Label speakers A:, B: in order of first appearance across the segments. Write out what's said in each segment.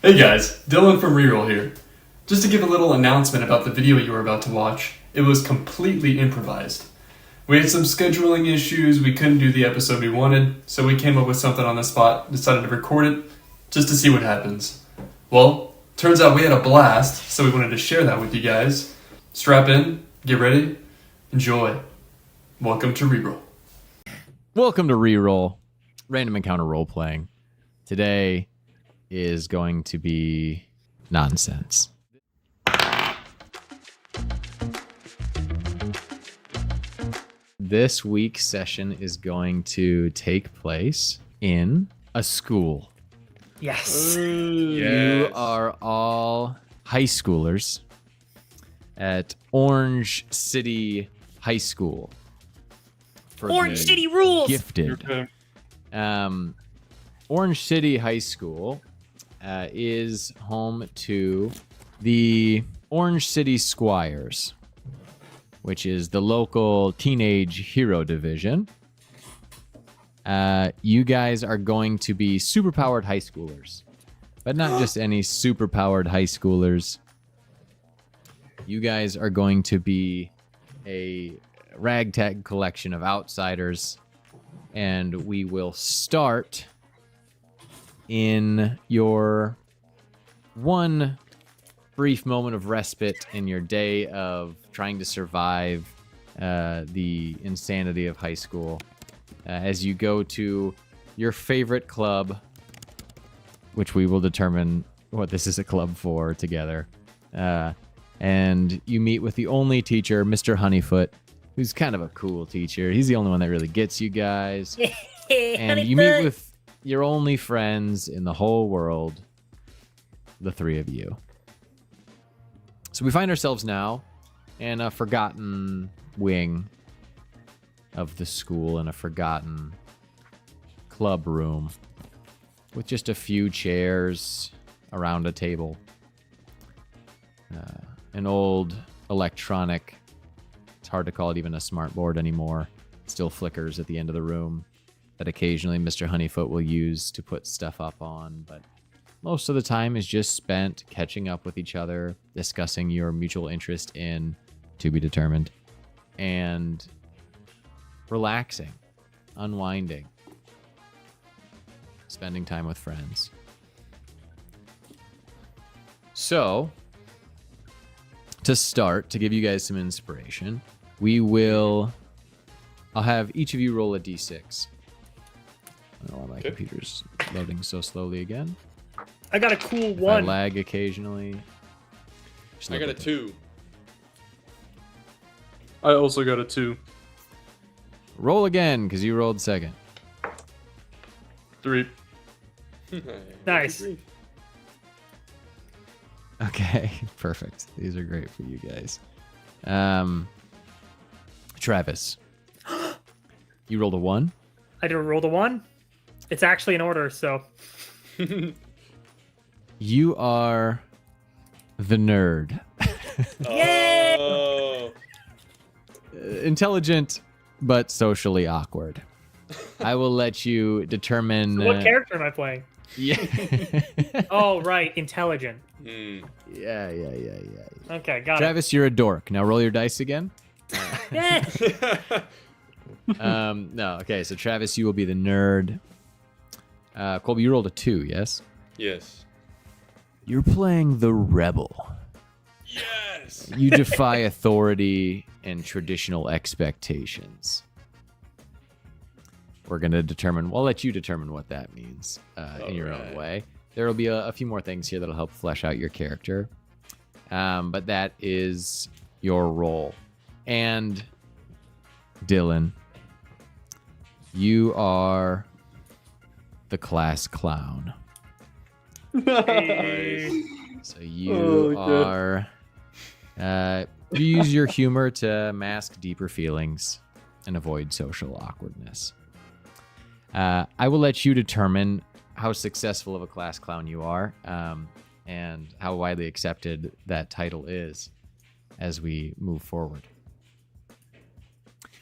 A: Hey guys, Dylan from RERole here. Just to give a little announcement about the video you were about to watch, it was completely improvised. We had some scheduling issues, we couldn't do the episode we wanted, so we came up with something on the spot, decided to record it, just to see what happens. Well, turns out we had a blast, so we wanted to share that with you guys. Strap in, get ready, enjoy. Welcome to RERole.
B: Welcome to RERole, random encounter role-playing. Today is going to be nonsense. This week's session is going to take place in a school.
C: Yes.
B: You are all high schoolers at Orange City High School. For
C: Orange City rules.
B: Gifted. Orange City High School is home to the Orange City Squires, which is the local teenage hero division. You guys are going to be superpowered high schoolers, but not just any superpowered high schoolers. You guys are going to be a ragtag collection of outsiders, and we will start in your one brief moment of respite in your day of trying to survive the insanity of high school as you go to your favorite club, which we will determine what this is a club for together. And you meet with the only teacher, Mr. Honeyfoot, who's kind of a cool teacher. He's the only one that really gets you guys. And you meet with your only friends in the whole world, the three of you. So we find ourselves now in a forgotten wing of the school, in a forgotten club room with just a few chairs around a table. An old electronic, it's hard to call it even a smart board anymore, it still flickers at the end of the room that occasionally Mr. Honeyfoot will use to put stuff up on, but most of the time is just spent catching up with each other, discussing your mutual interest in To Be Determined, and relaxing, unwinding, spending time with friends. So, to start, to give you guys some inspiration, I'll have each of you roll a d6. I don't know why my computer's loading so slowly again.
C: I got a cool
B: I
C: one.
B: lag occasionally.
D: I got a 2.
A: I also got a 2.
B: Roll again, because you rolled second.
A: 3.
C: Nice.
B: Okay, perfect. These are great for you guys. Travis, you rolled a 1.
C: I did roll the one. It's actually in order, so.
B: You are the nerd.
C: Yay!
D: Oh.
B: Intelligent, but socially awkward. I will let you determine...
C: What character am I playing?
B: Yeah.
C: Oh, right. Intelligent.
B: Yeah.
C: Okay, got
B: Travis, you're a dork. Now roll your dice again.
C: it.
B: No, okay, so Travis, you will be the nerd. Colby, you rolled a 2, yes?
D: Yes.
B: You're playing the rebel.
D: Yes.
B: You defy authority and traditional expectations. We're going to determine, we'll let you determine what that means in your own way. There will be a few more things here that'll help flesh out your character. But that is your role. And Dylan, you are the class clown.
C: Hey.
B: So you you use your humor to mask deeper feelings and avoid social awkwardness. I will let you determine how successful of a class clown you are, and how widely accepted that title is as we move forward.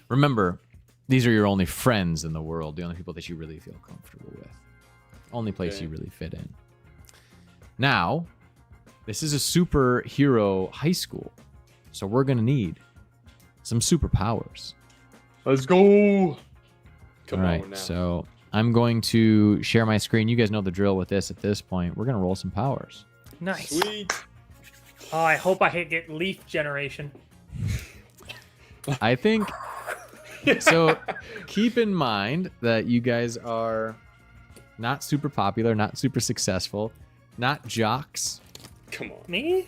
B: Remember, these are your only friends in the world, the only people that you really feel comfortable with. Only place you really fit in. Now, this is a superhero high school, so we're going to need some superpowers.
A: Let's go.
D: Come
B: All
D: on
B: right,
D: now.
B: so I'm going to share my screen. You guys know the drill with this at this point. We're going to roll some powers.
C: Nice.
D: Sweet.
C: Oh, I hope I get leaf generation.
B: I think so. Keep in mind that you guys are not super popular, not super successful, not jocks.
D: Come on.
C: Me?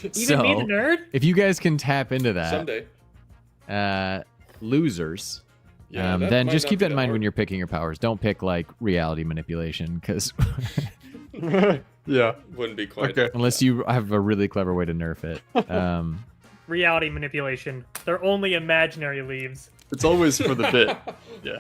C: Even
B: So,
C: me, the nerd?
B: if you guys can tap into that,
D: Someday.
B: Losers,
D: Yeah, that
B: then
D: might
B: just
D: not
B: keep
D: be
B: that in mind
D: hard.
B: when you're picking your powers. Don't pick like reality manipulation, because
A: Yeah.
D: Wouldn't be quite.
A: Okay.
B: unless you have a really clever way to nerf it.
C: Reality manipulation. They're only imaginary leaves.
A: It's always for the bit. Yeah.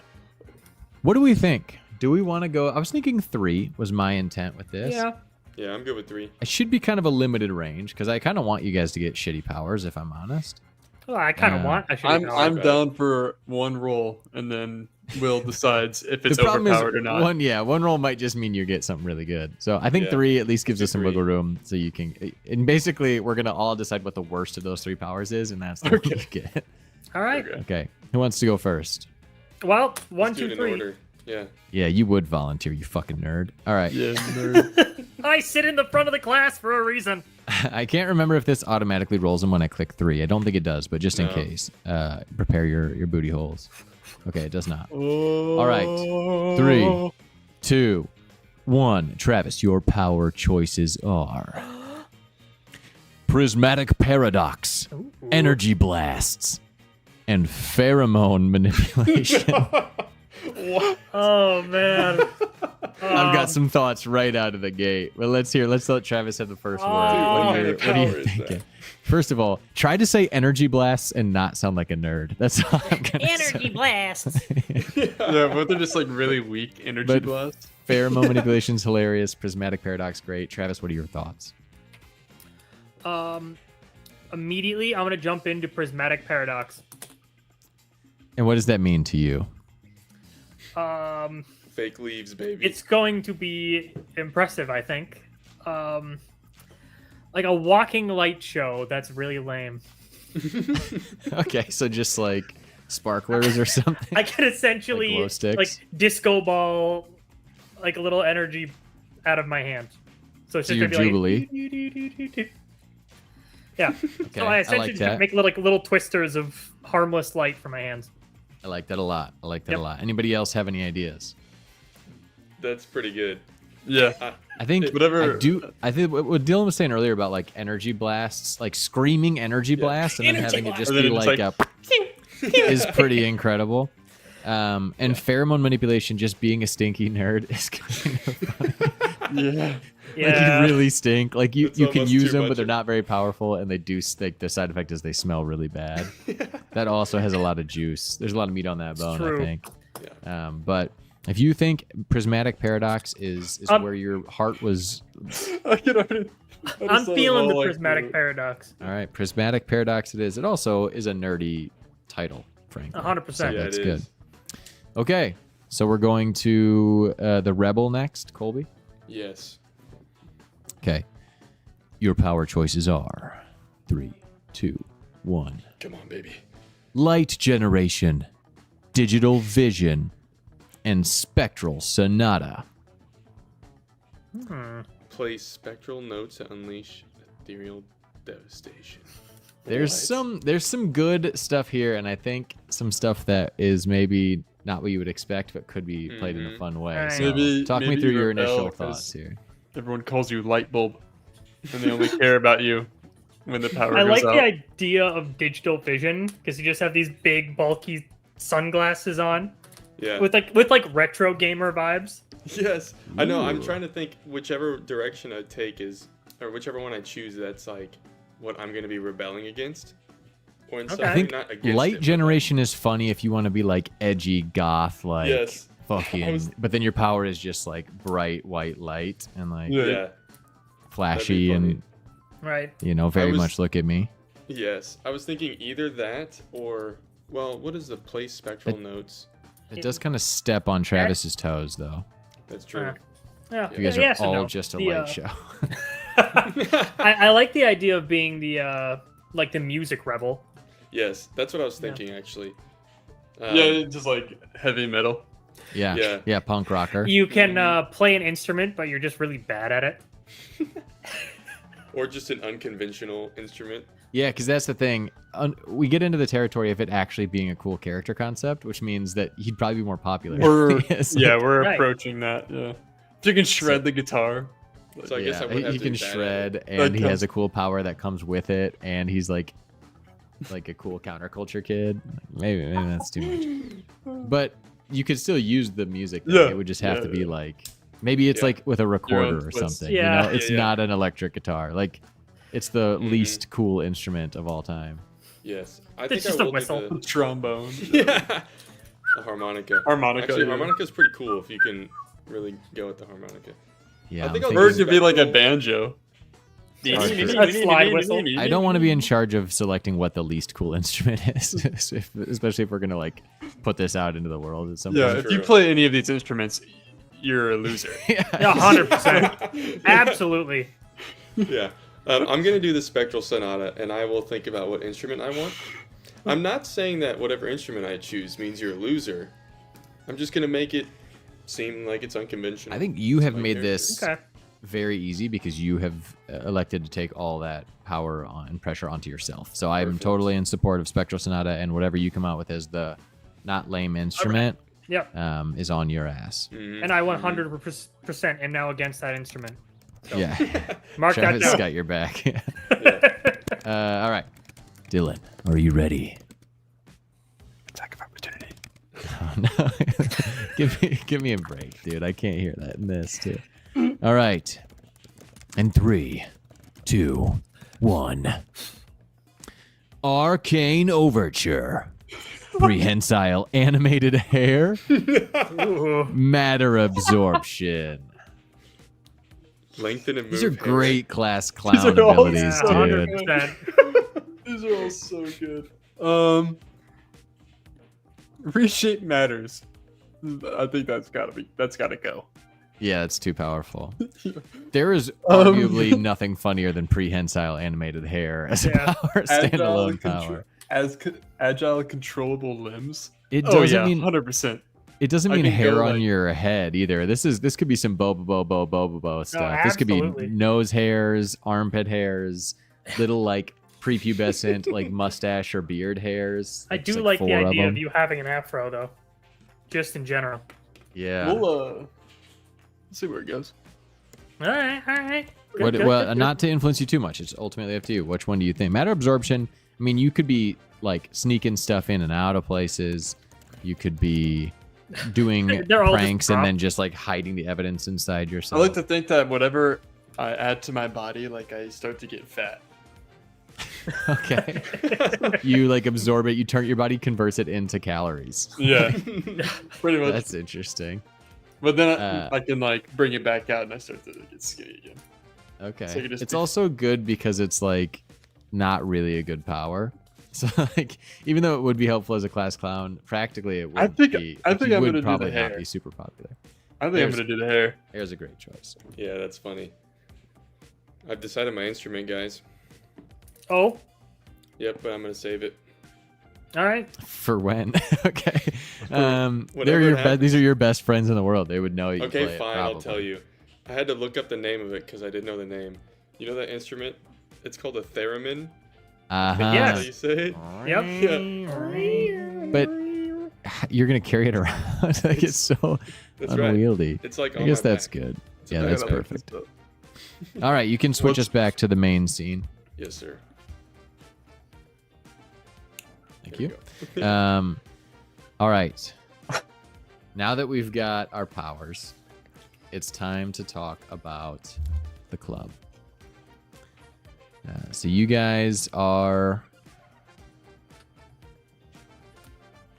B: What do we think? Do we want to go? I was thinking 3 was my intent with this.
C: Yeah.
D: Yeah, I'm good with 3.
B: It should be kind of a limited range because I kind of want you guys to get shitty powers, if I'm honest.
C: Well, I kind of want a shitty power.
A: I'm down for one roll, and then Will decides if it's
B: The problem
A: overpowered
B: is
A: or not.
B: one roll might just mean you get something really good. So I think
D: Yeah.
B: 3 at least gives us some
D: 3.
B: wiggle room, so you can. And basically, we're gonna all decide what the worst of those 3 powers is, and that's the one you get.
C: All right.
A: Okay.
B: Okay, who wants to go first?
C: Well, 1,
D: Let's do
C: 2,
D: it in
C: 3.
D: order. Yeah.
B: Yeah, you would volunteer, you fucking nerd. All right.
A: Yeah. nerd.
C: I sit in the front of the class for a reason.
B: I can't remember if this automatically rolls them when I click 3. I don't think it does, but just in
D: No.
B: case, prepare your booty holes. Okay, it does not.
A: Oh.
B: All right. 3, 2, 1. Travis, your power choices are Prismatic Paradox,
C: Ooh.
B: Energy Blasts, and Pheromone Manipulation.
A: What?
C: Oh, man.
B: I've got some thoughts right out of the gate. Well, let's let Travis have the first word.
C: Oh.
B: What are
D: What
B: you
D: kind of power is
B: thinking?
D: that?
B: First of all, try to say energy blasts and not sound like a nerd. That's all I'm gonna
C: Energy
B: say.
C: blasts.
A: Yeah, but they're just like really weak energy
B: But-
A: blasts.
B: Pheromone Manipulation's hilarious. Prismatic Paradox, great. Travis, what are your thoughts?
C: Immediately, I'm going to jump into Prismatic Paradox.
B: And what does that mean to you?
D: Fake leaves, baby.
C: It's going to be impressive, I think. Like a walking light show that's really lame.
B: Okay, so just like sparklers or something.
C: I can essentially
B: Like glow sticks?
C: like disco ball like a little energy out of my hand. So it's
B: So
C: just
B: you're
C: gonna be
B: Jubilee?
C: like yeah.
B: Okay,
C: So I essentially
B: like
C: just
B: that.
C: make little twisters of harmless light from my hands.
B: I like that a lot. I like that
C: Yep.
B: a lot. Anybody else have any ideas?
D: That's pretty good.
A: Yeah.
B: I think
A: Whatever-
B: I think what Dylan was saying earlier about like energy blasts, like screaming energy blasts, and then
C: Energy
B: having it just
A: blast.
B: be
A: And then
B: like
A: it's
B: a is pretty incredible. And pheromone manipulation, just being a stinky nerd, is kind of funny.
A: Yeah.
C: Yeah.
B: Like you really stink. Like you
D: It's
B: can
D: almost
B: use
D: too
B: them,
D: much
B: but they're
D: of-
B: not very powerful, and they do like the side effect is they smell really bad. That also has a lot of juice. There's a lot of meat on that bone,
C: true.
B: I think. But if you think Prismatic Paradox is where your heart was,
A: I can already.
C: I'm feeling the
A: like,
C: Prismatic Paradox.
B: all right, Prismatic Paradox it is. It also is a nerdy title, frankly.
C: 100%.
B: So
D: Yeah,
B: that's
D: it
B: good.
D: is.
B: Okay, so we're going to the Rebel next, Colby.
D: Yes.
B: Okay, your power choices are 3, 2, 1.
D: Come on, baby.
B: Light Generation, Digital Vision, and Spectral Sonata.
D: Play spectral notes to unleash ethereal devastation.
B: There's
D: What?
B: some good stuff here, and I think some stuff that is maybe not what you would expect, but could be played in a
D: Mhm.
B: fun way.
C: Right.
B: So
A: Maybe-
B: talk me
A: maybe
B: through
A: you
B: your
A: rebel
B: initial
A: 'cause-
B: thoughts here.
A: Everyone calls you light bulb, and they only care about you when the power
C: I
A: goes
C: like
A: out.
C: the idea of digital vision because you just have these big bulky sunglasses on
D: Yeah.
C: with like retro gamer vibes.
D: Yes. I know. I'm
B: Ooh.
D: trying to think whichever direction I take is, or whichever one I choose, that's like what I'm going to be rebelling against. Or in some
C: Okay. I
D: way,
B: think
D: not against
B: Light
D: it, but,
B: Generation is funny if you want to be like edgy goth, like
D: Yes.
B: fucking.
D: I was-
B: But then your power is just like bright white light and like
A: Yeah.
D: Yeah.
B: flashy
D: funny.
B: and
C: Right.
B: very
D: was-
B: much look at me.
D: Yes. I was thinking either that or, well, what is the play spectral notes?
B: It does kind of step on Travis's toes though.
D: That's true.
C: Yeah,
B: You guys are
C: yes and
B: all
C: no.
B: just a
C: The,
B: light show.
C: I like the idea of being the like the music rebel.
D: Yes, that's what I was thinking actually.
A: Yeah, just like heavy metal.
B: Yeah, punk rocker.
C: You can play an instrument, but you're just really bad at it.
D: Or just an unconventional instrument.
B: Yeah, because that's the thing. We get into the territory of it actually being a cool character concept, which means that he'd probably be more popular.
A: We're
B: Yes,
A: we're
C: Right.
A: approaching that. Yeah, if you can shred the guitar.
D: So I guess I would have
B: he
D: to
B: can
D: be bad at
B: shred,
D: it.
B: and
A: That
B: he has
A: comes-
B: a cool power that comes with it, and he's like a cool counterculture kid. Maybe that's too much. But you could still use the music. Thing.
A: Yeah,
B: It would just have to be
A: yeah.
B: like maybe it's
D: Yeah.
B: like with a recorder or
A: twist.
B: something.
C: Yeah.
B: You know, it's
D: Yeah.
B: not an electric guitar. Like it's the
D: Mhm.
B: least cool instrument of all time.
D: Yes, I
C: It's
D: think
C: just
D: I
C: a
D: will
C: whistle.
D: do
A: Trombone.
D: the the harmonica.
A: Harmonica.
D: Actually,
A: yeah.
D: harmonica's pretty cool if you can really go with the harmonica.
B: Yeah,
D: I
B: I'm
D: think I'll
B: thinking-
A: Or it could be like a banjo.
C: A slide whistle.
B: I don't want to be in charge of selecting what the least cool instrument is, especially if we're gonna like put this out into the world at some
A: Yeah,
B: point.
A: if you
D: True.
A: play any of these instruments, you're a loser.
C: Yeah, 100%. Absolutely.
D: Yeah. I'm going to do the Spectral Sonata, and I will think about what instrument I want. I'm not saying that whatever instrument I choose means you're a loser. I'm just going to make it seem like it's unconventional.
B: I think you have
D: My
B: made
D: character.
B: this
C: Okay.
B: very easy because you have elected to take all that power and pressure onto yourself. So I'm
D: Perfect.
B: totally in support of Spectral Sonata, and whatever you come out with as the not lame instrument
C: Yep.
B: is on your ass.
D: Mhm.
C: And I 100% am now against that instrument. So,
B: Yeah,
C: mark that
B: Travis
C: down.
B: got your back.
D: Yeah.
B: All right, Dylan, are you ready?
A: Attack of opportunity.
B: Oh, no. give me a break, dude. I can't hear that in this too. All right. And 3, 2, 1. Arcane Overture. Prehensile animated hair.
C: Ooh.
B: Matter absorption.
D: Lengthen and move.
B: These are
D: hair.
B: great class
A: These
B: clown
A: are all
B: abilities,
A: so
B: dude.
C: 100%.
A: These are all so good. Reshape matters. I think that's gotta go.
B: Yeah, it's too powerful. There is
A: Um,
B: arguably nothing funnier than prehensile animated hair as a
C: Yeah.
B: power, standalone power.
A: Agile, controllable limbs.
B: It
A: Oh
B: doesn't
A: yeah,
B: mean
A: 100%.
B: it doesn't
A: I
B: mean
A: can
B: hair
A: go,
B: on
A: like-
B: your head either. This could be some bobo stuff. This could be
C: absolutely.
B: nose hairs, armpit hairs, little like prepubescent like mustache or beard hairs.
C: I
B: Just,
C: do like the
B: 4
C: idea of
B: them.
C: you having an afro, though. Just in general.
B: Yeah.
A: We'll see where it goes.
C: All right, all right. Good,
B: What,
C: good,
B: well,
C: good,
B: not to influence you too much. It's ultimately up to you. Which one do you think? Matter absorption. I mean, you could be like sneaking stuff in and out of places. You could be doing
C: They're all just
B: pranks and
C: prop.
B: then just like hiding the evidence inside
A: I
B: yourself.
A: like to think that whatever I add to my body, like I start to get fat.
B: Okay. You like absorb it. You turn your body converts it into calories.
A: Yeah, pretty much.
B: That's interesting.
A: But then
B: Uh,
A: I can like bring it back out and I start to get skinny again.
B: Okay.
A: So you just
B: It's
A: be-
B: also good because it's like not really a good power. So like even though it would be helpful as a class clown, practically it would
A: I think
B: be.
A: I'm
B: you
A: gonna
B: would
A: do the
B: probably not
A: hair.
B: be super popular.
A: I think
B: There's-
A: I'm gonna do the hair.
B: Hair's a great choice.
D: Yeah, that's funny. I've decided my instrument, guys.
C: Oh,
D: Yep, but I'm gonna save it.
C: all right.
B: For when? Okay.
D: whenever
B: They're your
D: it happens.
B: these are your best friends in the world. They would know you play
D: Okay,
B: it,
D: fine. I'll
B: probably.
D: tell you. I had to look up the name of it because I didn't know the name. You know that instrument? It's called a theremin.
B: Uh-huh.
C: Yeah.
D: How do you say it?
C: Yep.
B: But you're gonna carry it around. Like it's so
D: That's right.
B: unwieldy.
D: It's like
B: I
D: on
B: guess
D: my
B: that's
D: back.
B: good.
D: It's a
B: Yeah,
D: back
B: that's
D: back.
B: perfect. All right, you can switch us back to the main scene.
D: Yes, sir.
B: Thank
D: There
B: you.
D: we go.
B: All right. Now that we've got our powers, it's time to talk about the club. So you guys are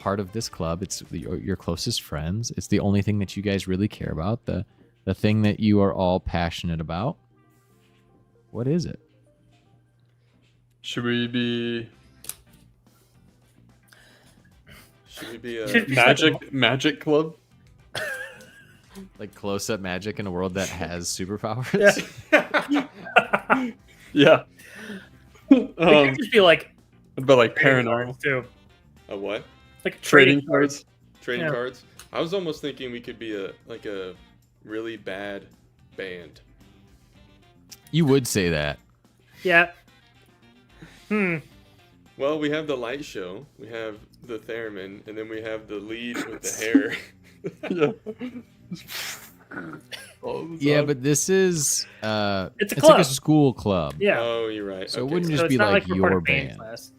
B: part of this club. It's your closest friends. It's the only thing that you guys really care about. The thing that you are all passionate about. What is it?
A: Should we be
D: Should we be
C: Should be
A: magic club?
B: Like close-up magic in a world that has superpowers.
E: Yeah.
C: It could just be like
E: What about like
C: trading
E: paranormal
C: cards, too.
D: A what?
C: Like
E: trading cards?
D: Trading
C: Yeah.
D: cards? I was almost thinking we could be a really bad band.
B: You would say that.
C: Yeah.
D: Well, we have the light show, we have the theremin, and then we have the lead with the hair.
E: Yeah.
B: Yeah, but this is
C: It's a
B: like a
C: club.
B: school club.
C: Yeah.
D: Oh, you're right.
B: So it
D: Okay.
B: wouldn't
C: So
B: just
C: it's
B: be
C: not
B: like
C: we're part
B: your
C: of band
B: band.
C: class.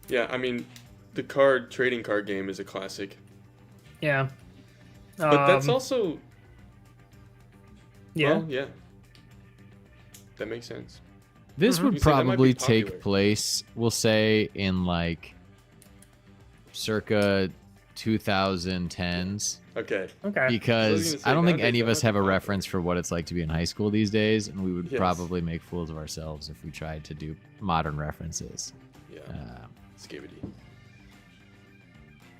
D: Yeah, I mean, the trading card game is a classic.
C: Yeah.
D: But that's also
C: Yeah.
D: Well, yeah. That makes sense.
B: This
C: Mhm.
B: would
D: You say that might be
B: probably
D: popular.
B: take place, we'll say, in like circa 2010s.
D: Okay.
C: Okay.
B: Because
D: gonna say,
B: I don't think
D: nowadays
B: any of
D: that
B: us
D: might
B: have
D: be
B: a
D: popular.
B: reference for what it's like to be in high school these days, and we would
D: Yes.
B: probably make fools of ourselves if we tried to do modern references.
D: Yeah. Skibbity.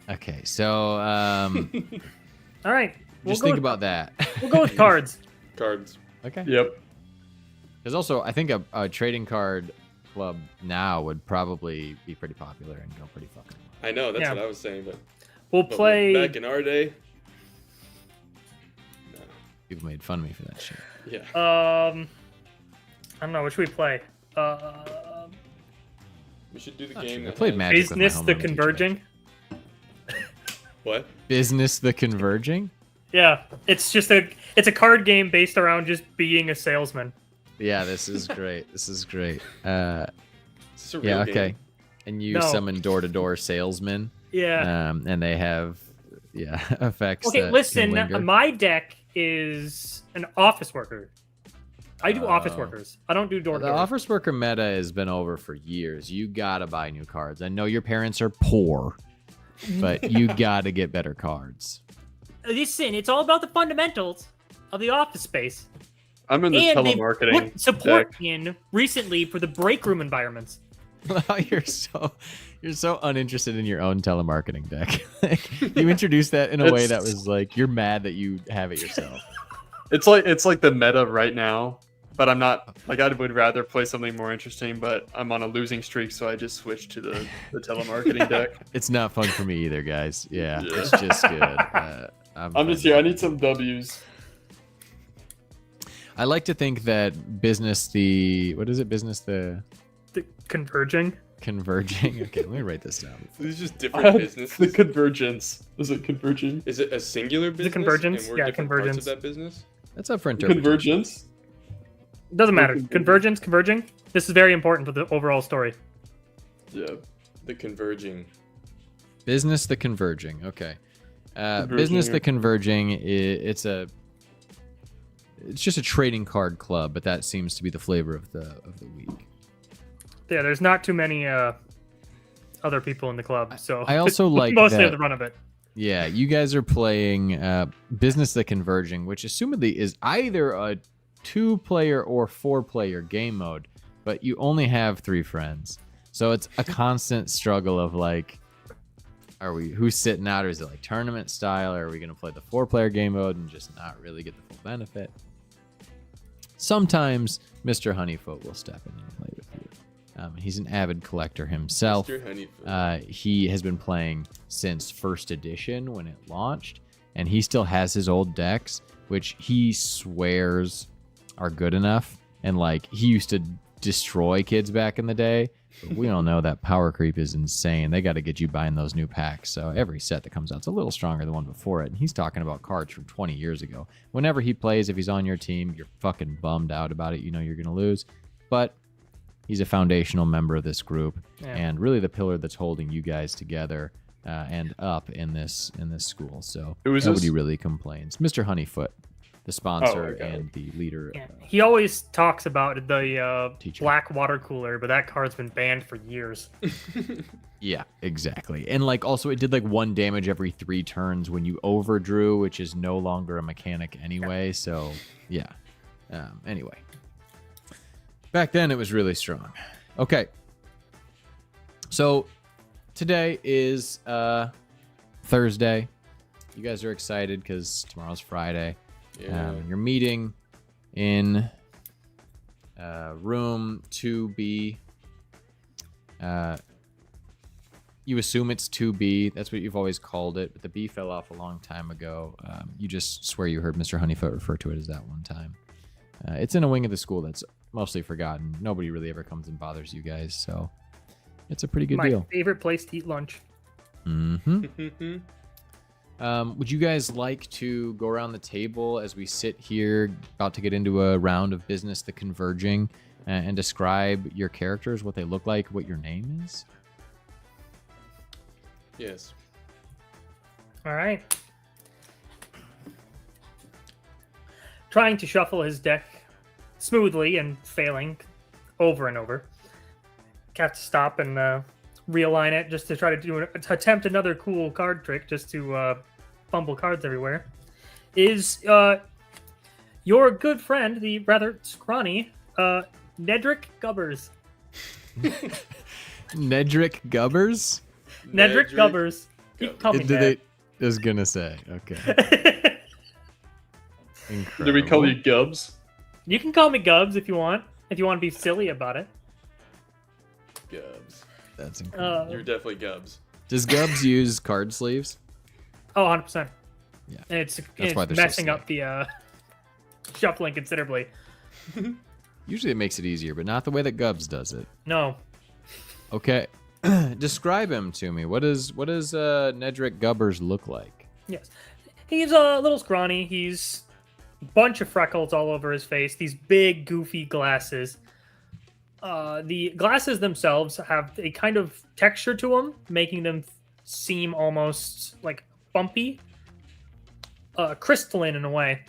B: Okay, so
C: All right.
B: just
C: go
B: think
C: with-
B: about that.
C: We'll go with cards.
D: Cards.
B: Okay.
E: Yep.
B: There's also, I think, a trading card club now would probably be pretty popular and go pretty fucking well.
D: I know, that's
C: Yeah.
D: what I was saying, but
C: We'll
D: but
C: play.
D: back in our day. No.
B: People made fun of me for that shit.
D: Yeah.
C: I don't know. What should we play?
D: We should do the
B: Not
D: game.
B: sure. I
D: that
B: played
D: has-
B: Magic with my
C: Business the
B: homeroom teacher,
C: Converging.
D: What?
B: Business the Converging?
C: Yeah, it's a card game based around just being a salesman.
B: Yeah, this is great. This is great.
D: Is this a real
B: Yeah,
D: game?
B: okay. And you
C: No.
B: summon door-to-door salesmen,
C: Yeah.
B: and they have, effects
C: Okay,
B: that
C: listen.
B: can linger.
C: My deck is an office worker. I do office
B: Oh.
C: workers. I don't do door to
B: The
C: door.
B: office worker meta has been over for years. You gotta buy new cards. I know your parents are poor, but you gotta get better cards.
C: Listen, it's all about the fundamentals of the office space.
E: I'm in the
C: And they
E: telemarketing
C: put support
E: deck.
C: in recently for the break room environments.
B: you're so uninterested in your own telemarketing deck. Like, you introduced that in a way that was like you're mad that you have it yourself.
E: It's like the meta right now, but I'm not like I would rather play something more interesting, but I'm on a losing streak, so I just switched to the telemarketing deck.
B: It's not fun for me either, guys. Yeah,
E: Yeah.
B: it's just good.
E: I'm just here. I need some W's.
B: I like to think that business the
C: The converging.
B: converging. Okay, let me write this down.
D: These are just
E: I
D: different
E: have
D: businesses.
E: the convergence. Is it converging?
D: Is it a singular business?
C: convergence?
D: And we're
C: Yeah,
D: different parts
C: convergence.
D: of that business?
B: That's up for interpretation.
E: Convergence.
C: Doesn't matter.
E: Converging.
C: Convergence, converging. This is very important for the overall story.
E: Yeah.
D: The converging.
B: Business the converging. Okay.
E: Converging
B: Business
E: or-
B: the converging. It's just a trading card club, but that seems to be the flavor of the week.
C: Yeah, there's not too many other people in the club, so
B: I also like
C: mostly
B: that-
C: have the run of it.
B: Yeah, you guys are playing Business the Converging, which assumedly is either a 2-player or 4-player game mode, but you only have 3 friends. So it's a constant struggle of like, who's sitting out, or is it like tournament style, or are we going to play the 4-player game mode and just not really get the full benefit? Sometimes Mr. Honeyfoot will step in and play with you. He's an avid collector himself.
D: Mr. Honeyfoot.
B: He has been playing since first edition when it launched, and he still has his old decks, which he swears are good enough. And like, he used to destroy kids back in the day. But we all know that power creep is insane. They got to get you buying those new packs. So every set that comes out is a little stronger than the one before it. And he's talking about cards from 20 years ago. Whenever he plays, if he's on your team, you're fucking bummed out about it. You know you're going to lose. But he's a foundational member of this group,
C: Yeah.
B: and really the pillar that's holding you guys together and up in this school. So
E: Who is
B: nobody
E: this?
B: really complains. Mr. Honeyfoot, the sponsor
E: okay.
B: and the leader.
C: Yeah. He always talks about the
B: Teacher.
C: black water cooler, but that card's been banned for years.
B: Yeah, exactly. And like also it did like 1 damage every 3 turns when you overdrew, which is no longer a mechanic anyway. So yeah. Anyway. Back then it was really strong. Okay. So today is Thursday. you guys are excited because tomorrow's Friday.
D: Yeah.
B: You're meeting in room 2B. You assume it's 2B. That's what you've always called it, but the B fell off a long time ago. You just swear you heard Mr. Honeyfoot refer to it as that one time. It's in a wing of the school that's mostly forgotten. Nobody really ever comes and bothers you guys, so it's a pretty good deal.
C: My favorite place to eat lunch.
B: Mm-hmm. Would you guys like to go around the table as we sit here, about to get into a round of business, the converging, and describe your characters, what they look like, what your name is?
D: Yes.
C: All right. Trying to shuffle his deck smoothly and failing over and over. Have to stop and realign it just to try to attempt another cool card trick just to fumble cards everywhere. Is your good friend, the rather scrawny Nedrick Gubbers.
B: Nedrick Gubbers?
C: Nedrick Gubbers. Keep coming,
B: I was gonna say, okay. Incredible.
E: Do we call you Gubs?
C: You can call me Gubbs if you want to be silly about it.
D: Gubs.
B: That's incredible.
D: You're definitely Gubs.
B: Does Gubbs use card sleeves?
C: Oh, 100%.
B: Yeah.
C: And it's
B: why they're so
C: messing up the shuffling considerably.
B: Usually it makes it easier, but not the way that Gubbs does it.
C: No.
B: Okay. Describe him to me. What does Nedrick Gubbers look like?
C: Yes. He's a little scrawny. He's a bunch of freckles all over his face. These big, goofy glasses. The glasses themselves have a kind of texture to them, making them seem almost like bumpy. Crystalline in a way.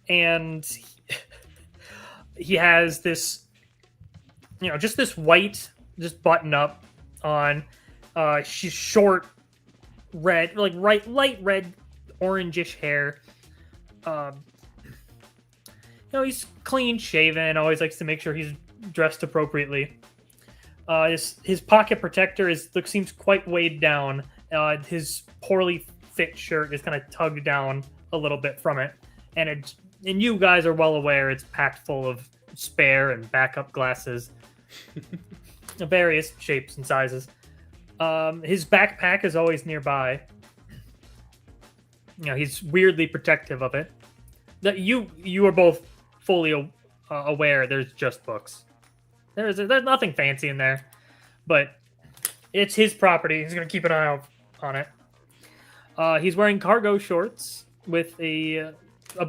C: And he has this, just this white, just button up on. She's short, red, like light red, orangish hair. He's clean shaven. Always likes to make sure he's dressed appropriately. His pocket protector seems quite weighed down. His poorly fit shirt is kind of tugged down a little bit from it, and you guys are well aware it's packed full of spare and backup glasses, of various shapes and sizes. His backpack is always nearby. He's weirdly protective of it. That you are both fully aware. There's just books. There's nothing fancy in there, but it's his property. He's gonna keep an eye out on it. He's wearing cargo shorts with a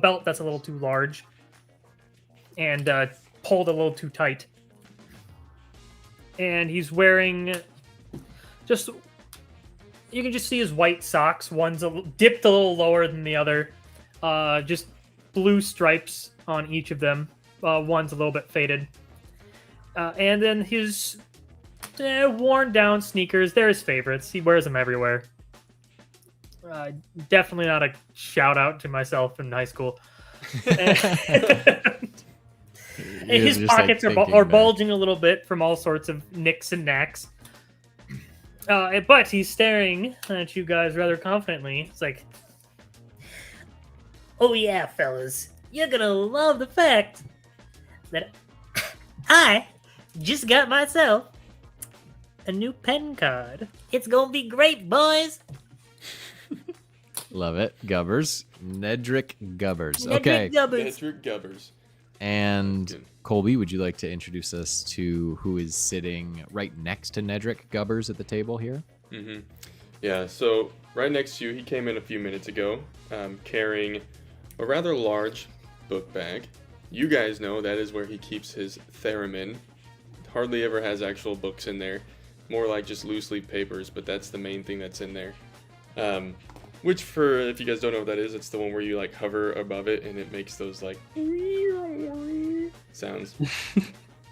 C: belt that's a little too large and pulled a little too tight. And he's wearing you can just see his white socks. One's dipped a little lower than the other. Just blue stripes on each of them. One's a little bit faded. And then his worn down sneakers. They're his favorites. He wears them everywhere. Definitely not a shout out to myself in high school. And his pockets are bulging a little bit from all sorts of nicks and knacks. But he's staring at you guys rather confidently. It's like, oh yeah, fellas, you're gonna love the fact that I just got myself a new pen card. It's gonna be great, boys.
B: Love it. Gubbers. Nedrick Gubbers.
C: Nedrick
B: Okay.
C: Gubbers.
D: Nedrick Gubbers.
B: And Colby, would you like to introduce us to who is sitting right next to Nedrick Gubbers at the table here?
D: Mm-hmm. Yeah, so right next to you, he came in a few minutes ago, carrying a rather large book bag. You guys know that is where he keeps his theremin. Hardly ever has actual books in there. More like just loose leaf papers, but that's the main thing that's in there. Which, if you guys don't know what that is, it's the one where you like hover above it and it makes those like sounds.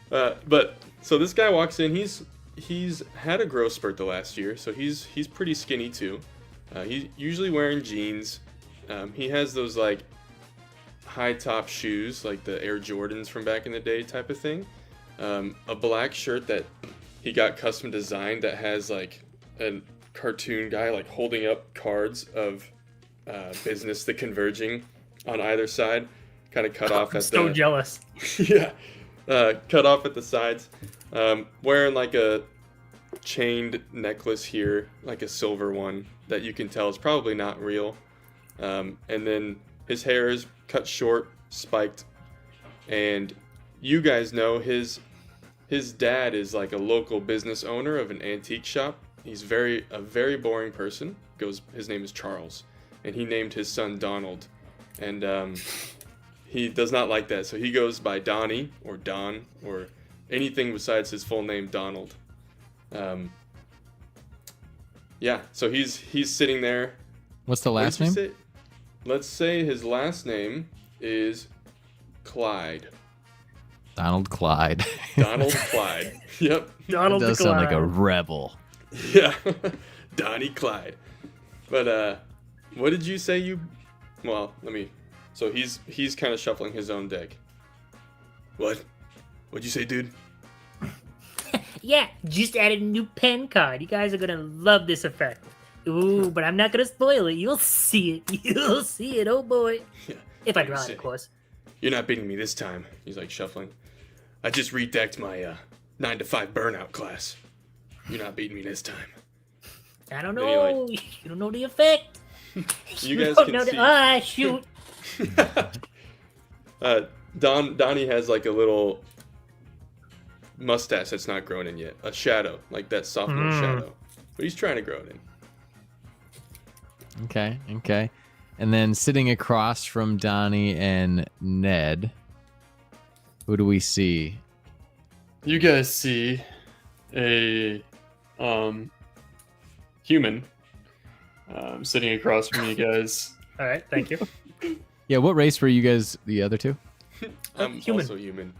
D: But so this guy walks in. He's had a growth spurt the last year, so he's pretty skinny too. He's usually wearing jeans. He has those like high top shoes, like the Air Jordans from back in the day type of thing. A black shirt that he got custom designed that has like a cartoon guy like holding up cards of business, the converging on either side, kind of cut off
C: I'm
D: at
C: so
D: the
C: jealous.
D: yeah, cut off at the sides, wearing like a chained necklace here, like a silver one that you can tell is probably not real, and then his hair is cut short, spiked, and you guys know his dad is like a local business owner of an antique shop. He's a very boring person. His name is Charles, and he named his son Donald, and he does not like that, so he goes by Donnie or Don or anything besides his full name, Donald. Yeah, so he's sitting there.
B: What's the
D: What
B: last
D: did you
B: name?
D: say? Let's say his last name is Clyde.
B: Donald Clyde.
D: Donald Clyde. Yep.
C: Donald
B: Does sound like a
C: Clyde.
B: rebel.
D: Yeah. Donnie Clyde. But what did you say you? Well, So he's kind of shuffling his own deck. What? What'd you say, dude?
F: Yeah, just added a new pen card. You guys are gonna love this effect. Ooh, but I'm not gonna spoil it. You'll see it. You'll see it. Oh boy.
D: Yeah.
F: If I
D: Let me
F: draw it,
D: see.
F: of course.
D: You're not beating me this time. He's like shuffling. I just redecked my 9 to 5 burnout class. You're not beating me this time.
F: I don't
D: Anyway.
F: know. You don't know the effect.
D: You guys
F: don't
D: can
F: know
D: see.
F: Ah, shoot.
D: Donnie has like a little mustache that's not grown in yet. A shadow, like that sophomore shadow. But he's trying to grow it in.
B: Okay. And then sitting across from Donnie and Ned, who do we see?
E: You guys see a human sitting across from you guys.
C: All right, thank you.
B: Yeah, what race were you guys, the other two?
D: I'm
C: human.
D: also human.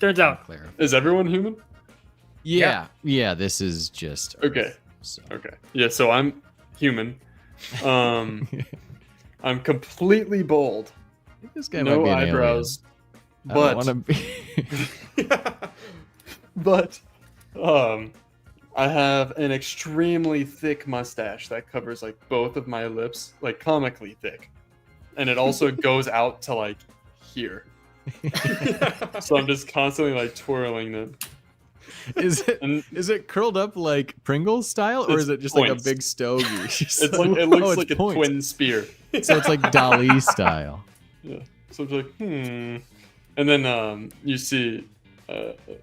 C: Turns out,
B: Clara.
E: Is everyone human?
B: Yeah, this is just
E: Okay.
B: so-
E: Okay. Yeah, so I'm human. I'm completely bald.
B: This guy
E: No
B: might be an
E: eyebrows.
B: alien. I don't
E: But
B: wanna be...
E: but I have an extremely thick mustache that covers like both of my lips, like comically thick. And it also goes out to like here. So I'm just constantly like twirling them.
B: Is
E: And
B: it curled up like Pringles style, or
E: It's
B: is it just
E: points.
B: like a big stogie?
E: it's like it looks
B: it's
E: like a
B: points.
E: twin spear.
B: So it's like Dali style.
E: Yeah. So I'm like, And then you see,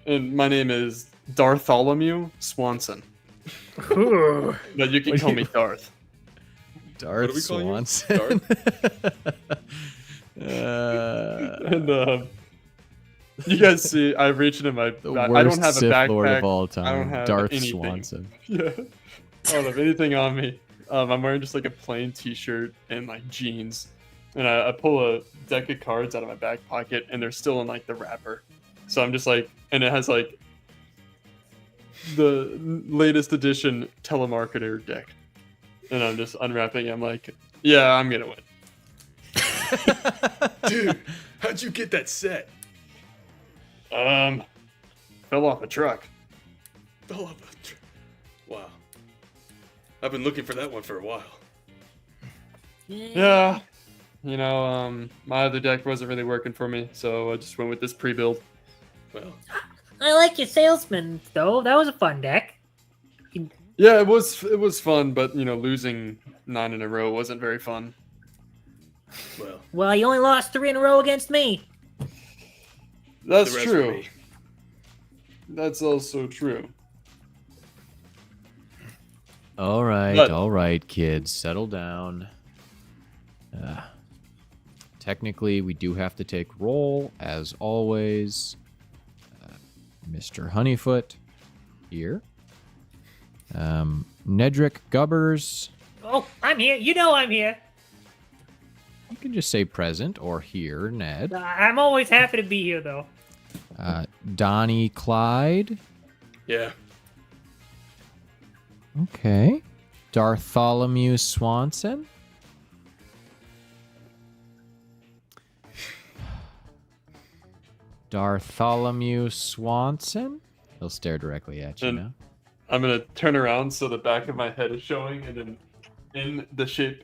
E: and my name is Dartholomew Swanson,
C: ooh,
E: but you can
B: What
E: call
B: do
E: me
B: you-
E: Darth.
B: Darth
D: do we call you?
B: Swanson.
E: And you guys see, I reach into my.
B: the
E: I
B: worst
E: don't have a
B: Sith
E: backpack.
B: Lord of all
E: I don't
B: time,
E: have
B: Darth
E: anything.
B: Swanson.
E: Yeah. I don't have anything on me. I'm wearing just like a plain T-shirt and like jeans, and I pull a deck of cards out of my back pocket, and they're still in like the wrapper. So I'm just like, and it has like the latest edition telemarketer deck, and I'm just unwrapping it. I'm like, yeah, I'm gonna win.
D: Dude, how'd you get that set?
E: Fell off a truck.
D: Fell off Wow. I've been looking for that one for a while.
E: Yeah. You know, my other deck wasn't really working for me, so I just went with this pre-build.
D: Well,
F: I like your salesman, though. That was a fun deck.
E: Yeah, it was fun, but you know, losing 9 in a row wasn't very fun.
D: well.
F: Well, you only lost 3 in a row against me.
E: That's
D: the rest were
E: true.
D: me.
E: That's also true.
B: All
E: But-
B: right, kids, settle down. Technically, we do have to take roll, as always. Mr. Honeyfoot here. Nedrick Gubbers.
F: Oh, I'm here. You know I'm here.
B: You can just say present or here, Ned.
C: I'm always happy to be here, though.
B: Donnie Clyde.
D: Yeah.
B: Okay. Dartholomew Swanson. Dartholomew Swanson. He'll stare directly at you
E: And-
B: now.
E: I'm gonna turn around so the back of my head is showing, and then in the shape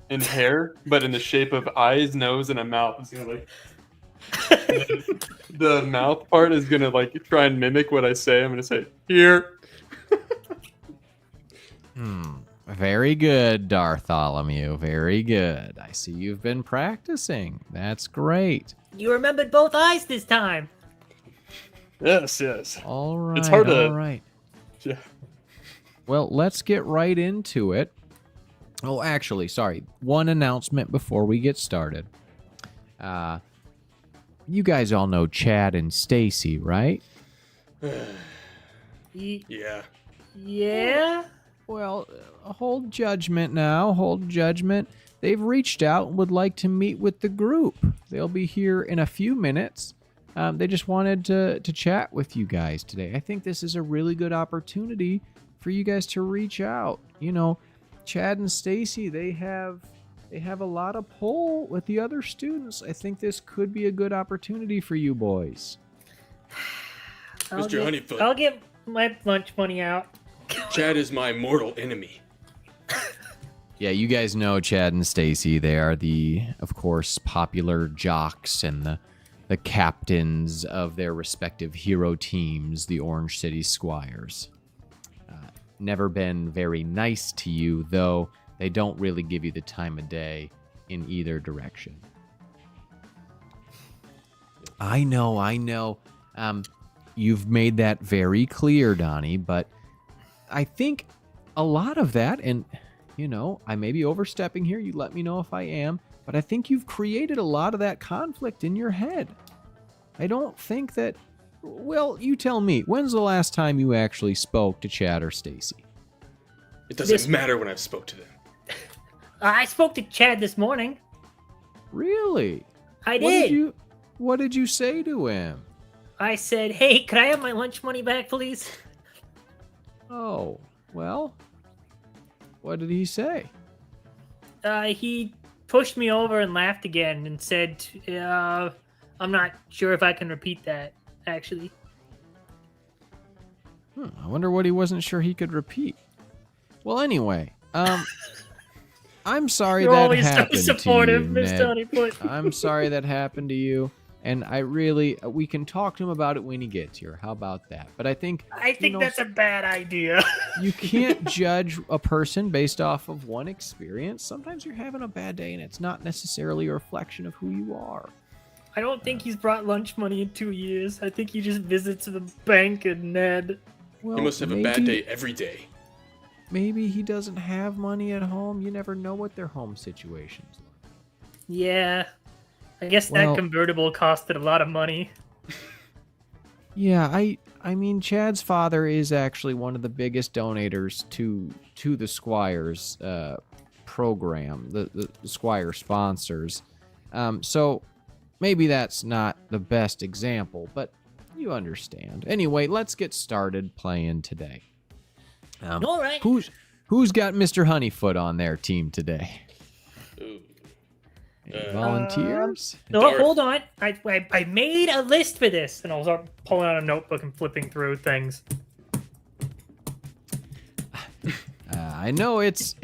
E: in hair, but in the shape of eyes, nose, and a mouth. It's gonna like the mouth part is gonna like try and mimic what I say. I'm gonna say here.
B: Very good, Bartholomew. Very good. I see you've been practicing. That's great.
F: You remembered both eyes this time.
E: Yes, yes.
B: All right.
E: It's hard to-
B: all right.
E: Yeah.
B: Well, let's get right into it. Oh, actually, sorry. One announcement before we get started. You guys all know Chad and Stacy, right?
D: Yeah.
F: Yeah?
B: Well, hold judgment now. Hold judgment. They've reached out and would like to meet with the group. They'll be here in a few minutes. They just wanted to chat with you guys today. I think this is a really good opportunity for you guys to reach out. You know, Chad and Stacy, they have a lot of pull with the other students. I think this could be a good opportunity for you boys.
D: Mr. Honeyfoot.
C: I'll get my lunch money out.
D: Chad is my mortal enemy.
B: Yeah, you guys know Chad and Stacy. They are the, of course, popular jocks and the captains of their respective hero teams, the Orange City Squires. Never been very nice to you, though they don't really give you the time of day in either direction. I know. You've made that very clear, Donnie, but I think a lot of that, and, you know, I may be overstepping here, you let me know if I am, but I think you've created a lot of that conflict in your head. I don't think that... Well, you tell me, when's the last time you actually spoke to Chad or Stacy?
D: It doesn't matter when I've spoke to them.
F: I spoke to Chad this morning.
B: Really?
F: I did.
B: What did you say to him?
F: I said, hey, could I have my lunch money back, please?
B: Oh, well, what did he say?
F: He pushed me over and laughed again and said, I'm not sure if I can repeat that, actually.
B: I wonder what he wasn't sure he could repeat. Well, anyway, I'm sorry
C: You're
B: that
C: always so
B: happened to you,
C: supportive, Mr.
B: Ned.
C: Honeyfoot.
B: I'm sorry that happened to you, and we can talk to him about it when he gets here. How about that? But I think
C: That's a bad idea.
B: you can't judge a person based off of one experience. Sometimes you're having a bad day, and it's not necessarily a reflection of who you are.
C: I don't think he's brought lunch money in 2 years. I think he just visits the bank and Ned.
B: Well,
D: He must have a bad day every day.
B: Maybe he doesn't have money at home. You never know what their home situation's like.
C: Yeah. I guess
B: Well-
C: that convertible costed a lot of money.
B: Yeah, I mean, Chad's father is actually one of the biggest donators to the Squires program, the Squire sponsors. So maybe that's not the best example, but you understand. Anyway, let's get started playing today.
F: All right.
B: Who's got Mr. Honeyfoot on their team today?
D: Ooh.
B: Any volunteers?
C: No,
D: Darth.
C: hold on. I made a list for this, and I'll start pulling out a notebook and flipping through things.
B: I know it's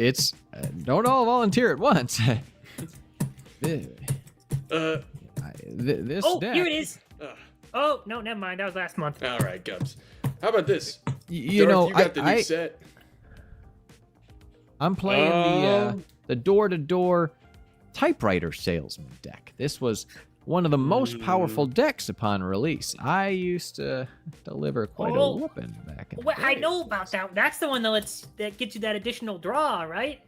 B: don't all volunteer at once. This
F: Oh,
B: deck,
F: here it is.
D: uh,
C: Oh, no, never mind. That was last month.
D: all right, Gubs. How about this?
B: You
D: Darth,
B: know,
D: you got the new set.
B: I'm playing the door-to-door typewriter salesman deck. This was one of the most powerful decks upon release. I used to deliver quite a
F: Oh.
B: whooping back in the
F: Well, I
B: day.
F: know about that. That's the one that gets you that additional draw, right?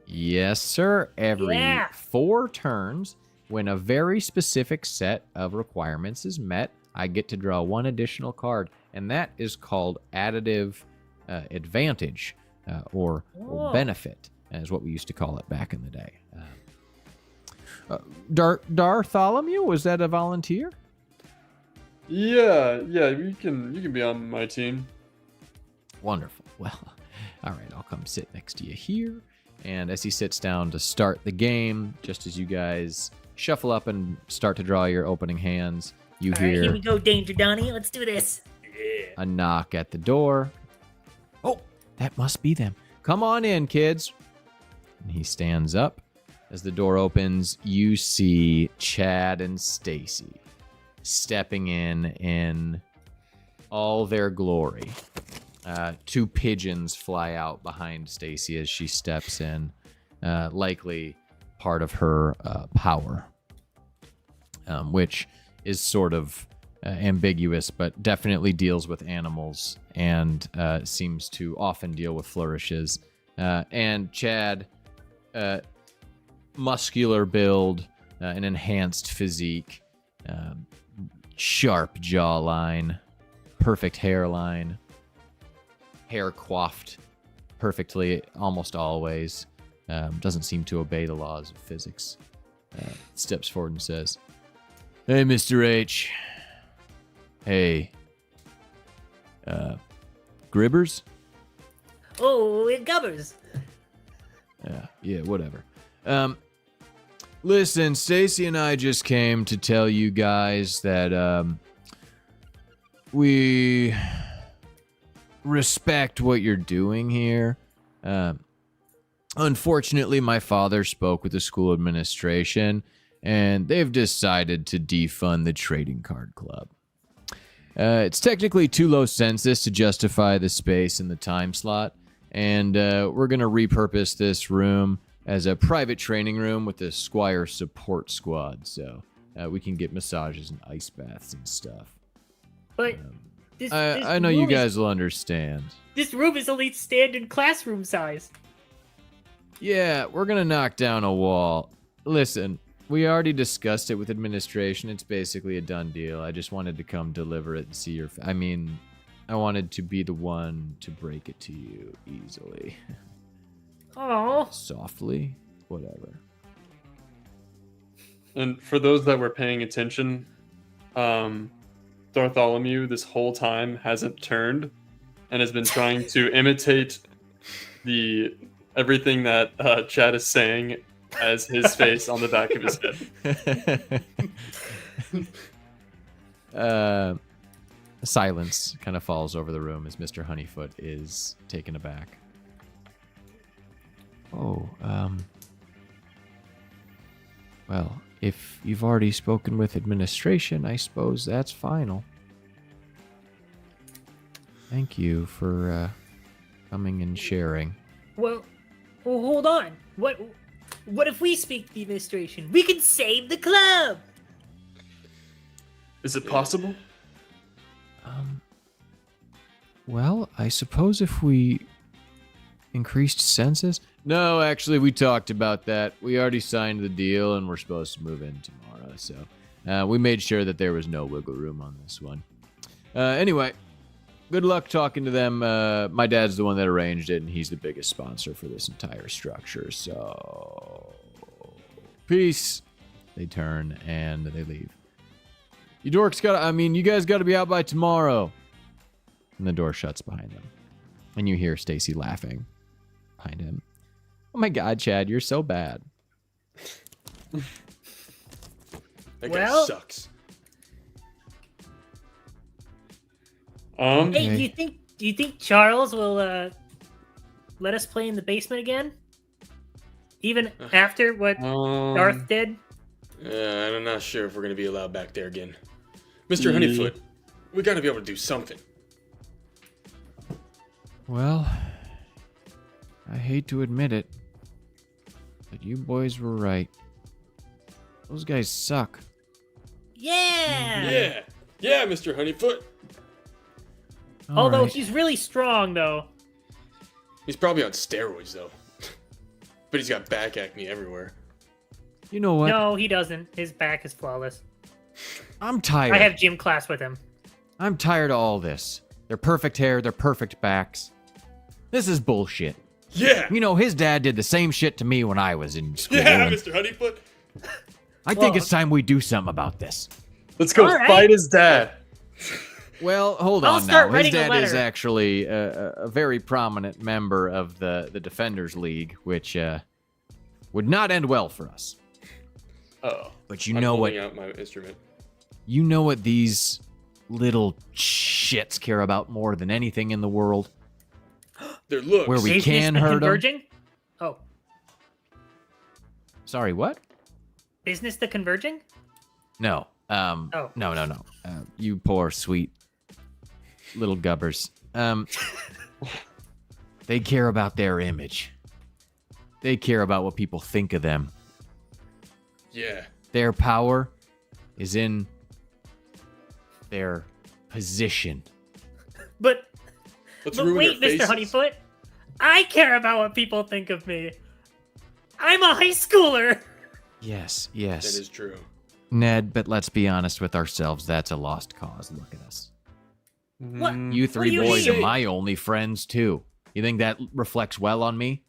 B: Yes, sir. Every
F: Yeah.
B: 4 turns, when a very specific set of requirements is met, I get to draw 1 additional card, and that is called additive advantage or
F: Whoa.
B: benefit, is what we used to call it back in the day. Bartholomew, was that a volunteer?
E: Yeah, you can be on my team.
B: Wonderful. Well, all right, I'll come sit next to you here. And as he sits down to start the game, just as you guys shuffle up and start to draw your opening hands, you
F: All right,
B: hear
F: here we go, Danger Donnie. Let's do this.
B: a knock at the door. Oh, that must be them. Come on in, kids. And he stands up. As the door opens, you see Chad and Stacy stepping in all their glory. 2 pigeons fly out behind Stacy as she steps in, likely part of her power, which is sort of ambiguous, but definitely deals with animals and seems to often deal with flourishes. And Chad, muscular build, an enhanced physique, sharp jawline, perfect hairline, hair coiffed perfectly almost always, doesn't seem to obey the laws of physics, steps forward and says, "Hey, Mr. H. Hey. Gribbers?"
F: Oh, it gubbers.
B: Yeah, whatever. Listen, Stacy and I just came to tell you guys that, we respect what you're doing here. Unfortunately, my father spoke with the school administration, and they've decided to defund the trading card club. It's technically too low census to justify the space and the time slot, and we're going to repurpose this room as a private training room with a Squire support squad, so we can get massages and ice baths and stuff.
F: But this
B: I know you guys will understand.
F: This room is only standard classroom size.
B: Yeah, we're going to knock down a wall. Listen, we already discussed it with administration. It's basically a done deal. I just wanted to come deliver it and see your... I wanted to be the one to break it to you easily.
F: Oh.
B: Softly. Whatever.
E: And for those that were paying attention, Bartholomew this whole time hasn't turned and has been trying to imitate everything that Chad is saying as his face on the back of his head.
B: Silence kind of falls over the room as Mr. Honeyfoot is taken aback. Well, if you've already spoken with administration, I suppose that's final. Thank you for coming and sharing.
F: Well, hold on. What if we speak to the administration? We can save the club.
E: Is it possible?
B: Well, I suppose if we increased census... No, actually, we talked about that. We already signed the deal, and we're supposed to move in tomorrow, so we made sure that there was no wiggle room on this one. Anyway, good luck talking to them. My dad's the one that arranged it, and he's the biggest sponsor for this entire structure, so... Peace. They turn, and they leave. You dorks you guys gotta be out by tomorrow. And the door shuts behind them. And you hear Stacy laughing behind him. Oh my god, Chad, you're so bad.
D: That guy sucks.
F: Hey, do you think Charles will let us play in the basement again? Even after what Darth did?
D: I'm not sure if we're going to be allowed back there again. Mr. Honeyfoot, we got to be able to do something.
B: Well, I hate to admit it, but you boys were right. Those guys suck.
F: Yeah!
D: Yeah, Mr. Honeyfoot.
C: Although he's really strong, though.
D: He's probably on steroids, though. But he's got back acne everywhere.
B: You know what?
C: No, he doesn't. His back is flawless.
B: I'm tired.
C: I have gym class with him.
B: I'm tired of all this. Their perfect hair, their perfect backs. This is bullshit.
D: Yeah!
B: You know, his dad did the same shit to me when I was in school.
D: Yeah,
B: and
D: Mr. Honeyfoot.
B: I think it's time we do something about this.
E: Let's go fight his dad.
B: Well, hold
C: I'll
B: on
C: start
B: now. His
C: writing a
B: dad is
C: letter.
B: actually a very prominent member of the Defenders League, which would not end well for us.
E: Oh.
B: But you
D: I'm
B: know what?
D: holding out my instrument.
B: You know what these little shits care about more than anything in the world?
D: Their looks.
B: Where we
C: Safeness
B: can
C: and
B: hurt 'em.
C: converging? Oh.
B: Sorry, what?
F: Business the Converging?
B: No.
F: Oh.
B: No. You poor, sweet little gubbers. They care about their image. They care about what people think of them.
D: Yeah.
B: Their power is in their position.
F: But
D: Let's
F: But
D: ruin
F: wait,
D: their
F: Mr.
D: faces.
F: Honeyfoot. I care about what people think of me. I'm a high schooler.
B: Yes.
D: That is true.
B: Ned, but let's be honest with ourselves. That's a lost cause. Look at us.
F: What?
B: You three
F: do you
B: boys
F: mean?
B: are my only friends, too. You think that reflects well on me?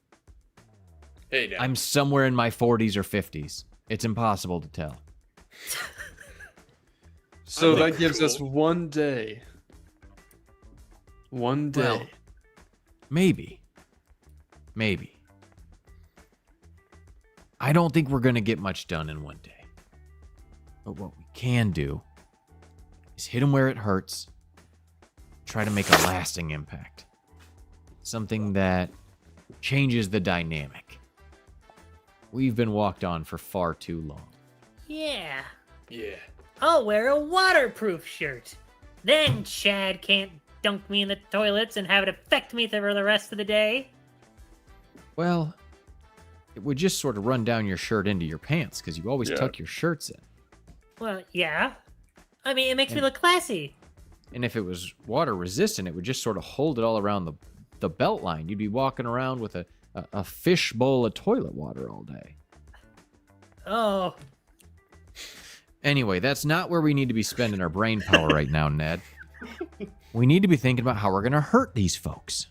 D: Hey, now.
B: I'm somewhere in my 40s or 50s. It's impossible to tell.
E: So
D: I
E: that
D: think
E: gives
D: cool.
E: us 1 day. 1 day.
B: Well, maybe. I don't think we're going to get much done in 1 day. But what we can do is hit them where it hurts. Try to make a lasting impact. Something that changes the dynamic. We've been walked on for far too long.
F: Yeah.
D: Yeah.
F: I'll wear a waterproof shirt. Then Chad can't dunk me in the toilets and have it affect me for the rest of the day.
B: Well, it would just sort of run down your shirt into your pants because you always
E: Yeah.
B: tuck your shirts in.
F: Well, yeah. I mean, it makes me look classy.
B: And if it was water resistant, it would just sort of hold it all around the belt line. You'd be walking around with a fish bowl of toilet water all day.
F: Oh,
B: Anyway, that's not where we need to be spending our brain power right now, Ned. We need to be thinking about how we're going to hurt these folks.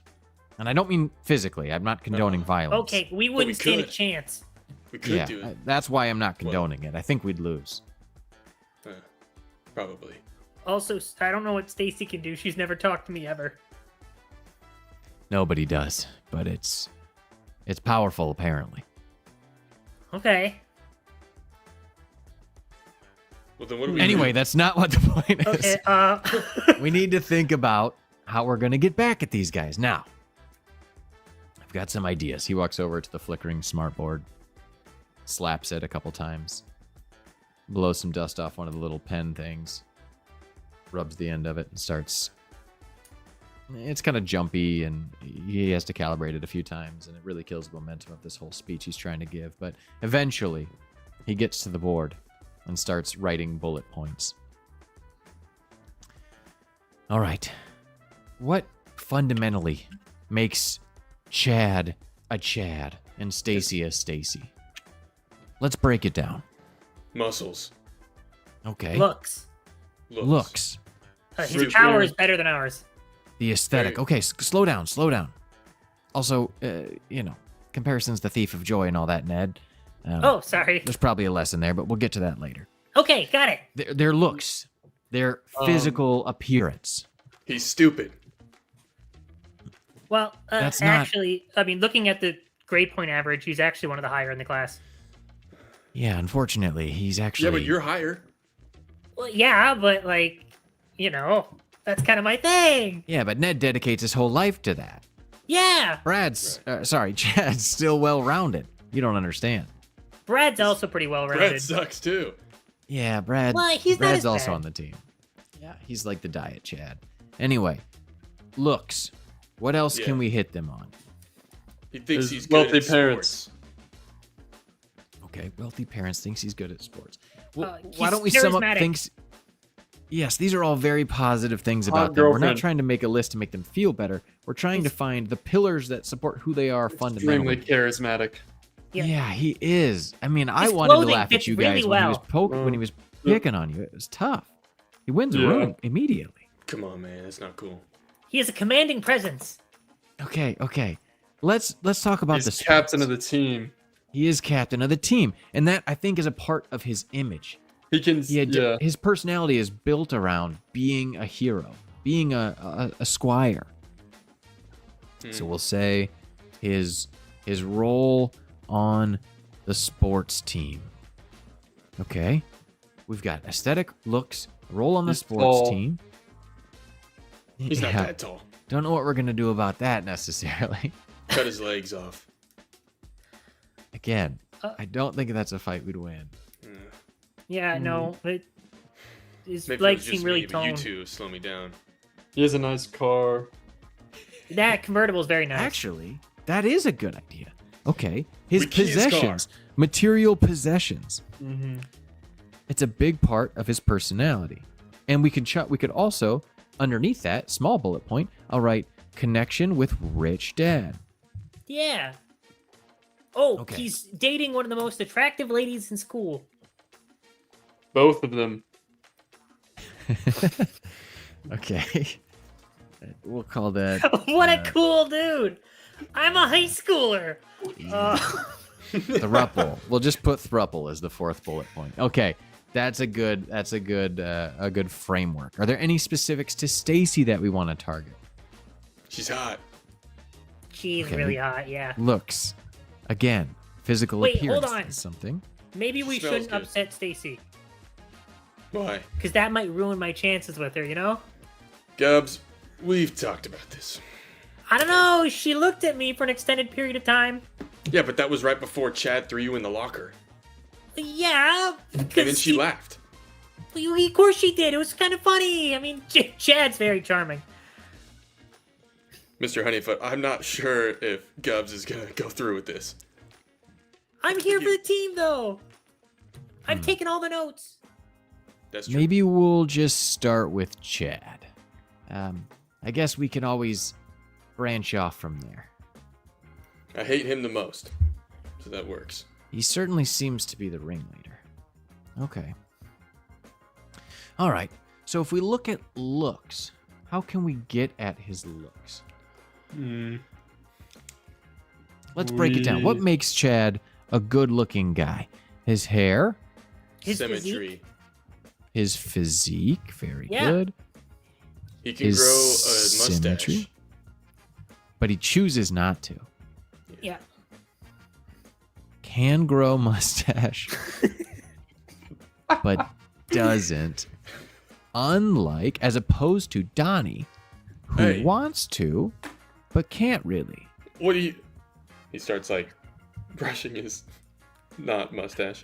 B: And I don't mean physically. I'm not condoning violence.
F: okay. We wouldn't
D: we
F: stand a
D: could.
F: chance.
D: We could
B: Yeah,
D: do it.
B: that's why I'm not condoning it. I think we'd lose.
D: Probably.
F: Also, I don't know what Stacy can do. She's never talked to me ever.
B: Nobody does, but it's powerful apparently.
F: Okay.
D: Well, then what do we
B: Anyway,
D: do?
B: that's not what the point is.
F: Okay.
B: We need to think about how we're going to get back at these guys. Now, I've got some ideas. He walks over to the flickering smartboard, slaps it a couple times, blows some dust off one of the little pen things, rubs the end of it, and starts. It's kind of jumpy, and he has to calibrate it a few times, and it really kills the momentum of this whole speech he's trying to give. But eventually, he gets to the board and starts writing bullet points. All right. What fundamentally makes Chad a Chad and Stacy a Stacy? Let's break it down.
D: Muscles.
B: Okay.
F: Looks.
B: Looks.
F: His
D: Fruit
F: power
D: beer.
F: is better than ours.
B: The aesthetic.
D: Very-
B: Okay, slow down. Also, comparisons to Thief of Joy and all that, Ned.
F: Oh, sorry.
B: There's probably a lesson there, but we'll get to that later.
F: Okay, got it.
B: Their looks, their physical appearance.
D: He's stupid.
F: Well,
B: That's not-
F: actually, I mean, looking at the grade point average, he's actually one of the higher in the class.
B: Yeah, unfortunately, he's actually.
D: Yeah, but you're higher.
F: Well, yeah, but like, that's kind of my thing.
B: Yeah, but Ned dedicates his whole life to that.
F: Yeah,
B: Chad's still well-rounded. You don't understand.
F: Brad's also pretty well rounded.
D: Brad sucks too.
B: Yeah, Brad.
F: Well, he's not
B: Brad's
F: as
B: also
F: bad.
B: on the team. Yeah, he's like the diet Chad. Anyway, looks. What else
D: Yeah.
B: can we hit them on?
D: He thinks
E: His
D: he's good
E: wealthy
D: at
E: parents.
D: sports.
B: Okay, wealthy parents thinks he's good at sports. Well,
F: He's
B: why don't we sum up
F: charismatic.
B: things? Yes, these are all very positive things
E: Hot
B: about them. We're not
E: girlfriend.
B: trying to make a list to make them feel better. We're trying to find the pillars that support who they are fundamentally.
E: Extremely charismatic.
F: Yeah.
B: Yeah, he is. I mean, I
F: His
B: wanted to
F: clothing
B: laugh at
F: fits
B: you
F: really
B: guys when he was
F: well.
B: when he was picking on you. It was tough. He wins the
E: Yeah.
B: room immediately.
D: Come on, man. That's not cool.
F: He has a commanding presence.
B: Okay. Let's talk about
E: He's
B: the
E: captain
B: sports.
E: of the team.
B: He is captain of the team, and that I think is a part of his image.
E: He can. Yeah.
B: His personality is built around being a hero, being a squire. So we'll say his role on the sports team. Okay, we've got aesthetic looks, role on the
E: He's
B: sports
E: tall.
B: team.
D: He's not
B: Yeah,
D: that tall.
B: don't know what we're gonna do about that necessarily.
D: Cut his legs off.
B: Again, I don't think that's a fight we'd win.
C: Yeah, no. His
D: Maybe
C: legs
D: it was just
C: seem really
D: me, but you
C: toned.
D: two slow me down.
E: He has a nice car.
C: That convertible is very nice.
B: Actually, that is a good idea. Okay, his
D: We key his
B: possessions, material possessions.
E: Mm-hmm.
B: It's a big part of his personality, and we could also underneath that small bullet point, I'll write connection with rich dad.
F: Yeah. Oh,
B: Okay.
F: he's dating one of the most attractive ladies in school.
E: Both of them.
B: Okay, we'll call that
F: What a cool dude! I'm a high schooler.
B: thruple. We'll just put thruple as the fourth bullet point. Okay, that's a good framework. Are there any specifics to Stacy that we want to target?
D: She's hot.
F: She's
B: Okay.
F: really hot. Yeah.
B: Looks, again, physical
F: Wait,
B: appearance
F: hold on.
B: is something.
F: Maybe we
D: Smells
F: shouldn't
D: good.
F: upset Stacy,
D: Why?
F: because that might ruin my chances with her. You know?
D: Gubbs, we've talked about this.
F: I don't know. She looked at me for an extended period of time.
D: Yeah, but that was right before Chad threw you in the locker.
F: Yeah.
D: And then she laughed.
F: Of course she did. It was kind of funny. I mean, Chad's very charming.
D: Mr. Honeyfoot, I'm not sure if Gubbs is gonna go through with this.
F: I'm here for the team, though. I've taken all the notes.
D: That's true.
B: Maybe we'll just start with Chad. I guess we can always branch off from there.
D: I hate him the most, so that works.
B: He certainly seems to be the ringleader. Okay. All right. So if we look at looks, how can we get at his looks? Let's break it down. What makes Chad a good-looking guy? His hair,
F: His
D: Symmetry.
B: his physique, very
F: Yeah.
B: good.
D: He can
B: His
D: grow a mustache.
B: symmetry. But he chooses not to.
F: Yeah.
B: Can grow mustache, but doesn't. Unlike, as opposed to Donnie, who
D: Hey.
B: wants to, but can't really.
D: What do you... He starts, like, brushing his not mustache.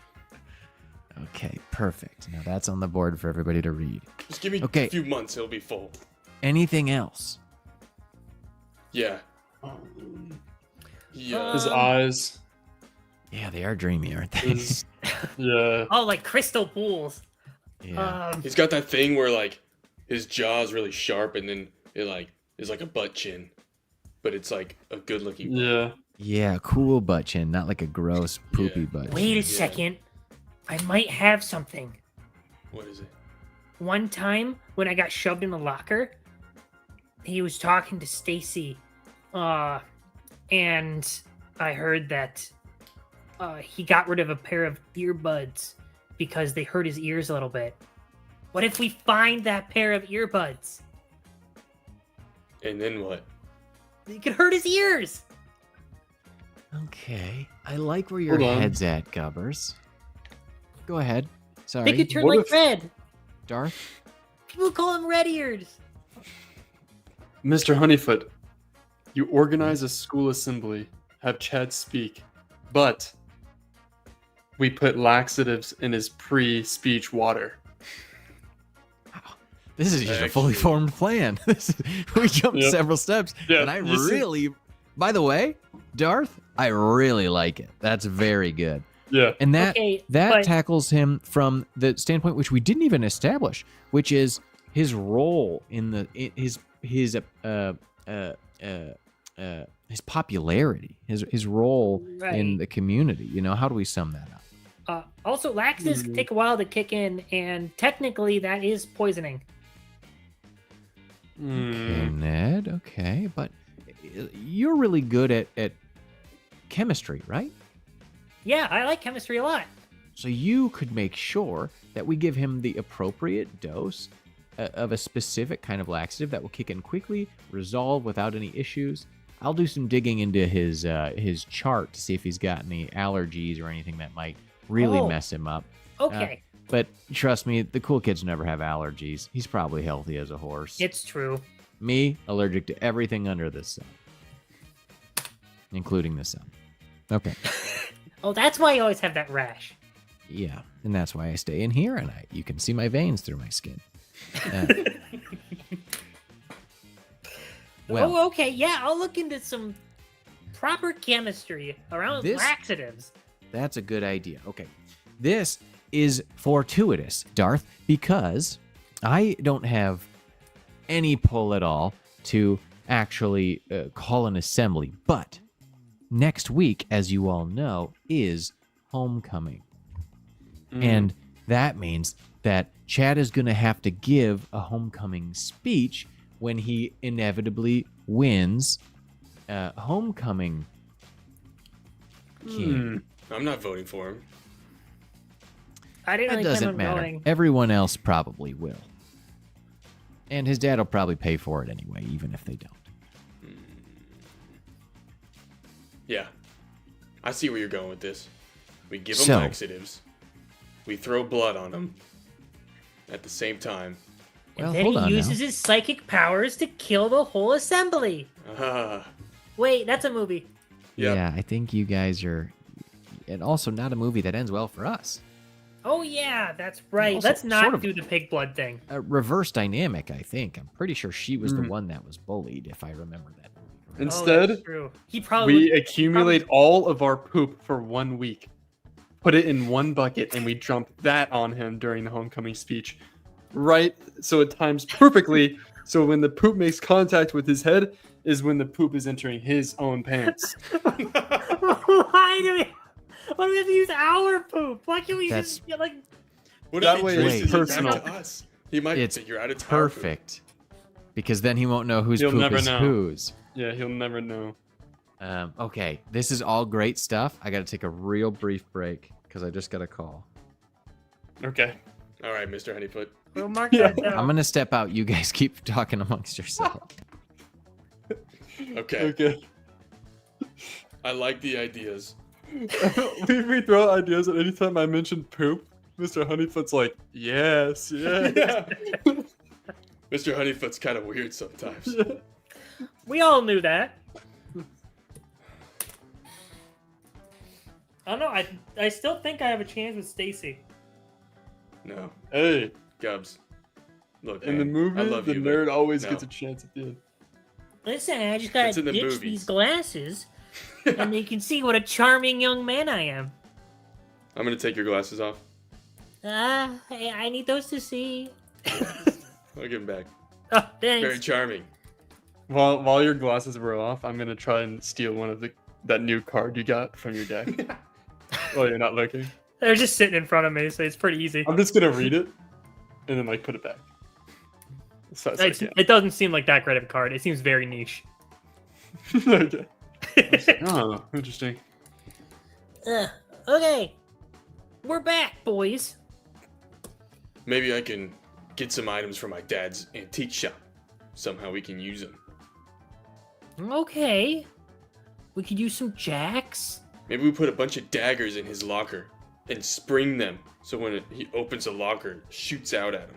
B: Okay, perfect. Now that's on the board for everybody to read.
D: Just give me
B: Okay.
D: a few months, it'll be full.
B: Anything else?
D: Yeah. Yeah.
E: His eyes.
B: Yeah, they are dreamy, aren't they?
E: His, yeah.
F: Oh, like crystal pools.
B: Yeah.
D: He's got that thing where, like, his jaw's really sharp and then it, like, is like a butt chin. But it's, like, a good-looking...
E: Yeah.
B: Yeah, cool butt chin, not like a gross poopy
D: Yeah.
B: butt.
F: Wait a
D: Yeah.
F: second. I might have something.
D: What is it?
F: One time when I got shoved in the locker, he was talking to Stacy, and I heard that he got rid of a pair of earbuds because they hurt his ears a little bit. What if we find that pair of earbuds?
D: And then what?
F: It could hurt his ears.
B: Okay, I like where your
E: Hold on.
B: head's at, Gubbers. Go ahead. Sorry,
F: They could turn
E: What
F: like
E: if-
F: red.
B: Darth.
F: People call him red ears.
E: Mr. Honeyfoot, you organize a school assembly, have Chad speak, but we put laxatives in his pre-speech water.
B: This is just a
D: Actually-
B: fully formed plan. We jumped
E: Yep.
B: several steps,
E: Yeah,
B: and I
E: you see-
B: really, by the way, Darth, I really like it. That's very good,
E: Yeah.
B: and that
F: Okay,
B: that
F: but-
B: tackles him from the standpoint which we didn't even establish, which is his role in his popularity, his role in
F: Right.
B: the community. You know, how do we sum that up?
F: Also, laxatives
E: Mm-hmm.
F: can take a while to kick in, and technically that is poisoning.
B: Okay, Ned. Okay, but you're really good at chemistry, right?
F: Yeah, I like chemistry a lot.
B: So you could make sure that we give him the appropriate dose of a specific kind of laxative that will kick in quickly, resolve without any issues. I'll do some digging into his chart to see if he's got any allergies or anything that might really
F: Oh.
B: mess him up.
F: Okay,
B: But trust me, the cool kids never have allergies. He's probably healthy as a horse.
F: it's true.
B: Me, allergic to everything under the sun, including the sun. Okay.
F: Oh, that's why you always have that rash.
B: Yeah, and that's why I stay in here, and you can see my veins through my skin. Well,
F: Oh, okay. Yeah, I'll look into some proper chemistry around
B: This-
F: laxatives.
B: that's a good idea. Okay, this is fortuitous, Darth, because I don't have any pull at all to actually call an assembly. But next week, as you all know, is homecoming. And that means that Chad is going to have to give a homecoming speech when he inevitably wins homecoming king.
D: I'm not voting for him.
F: I didn't
B: That
F: really plan
B: doesn't
F: on
B: matter.
F: going.
B: Everyone else probably will. And his dad will probably pay for it anyway, even if they don't.
D: Yeah. I see where you're going with this. We give him
B: So-
D: laxatives. We throw blood on him. At the same time.
B: Well,
F: And then
B: hold
F: he
B: on
F: uses
B: now.
F: his psychic powers to kill the whole assembly.
D: Ah.
F: Wait, that's a movie.
D: Yep.
B: Yeah, I think you guys are... And also not a movie that ends well for us.
F: Oh yeah, that's right.
B: Also,
F: Let's not
B: sort of-
F: do the pig blood thing.
B: A reverse dynamic, I think. I'm pretty sure she was the one that was bullied, if I remember that movie.
F: Oh,
E: Instead,
F: that's true. He probably
E: we accumulate all of our poop for 1 week, put it in one bucket, and we dump that on him during the homecoming speech. Right, so it times perfectly. So when the poop makes contact with his head, is when the poop is entering his own pants.
F: Why do we? Why do we have to use our poop? Why can't we
B: That's-
F: just get like?
D: What
E: That
D: if
E: way
D: he
B: it's
D: traces it back
E: personal.
D: to us? He might
B: It's
D: figure out it's our poop.
B: Perfect. Because then he won't know whose
E: He'll
B: poop
E: never
B: is
E: know.
B: whose.
E: Yeah, he'll never know.
B: Okay, this is all great stuff. I got to take a real brief break because I just got a call.
E: Okay.
D: All right, Mr. Honeyfoot.
F: We'll mark
E: Yeah.
F: that down.
B: I'm going to step out. You guys keep talking amongst yourselves.
D: Okay.
E: Okay.
D: I like the ideas.
E: we throw out ideas at any time I mention poop. Mr. Honeyfoot's like, yes, yes.
D: Yeah. Mr. Honeyfoot's kind of weird sometimes.
F: We all knew that. I don't know. I still think I have a chance with Stacy.
D: No.
E: Hey,
D: Gubs. Look,
E: in the
D: man,
E: movie,
D: I love
E: the
D: you, but
E: nerd always
D: no.
E: gets a chance at the end.
F: Listen, I just
D: That's
F: gotta
D: in the
F: ditch
D: movies.
F: these glasses, and you can see what a charming young man I am.
D: I'm gonna take your glasses off.
F: I need those to see.
D: I'll give them back.
F: Oh, thanks.
D: Very charming.
E: While your glasses were off, I'm gonna try and steal one of that new card you got from your deck. While you're not looking,
F: They're just sitting in front of me, so it's pretty easy.
E: I'm just gonna read it, and then like put it back. So it's like,
F: It doesn't seem like that great of a card. It seems very niche.
E: yeah. Okay. Oh, interesting.
F: Okay, we're back, boys.
D: Maybe I can get some items from my dad's antique shop. Somehow we can use them.
F: Okay, we could use some jacks.
D: Maybe we put a bunch of daggers in his locker and spring them so when he opens the locker, it shoots out at him.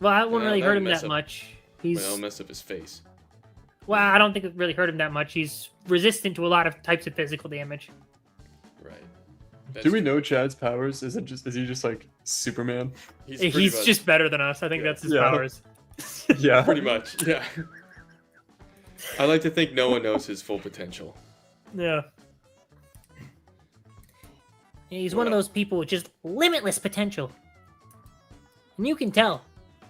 F: Well, I wouldn't
D: Well,
F: really hurt
D: that'll
F: him
D: mess
F: that
D: up-
F: much.
D: But
F: He's
D: that'll mess up his face.
F: well, I don't think it really hurt him that much. He's resistant to a lot of types of physical damage.
D: Right. That's
E: Do we
D: true.
E: know Chad's powers? Is he just like Superman?
D: He's pretty
F: He's
D: much-
F: just better than us. I think
D: Yeah.
F: that's his
E: Yeah.
F: powers.
E: Yeah.
D: pretty much, yeah. I like to think no one knows his full potential.
F: Yeah. He's one of
D: Well.
F: those people with just limitless potential. And you can tell.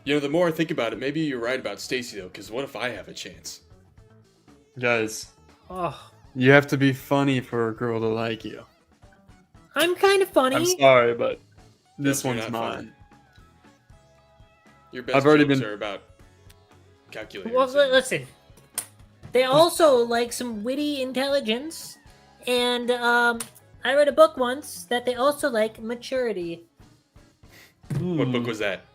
D: You know, the more I think about it, maybe you're right about Stacy though, because what if I have a chance?
E: Guys,
F: Oh,
E: you have to be funny for a girl to like you.
F: I'm kind of funny.
E: I'm sorry, but this
D: You're
E: one's
D: not funny.
E: mine.
D: Your best
E: I've already
D: jokes
E: been-
D: are about calculators.
F: Well,
D: and-
F: listen. They also like some witty intelligence, and I read a book once that they also like maturity.
D: What book was that?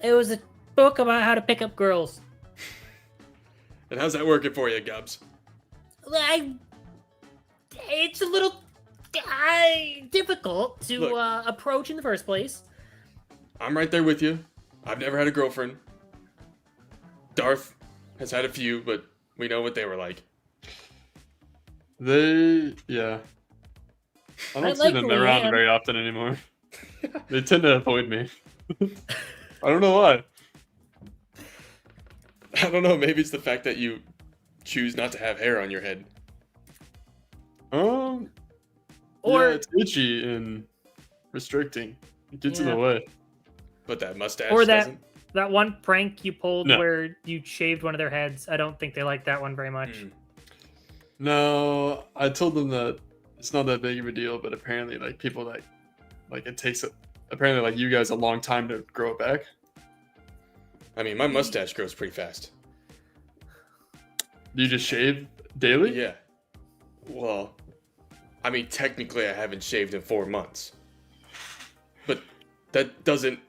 F: It was a book about how to pick up girls.
D: And how's that working for you, Gubs?
F: It's a little difficult to
D: Look.
F: approach in the first place.
D: I'm right there with you. I've never had a girlfriend. Darth has had a few, but we know what they were like.
E: Yeah. I
C: I
E: don't see
C: like
E: them
C: Leanne.
E: around very often anymore. They tend to avoid me. I don't know why.
D: I don't know. Maybe it's the fact that you choose not to have hair on your head.
E: Or
C: Or
E: it's itchy and restricting. It gets in the way.
D: But that mustache
C: Or that-
D: doesn't.
C: that one prank you pulled
E: No.
C: where you shaved one of their heads. I don't think they like that one very much.
D: Mm.
E: No, I told them that it's not that big of a deal, but apparently, like people that like it takes apparently like you guys a long time to grow it back.
D: I mean, my mustache grows pretty fast.
E: Do you just shave daily?
D: Yeah. Well, I mean, technically, I haven't shaved in 4 months. But that doesn't.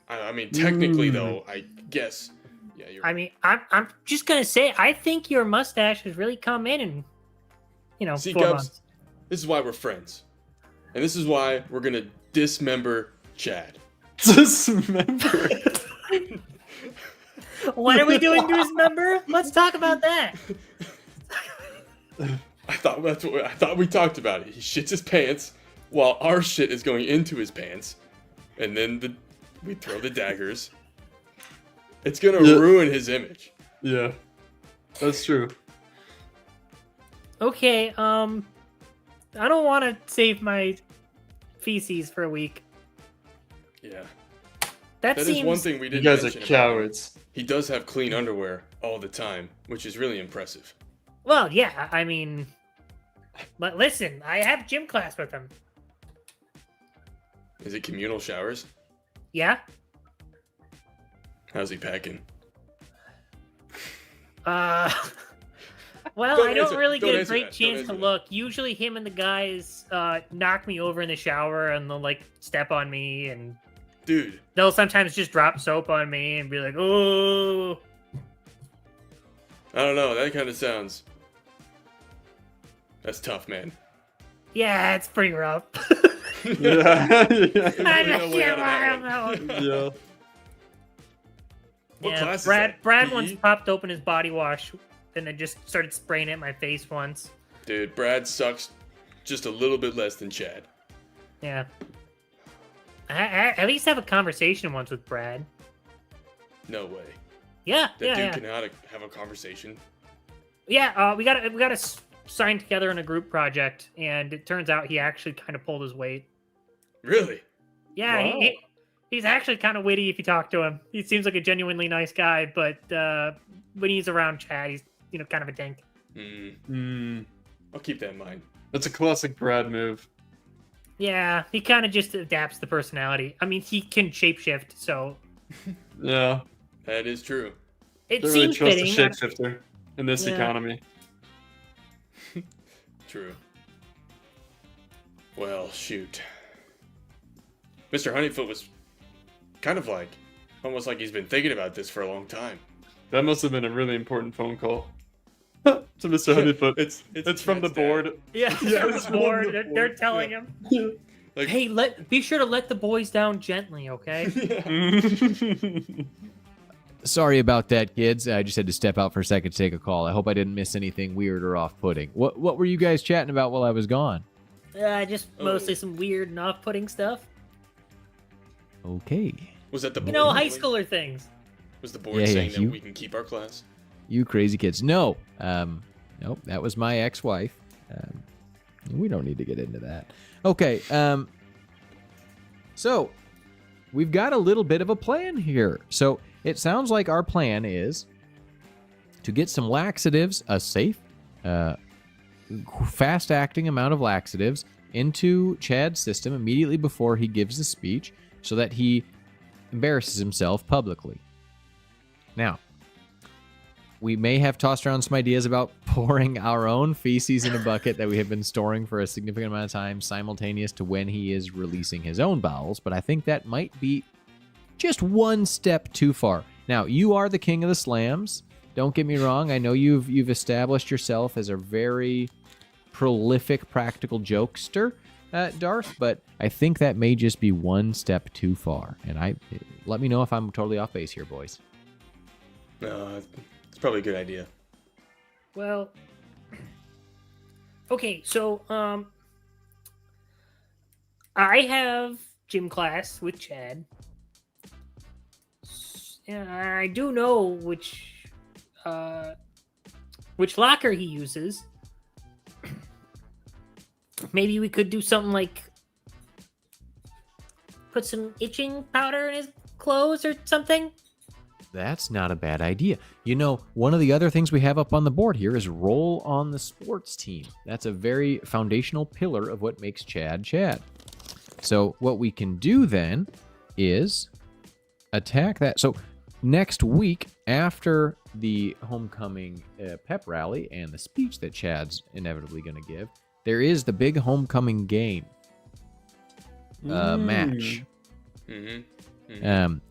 D: I mean, technically, though, I guess. Yeah, you're.
F: I mean, I'm just gonna say, I think your mustache has really come in,
D: See,
F: 4
D: Cubs,
F: months.
D: this is why we're friends. And this is why we're going to dismember Chad.
E: Dismember.
F: What are we doing to dismember? Let's talk about that.
D: I thought we talked about it. He shits his pants while our shit is going into his pants. And then we throw the daggers. It's going to ruin his image.
E: Yeah, that's true.
F: Okay, I don't want to save my feces for a week.
D: Yeah.
F: That
D: That
F: seems
D: is one thing we
E: You
D: didn't
E: guys are
D: mention about him.
E: cowards.
D: He does have clean underwear all the time, which is really impressive.
F: well, yeah. I mean, but listen, I have gym class with him.
D: Is it communal showers?
F: Yeah.
D: How's he packing?
F: Well,
D: Don't
F: I don't
D: answer-
F: really
D: don't
F: get a
D: answer
F: great
D: that, don't
F: chance
D: answer
F: to
D: that.
F: look. Usually, him and the guys knock me over in the shower, and they'll like step on me, and
D: Dude,
F: they'll sometimes just drop soap on me and be like, "Oh."
D: I don't know. That kind of sounds. That's tough, man.
F: Yeah, it's pretty rough.
E: Yeah. yeah.
F: I
D: No way
F: can't
D: out
F: lie
D: of
F: on
D: that
F: that one.
E: Yeah.
D: What
F: Yeah,
D: class is
F: Brad.
D: that?
F: Brad
D: PE?
F: once popped open his body wash and then just started spraying it in my face once.
D: Dude, Brad sucks just a little bit less than Chad.
F: Yeah. I at least have a conversation once with Brad.
D: No way.
F: Yeah,
D: That
F: yeah,
D: dude
F: yeah.
D: cannot have a conversation.
F: Yeah, we got to sign together in a group project, and it turns out he actually kind of pulled his weight.
D: Really?
F: Yeah,
E: Wow.
F: he's actually kind of witty if you talk to him. He seems like a genuinely nice guy, but when he's around Chad, he's kind of a dink.
D: I'll keep that in mind.
E: That's a classic Brad move.
F: Yeah, he kind of just adapts the personality. I mean, he can shapeshift, so
E: Yeah.
D: That is true.
F: it
E: Don't really
F: seems
E: trust a
F: fitting.
E: shapeshifter in this
F: Yeah.
E: economy.
D: True. Well, shoot. Mr. Honeyfoot was kind of like, almost like he's been thinking about this for a long time.
E: That must have been a really important phone call. To Mr. Honeyfoot. It's from the
D: Chad's dad.
E: board.
F: Yeah,
E: Yeah,
F: from
E: it's
F: the board.
E: from the
F: They're
E: board,
F: telling
E: yeah.
F: him,
D: Like,
F: "Hey, be sure to let the boys down gently, okay?"
B: Sorry about that, kids. I just had to step out for a second to take a call. I hope I didn't miss anything weird or off-putting. What were you guys chatting about while I was gone?
F: Just mostly some weird and off-putting stuff.
B: Okay.
D: was that the board?
F: High
D: ruling?
F: schooler things.
D: Was the board
B: Yeah,
D: saying that
B: you-
D: we can keep our class?
B: You crazy kids. No. Nope, that was my ex-wife. We don't need to get into that. Okay, so we've got a little bit of a plan here. So it sounds like our plan is to get some laxatives, a safe, fast-acting amount of laxatives into Chad's system immediately before he gives the speech so that he embarrasses himself publicly. Now, we may have tossed around some ideas about pouring our own feces in a bucket that we have been storing for a significant amount of time simultaneous to when he is releasing his own bowels, but I think that might be just one step too far. Now, you are the king of the slams. Don't get me wrong. I know you've established yourself as a very prolific practical jokester, Darth, but I think that may just be one step too far. And let me know if I'm totally off base here, boys.
D: No, it's probably a good idea.
F: Well, okay, so I have gym class with Chad. And I do know which locker he uses. Maybe we could do something like put some itching powder in his clothes or something.
B: That's not a bad idea. You know, one of the other things we have up on the board here is role on the sports team. That's a very foundational pillar of what makes Chad Chad. So what we can do then is attack that. So next week, after the homecoming pep rally and the speech that Chad's inevitably going to give, there is the big homecoming game match.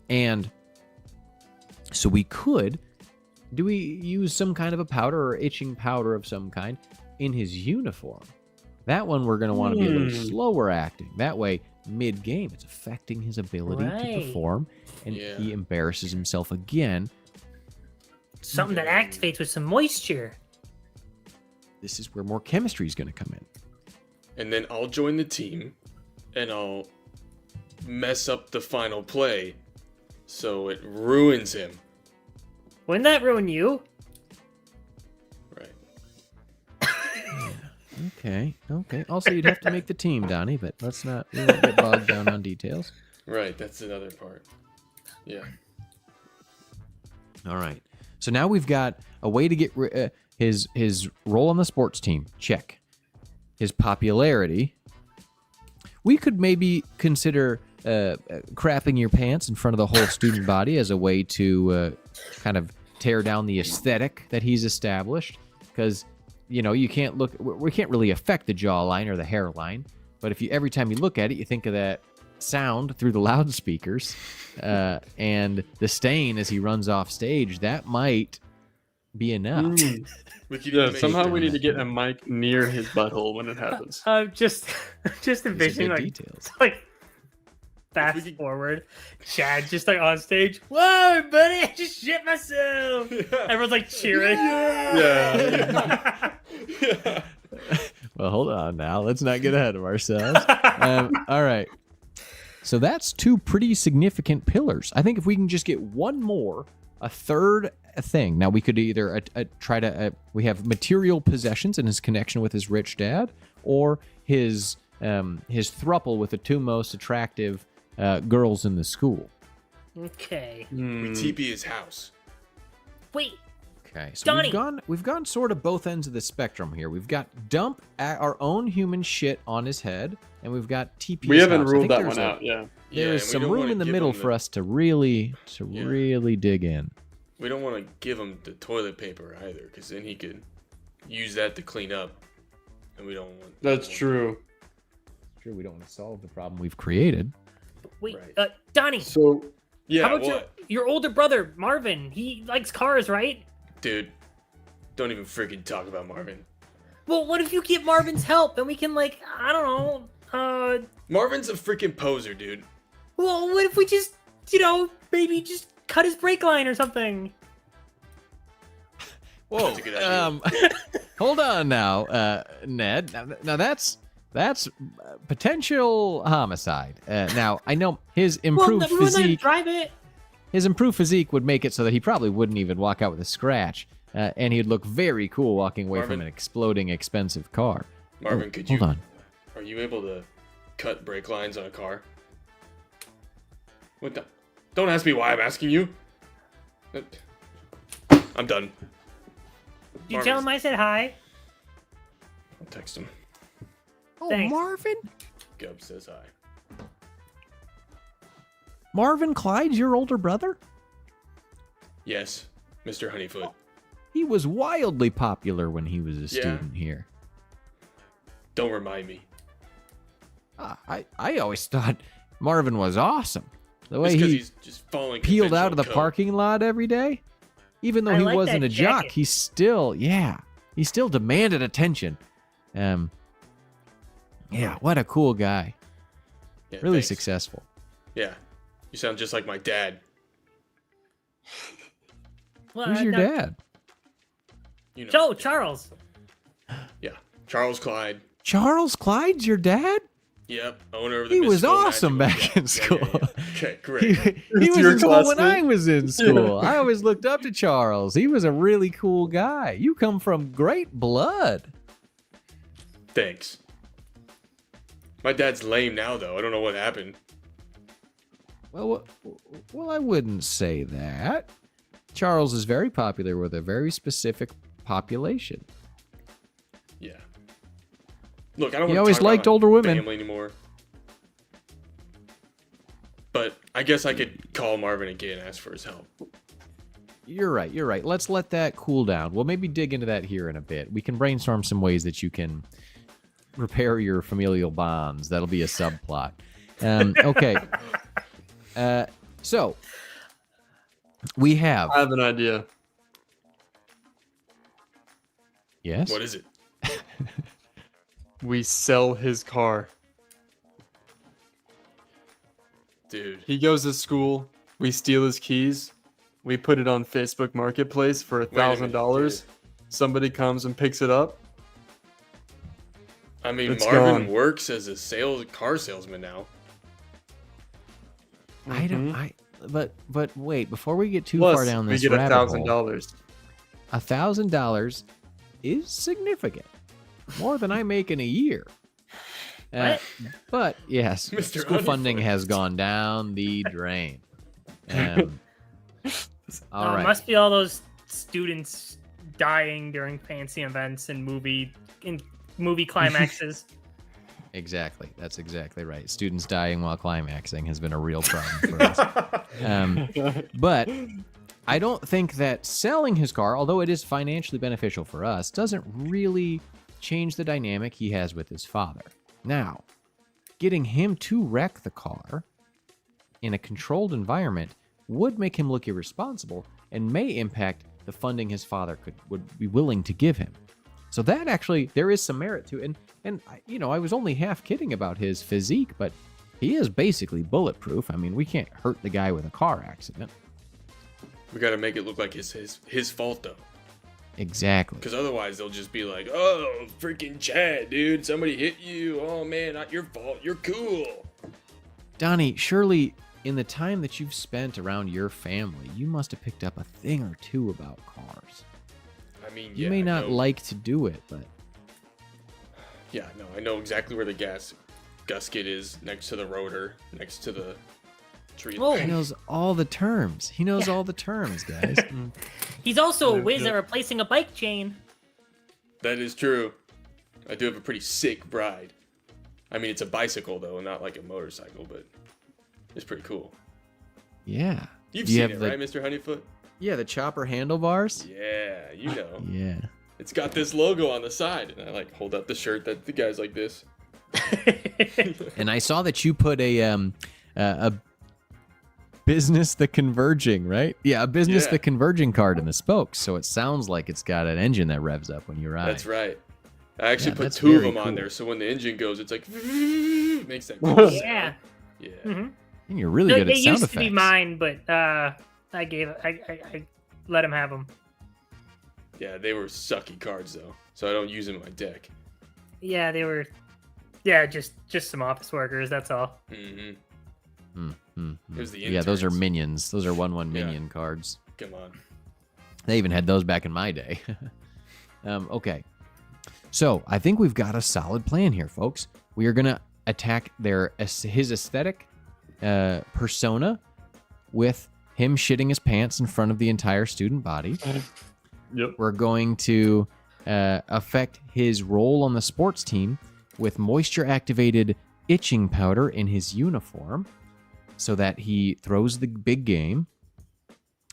B: And so we could, do we use some kind of a powder or itching powder of some kind in his uniform? That one we're going to want to be a little slower acting. That way, mid-game, it's affecting his ability to perform, and he embarrasses himself again.
F: Something that activates with some moisture.
B: This is where more chemistry is going to come in.
D: And then I'll join the team, and I'll mess up the final play, so it ruins him.
F: Wouldn't that ruin you?
D: Right.
B: Okay. Also, you'd have to make the team, Donnie, but we won't get bogged down on details.
D: Right, that's another part. Yeah.
B: All right. So now we've got a way to get his role on the sports team. Check. His popularity. We could maybe consider crapping your pants in front of the whole student body as a way to kind of tear down the aesthetic that he's established. Because, you know, we can't really affect the jawline or the hairline. But if every time you look at it, you think of that sound through the loudspeakers and the stain as he runs off stage, that might be enough.
E: Somehow we need to get a mic near his butthole when it happens.
C: Just envisioning like
B: details.
C: like fast forward, Chad just like on stage. Whoa, buddy! I just shit myself. Everyone's like cheering.
E: Yeah.
B: Well, hold on now. Let's not get ahead of ourselves. All right. So that's two pretty significant pillars. I think if we can just get one more, a third thing. Now, we could either try to... we have material possessions and his connection with his rich dad, or his throuple with the two most attractive girls in the school.
F: Okay.
D: We TP his house.
F: Wait.
B: Okay, so
F: Donnie.
B: we've gone sort of both ends of the spectrum here. We've got dump our own human shit on his head, and we've got TP.
E: We haven't
B: house.
E: ruled that one out. Yeah.
B: There's
D: and we
B: some
D: don't
B: room
D: wanna
B: in the
D: give
B: middle
D: him
B: for us to really dig in.
D: We don't want to give him the toilet paper either, because then he could use that to clean up, and we don't want.
E: That's true.
B: Sure, we don't want to solve the problem we've created.
F: Wait,
D: Right.
F: Donnie.
E: So
D: Yeah,
F: How about
D: what?
F: your older brother, Marvin? He likes cars, right?
D: Dude, don't even freaking talk about Marvin.
F: Well, what if you get Marvin's help? Then we can, like, I don't know.
D: Marvin's a freaking poser, dude.
F: Well, what if we just, maybe just cut his brake line or something?
B: Whoa,
D: That's a good idea.
B: hold on now, Ned. Now that's potential homicide. Now I know his improved
F: we wouldn't let him
B: physique.
F: drive it.
B: His improved physique would make it so that he probably wouldn't even walk out with a scratch, and he'd look very cool walking away from
D: Marvin?
B: an exploding expensive car.
D: Marvin, could you?
B: Hold on.
D: Are you able to cut brake lines on a car? What the? Don't ask me why I'm asking you. I'm done.
F: Did you tell him I said hi?
D: I'll text him.
B: Oh,
F: Thanks.
B: Marvin.
D: Gub says hi.
B: Marvin Clyde's your older brother?
D: Yes, Mr. Honeyfoot.
B: He was wildly popular when he was a student here.
D: Don't remind me.
B: I always thought Marvin was awesome. The way
D: It's because
B: he
D: he's just following
B: peeled out of the
D: conventional code.
B: parking lot every day. Even though
F: I
B: he
F: like
B: wasn't
F: that
B: a jock,
F: jacket.
B: he still demanded attention. Yeah, what a cool guy.
D: Yeah,
B: Really
D: thanks.
B: successful.
D: Yeah, you sound just like my dad.
F: Well,
B: Who's your dad?
D: You know.
F: Joe, Charles.
D: Yeah, Charles Clyde.
B: Charles Clyde's your dad?
D: Yep, owner of the
B: He was
D: mystical
B: awesome
D: magical-
B: back in school.
D: Okay,
B: He,
D: great.
B: he was
E: your
B: in school when
E: classmate?
B: I was in school. I always looked up to Charles. He was a really cool guy. You come from great blood.
D: Thanks. My dad's lame now, though. I don't know what happened.
B: Well, I wouldn't say that. Charles is very popular with a very specific population.
D: Yeah. Look, I don't
B: He
D: want
B: always
D: to talk
B: liked
D: about my
B: older women.
D: family anymore. But I guess I could call Marvin again and ask for his help.
B: You're right. Let's let that cool down. We'll maybe dig into that here in a bit. We can brainstorm some ways that you can repair your familial bonds. That'll be a subplot. Okay. So we have.
E: I have an idea.
B: Yes.
D: What is it?
E: We sell his car.
D: Dude.
E: He goes to school. We steal his keys. We put it on Facebook Marketplace for $1,000. Somebody comes and picks it up.
D: I mean,
E: It's
D: Marvin
E: gone.
D: works as a car salesman now.
B: I don't. But wait. Before we get too
E: Plus,
B: far down this
E: we get
B: rabbit hole,
E: $1,000.
B: $1,000 is significant, more than I make in a year.
C: What?
B: But yes,
D: Mr.
B: school funding
D: Honeyfoot.
B: has gone down the drain. All right.
C: It must be all those students dying during fancy events and movie climaxes.
B: Exactly. That's exactly right. Students dying while climaxing has been a real problem for us. But I don't think that selling his car, although it is financially beneficial for us, doesn't really change the dynamic he has with his father. Now, getting him to wreck the car in a controlled environment would make him look irresponsible and may impact the funding his father would be willing to give him. So that actually, there is some merit to it. And I was only half kidding about his physique, but he is basically bulletproof. I mean, we can't hurt the guy with a car accident.
D: We gotta make it look like it's his fault, though.
B: Exactly.
D: Because otherwise they'll just be like, oh, freaking Chad, dude. Somebody hit you. Oh, man, not your fault. You're cool.
B: Donnie, surely in the time that you've spent around your family, you must have picked up a thing or two about cars.
D: I mean,
B: You
D: yeah,
B: may
D: I
B: not
D: know.
B: like to do it, but
D: Yeah, no, I know exactly where the gas gasket is, next to the rotor, next to the tree.
C: Oh.
B: he knows all the terms. He knows
C: Yeah.
B: all the terms, guys.
C: He's also a
E: Yeah,
C: whiz
E: yeah.
C: at replacing a bike chain.
D: That is true. I do have a pretty sick ride. I mean, it's a bicycle, though, not like a motorcycle, but it's pretty cool.
B: Yeah.
D: You've
B: Do you
D: seen
B: have
D: it,
B: the-
D: right, Mr. Honeyfoot?
B: Yeah, the chopper handlebars.
D: Yeah, you know.
B: Yeah.
D: It's got this logo on the side, and I like hold up the shirt that the guy's like this.
B: And I saw that you put a business the converging, right? Yeah, a business
D: Yeah.
B: the converging card in the spokes, so it sounds like it's got an engine that revs up when you ride.
D: That's right. I actually
B: Yeah,
D: put
B: that's
D: two of
B: very
D: them on
B: cool.
D: there, so when the engine goes, it's like makes that cool sound.
C: Yeah.
D: Yeah.
C: hmm
B: And you're really
C: It
B: good at sound
C: used
B: effects.
C: to be mine, but I let him have them.
D: Yeah, they were sucky cards though, so I don't use them in my deck.
C: Yeah, they were. Yeah, just some office workers. That's all.
D: Mm-hmm.
B: It
D: was the
B: Yeah, those are
D: interns.
B: minions. Those are 1/1
D: Yeah.
B: minion cards.
D: Come on.
B: They even had those back in my day. Okay. So I think we've got a solid plan here, folks. We are going to attack his aesthetic persona with him shitting his pants in front of the entire student body.
E: Yep.
B: We're going to affect his role on the sports team with moisture-activated itching powder in his uniform so that he throws the big game.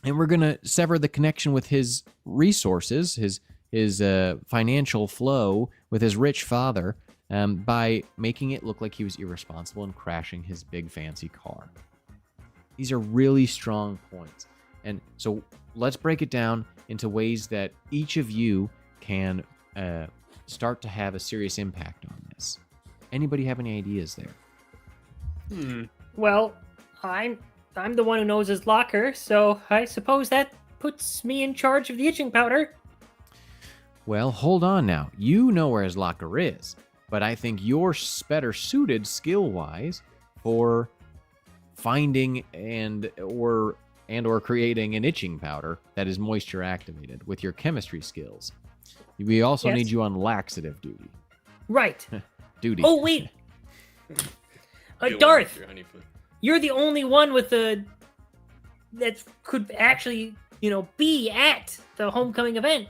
B: And we're going to sever the connection with his resources, his financial flow with his rich father by making it look like he was irresponsible and crashing his big fancy car. These are really strong points. And so let's break it down into ways that each of you can start to have a serious impact on this. Anybody have any ideas there?
C: Well, I'm the one who knows his locker, so I suppose that puts me in charge of the itching powder.
B: Well, hold on now. You know where his locker is. but I think you're better suited skill-wise for finding and or creating an itching powder that is moisture activated with your chemistry skills. We also need you on laxative duty.
F: Right.
B: Duty.
F: Oh, wait. Darth, you're the only one with that could actually, be at the homecoming event.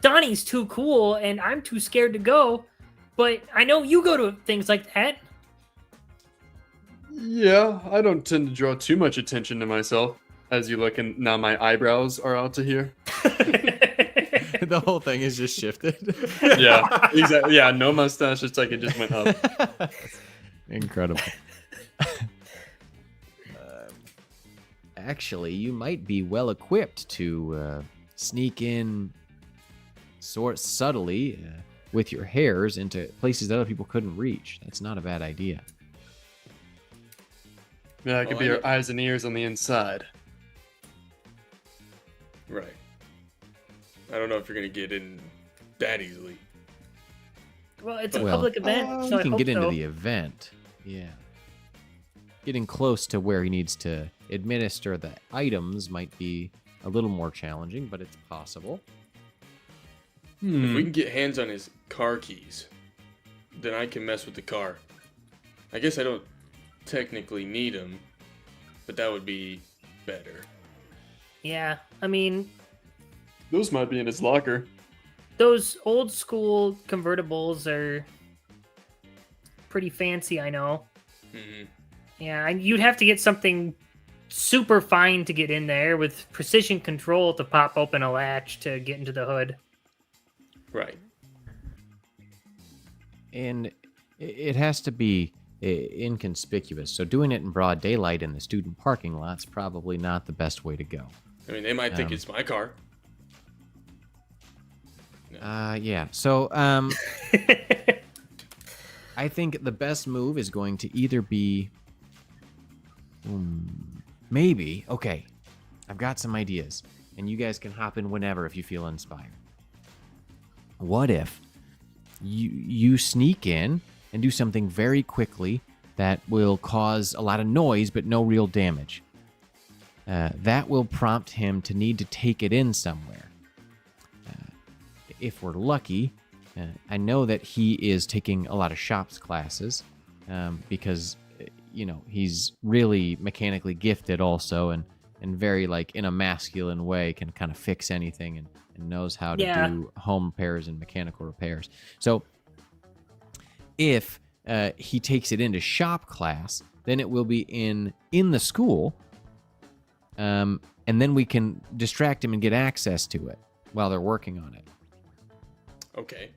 F: Donnie's too cool, and I'm too scared to go. But I know you go to things like that.
E: Yeah, I don't tend to draw too much attention to myself. As you look, and now my eyebrows are out to here.
B: The whole thing is just shifted.
E: Yeah, exactly. Yeah, no mustache. It's like it just went up.
B: Incredible. Actually, you might be well equipped to sneak in sort subtly with your hairs into places that other people couldn't reach. That's not a bad idea.
E: Yeah, it could be your eyes and ears on the inside.
D: Right. I don't know if you're gonna get in that easily.
F: Well, it's a public event, so
B: you can
F: I
B: get
F: hope
B: into
F: so.
B: the event. Yeah. Getting close to where he needs to administer the items might be a little more challenging, but it's possible.
D: If we can get hands on his car keys, then I can mess with the car. I guess I don't technically need them, but that would be better.
F: Yeah, I mean,
E: Those might be in his locker.
F: those old school convertibles are pretty fancy, I know.
D: Hmm.
F: Yeah, and you'd have to get something super fine to get in there with precision control to pop open a latch to get into the hood.
D: Right.
B: And it has to be inconspicuous. So doing it in broad daylight in the student parking lot's probably not the best way to go.
D: I mean, they might think it's my car.
B: Yeah. So I think the best move is going to either be maybe, okay, I've got some ideas, and you guys can hop in whenever if you feel inspired. What if you sneak in and do something very quickly that will cause a lot of noise but no real damage? That will prompt him to need to take it in somewhere. If we're lucky, I know that he is taking a lot of shops classes because, he's really mechanically gifted also and very, in a masculine way, can kind of fix anything and knows how to do home repairs and mechanical repairs. So if he takes it into shop class, then it will be in the school, and then we can distract him and get access to it while they're working on it.
D: Okay.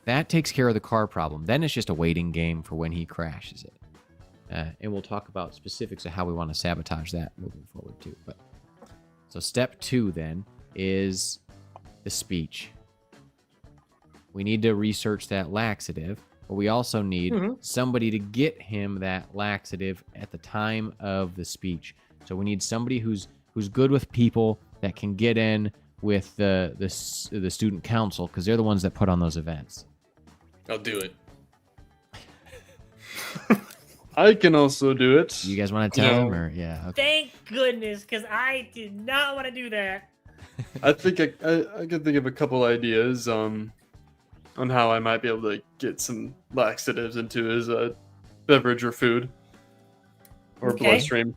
B: That takes care of the car problem. Then it's just a waiting game for when he crashes it. And we'll talk about specifics of how we want to sabotage that moving forward too. But so step 2 then is the speech. We need to research that laxative, but we also need somebody to get him that laxative at the time of the speech. So we need somebody who's good with people, that can get in with the student council, because they're the ones that put on those events.
D: I'll do it.
E: I can also do it.
B: You guys want to tell him, or yeah? Okay.
F: Thank goodness, because I did not want to do that.
E: I think I can think of a couple ideas on how I might be able to get some laxatives into his beverage or food or bloodstream.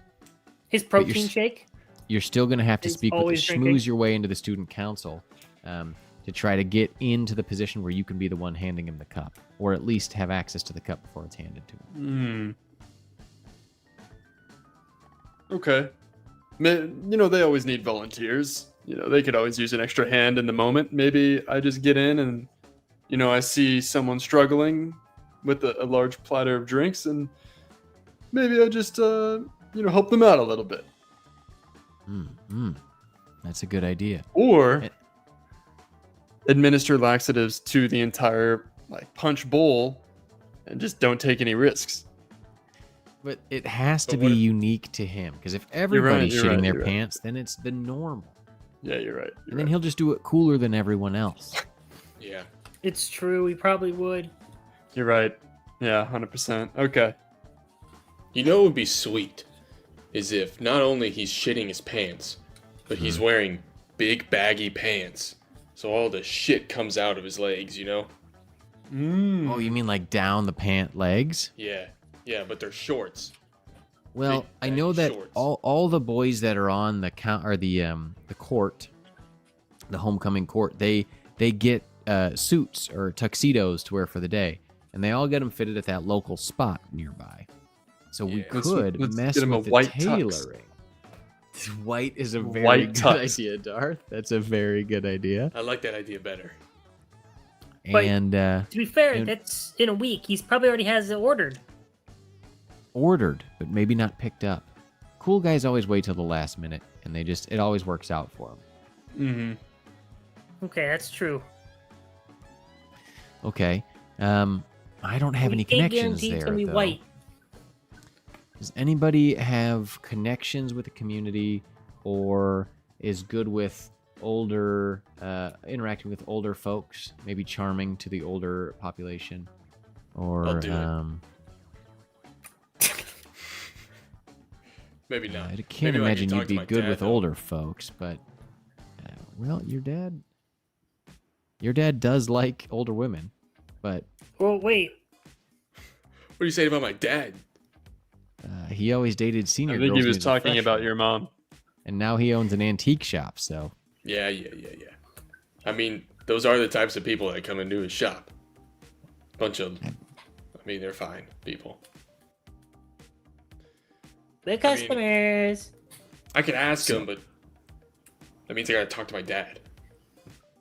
F: His protein shake.
B: You're still going to have to
F: He's
B: speak with the
F: always
B: schmooze
F: drinking.
B: your way into the student council to try to get into the position where you can be the one handing him the cup, or at least have access to the cup before it's handed to him.
E: Okay. They always need volunteers. They could always use an extra hand in the moment. Maybe I just get in and, I see someone struggling with a large platter of drinks, and maybe I just, help them out a little bit.
B: That's a good idea.
E: Or administer laxatives to the entire punch bowl and just don't take any risks.
B: But it has to be unique to him, because if everybody's
E: you're
B: shitting
E: right,
B: their
E: you're right.
B: pants, then it's the normal.
E: Yeah, you're right.
B: And then he'll just do it cooler than everyone else.
D: Yeah.
F: It's true. We probably would.
E: You're right. Yeah, 100%. Okay.
D: You know what would be sweet? Is if not only he's shitting his pants, but he's wearing big baggy pants. So all the shit comes out of his legs, you know?
B: Oh, you mean like down the pant legs?
D: Yeah. Yeah, but they're shorts.
B: Well,
D: Big
B: I know
D: baggy
B: that
D: shorts.
B: all the boys that are on the the court, the homecoming court, they get suits or tuxedos to wear for the day, and they all get them fitted at that local spot nearby. So we
D: Yeah.
B: could
E: Let's
B: mess
E: get him a
B: with the
E: white tux.
B: tailoring. White is a very
E: White
B: good
E: tux.
B: idea, Darth. That's a very good idea.
D: I like that idea better.
F: But-
B: And
F: To be fair,
B: And-
F: that's in a week. He's probably already has it ordered.
B: ordered, but maybe not picked up. Cool guys always wait till the last minute, and it always works out for them.
E: Mm-hmm.
F: Okay, that's true.
B: Okay. I don't have
F: We
B: any
F: can't
B: connections
F: guarantee it's
B: there,
F: gonna be
B: though.
F: white.
B: Does anybody have connections with the community or is good with older, interacting with older folks, maybe charming to the older population? Or,
D: I'll do it. Maybe not.
B: I can't
D: Maybe I can
B: imagine
D: talk
B: you'd
D: to
B: be
D: my
B: good
D: dad,
B: with
D: though.
B: older folks, but, well, your dad does like older women, but
F: Well, wait.
D: What are you saying about my dad?
B: he always dated senior
E: I think
B: girls
E: he
B: when
E: was
B: a
E: talking about
B: freshman.
E: your mom.
B: And now he owns an antique shop, so
D: Yeah. I mean, those are the types of people that come into his shop. They're fine people.
F: The customers.
D: I could ask him, but that means I gotta talk to my dad.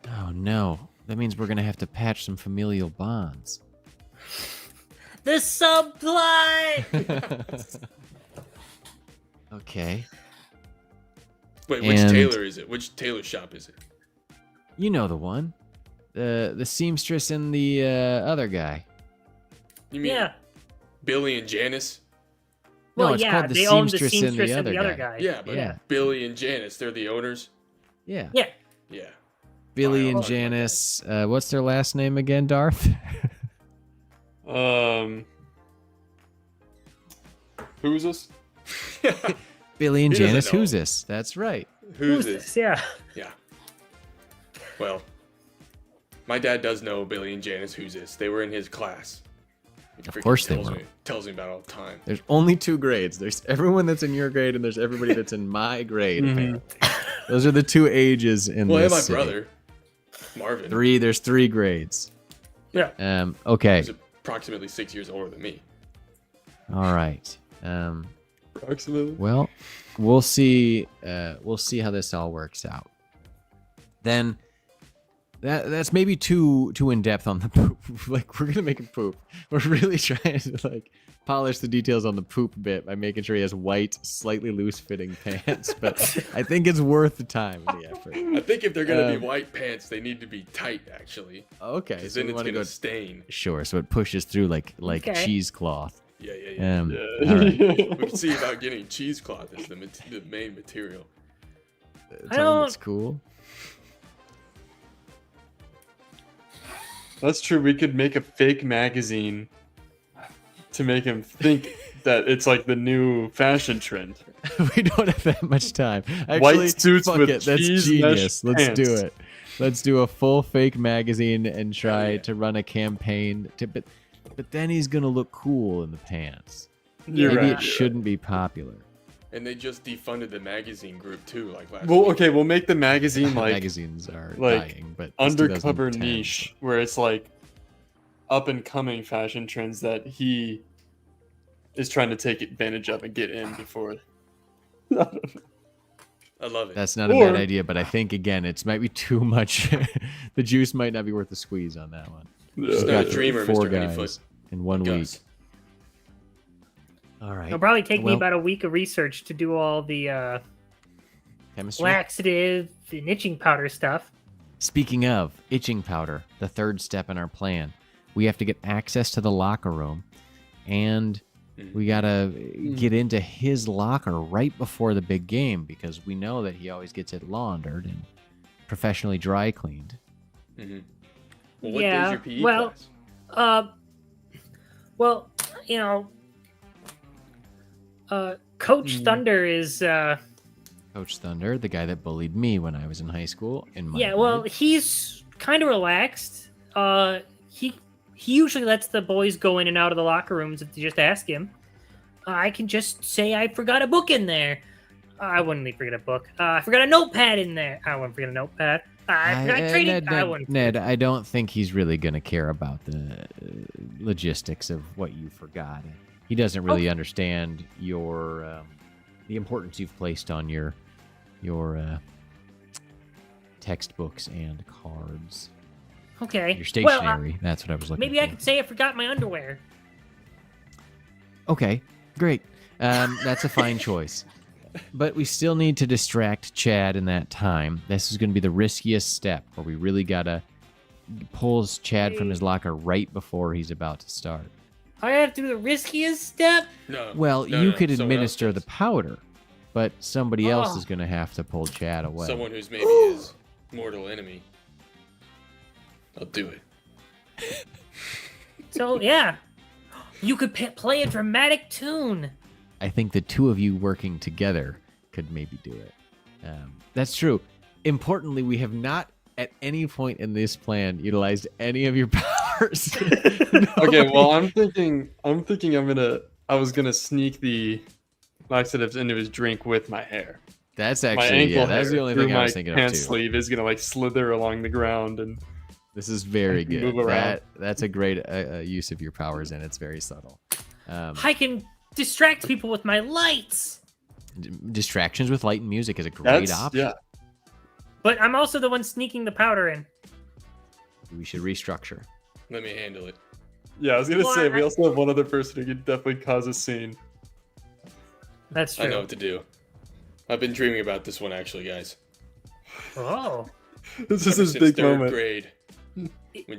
B: oh no, that means we're gonna have to patch some familial bonds.
F: The subplot.
B: Okay,
D: Wait, which
B: And-
D: tailor is it? Which tailor shop is it?
B: you know the one, the seamstress and the other guy.
D: You mean
F: Yeah.
D: Billy and Janice?
B: No,
F: Well,
B: it's
F: yeah,
B: called the
F: they own the
B: seamstress and the
F: seamstress and the
B: other
F: other
B: guy.
F: guy.
D: Yeah, but
B: Yeah.
D: Billy and Janice, they're the owners?
B: Yeah,
F: Yeah.
D: Yeah.
B: Billy
D: I'll
B: and
D: talk to my dad.
B: Janice. What's their last name again, Darth?
E: Who's this?
B: Billy and
D: He doesn't
B: Janice.
D: know.
B: Who's this? That's right.
D: Who's this?
F: Yeah.
D: Yeah. Well, my dad does know Billy and Janice Who's This. They were in his class. He
B: Of
D: freaking
B: course they
D: tells
B: were.
D: Tells me about it all the time.
B: There's only 2 grades. There's everyone that's in your grade, and there's everybody that's in my grade.
E: Mhm.
B: apparently. Those are the 2 ages in
D: Well, and
B: this
D: my
B: city.
D: brother, Marvin.
B: 3. There's 3 grades.
F: Yeah.
B: Okay.
D: He's approximately 6 years older than me.
B: All right.
E: Approximately.
B: Well, we'll see. We'll see how this all works out. Then, that's maybe too in depth on the poop. Like, we're gonna make him poop. We're really trying to polish the details on the poop bit by making sure he has white, slightly loose fitting pants. But I think it's worth the time and the effort.
D: I think if they're gonna be
B: Um,
D: white pants, they need to be tight, actually.
B: Okay,
D: Because
B: so
D: then
B: we
D: it's
B: want to
D: gonna
B: go.
D: stain.
B: Sure, so it pushes through like
F: Okay.
B: cheesecloth.
D: Yeah.
B: All right.
D: We can see about getting cheesecloth as the main material.
B: Tell him it's cool.
E: That's true. We could make a fake magazine to make him think that it's like the new fashion trend.
B: We don't have that much time. Actually,
E: suits
B: fuck
E: with
B: it. That's
E: cheese
B: genius.
E: mesh
B: Let's do
E: pants.
B: it. Let's do a full fake magazine and try
D: yeah.
B: to run a campaign. But then he's gonna look cool in the pants.
E: You're
B: Maybe
E: right.
B: it shouldn't be popular.
D: And they just defunded the magazine group too, like last
E: Well,
D: week.
E: okay, we'll make the magazine like
B: Magazines are
E: like,
B: dying, but it's
E: undercover
B: 2010.
E: niche where it's like up and coming fashion trends that he is trying to take advantage of and get in before.
D: I love it.
B: That's not a
E: Or-
B: bad idea, but I think again it might be too much. The juice might not be worth the squeeze on that one.
D: Just
B: Got
D: not a dreamer,
B: 4
D: Mr.
B: guys
D: Honeyfoot.
B: in 1 week.
D: Gus.
B: All right.
F: It'll probably take me
B: Well-
F: about a week of research to do all the
B: Chemistry.
F: laxative and itching powder stuff.
B: Speaking of itching powder, the third step in our plan, we have to get access to the locker room, and we gotta get into his locker right before the big game because we know that he always gets it laundered and professionally dry cleaned.
D: Mhm. Well, what
F: Yeah,
D: day's your PE
F: well-
D: class?
F: Well, you know, Coach Thunder is
B: Coach Thunder, the guy that bullied me when I was in high school. In my
F: yeah, well,
B: grade.
F: he's kind of relaxed. He usually lets the boys go in and out of the locker rooms if they just ask him. I can just say I forgot a book in there. I wouldn't forget a book. I forgot a notepad in there. I wouldn't forget a notepad. I forgot trading. I wouldn't.
B: Ned, I don't think he's really going to care about the logistics of what you forgot. He doesn't really understand your the importance you've placed on your textbooks and cards.
F: Okay.
B: Your stationery. That's what I was looking
F: Maybe
B: for.
F: I could say I forgot my underwear.
B: Okay, great. That's a fine choice. But we still need to distract Chad in that time. This is going to be the riskiest step where we really got to pull Chad from his locker right before he's about to start.
F: I have to do the riskiest step.
D: No.
B: Well,
D: no,
B: you
D: no,
B: could
D: someone else
B: administer
D: does.
B: the powder, but somebody else
F: Oh.
B: is going to have to pull Chad away.
D: Someone who's maybe his mortal enemy. I'll do it.
F: So yeah, you could play a dramatic tune.
B: I think the two of you working together could maybe do it. That's true. Importantly, we have not at any point in this plan utilized any of your powers.
E: Okay, well, I was gonna sneak the laxatives into his drink with my hair.
B: That's
E: My
B: actually,
E: ankle
B: yeah, that's
E: hair
B: the only
E: through
B: thing I
E: my
B: was thinking of
E: pants
B: too.
E: sleeve is gonna like slither along the ground, and
B: This is very
E: I can
B: good.
E: move around.
B: That's a great use of your powers, and it's very subtle.
F: I can distract people with my lights.
B: Distractions with light and music is a great
E: that's
B: option.
E: yeah.
F: But I'm also the one sneaking the powder in.
B: We should restructure.
D: Let me handle it.
E: Yeah, I was gonna
F: Well,
E: say we also have one other person who could definitely cause a scene.
F: That's
D: I know
F: true.
D: what to do. I've been dreaming about this one actually, guys.
F: Oh.
E: This is
D: Ever
E: his
D: since
E: big
D: third
E: moment.
D: grade. when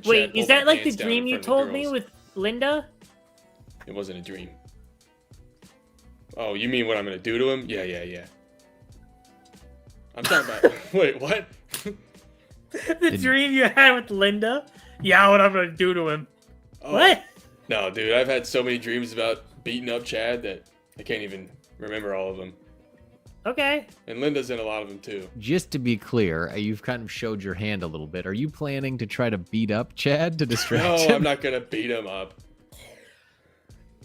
F: Wait,
D: Chad
F: is
D: pulled
F: that
D: my
F: like the
D: pants down
F: dream
D: in
F: you
D: front of the
F: told me
D: girls.
F: with Linda?
D: It wasn't a dream. Oh, you mean what I'm gonna do to him? Yeah. I'm talking about. Wait, what?
F: The dream you had with Linda? Yeah, what I'm gonna do to him.
D: Oh,
F: What?
D: No, dude, I've had so many dreams about beating up Chad that I can't even remember all of them.
F: Okay.
D: And Linda's in a lot of them too.
B: Just to be clear, you've kind of showed your hand a little bit. Are you planning to try to beat up Chad to distract
D: No,
B: him?
D: I'm not gonna beat him up.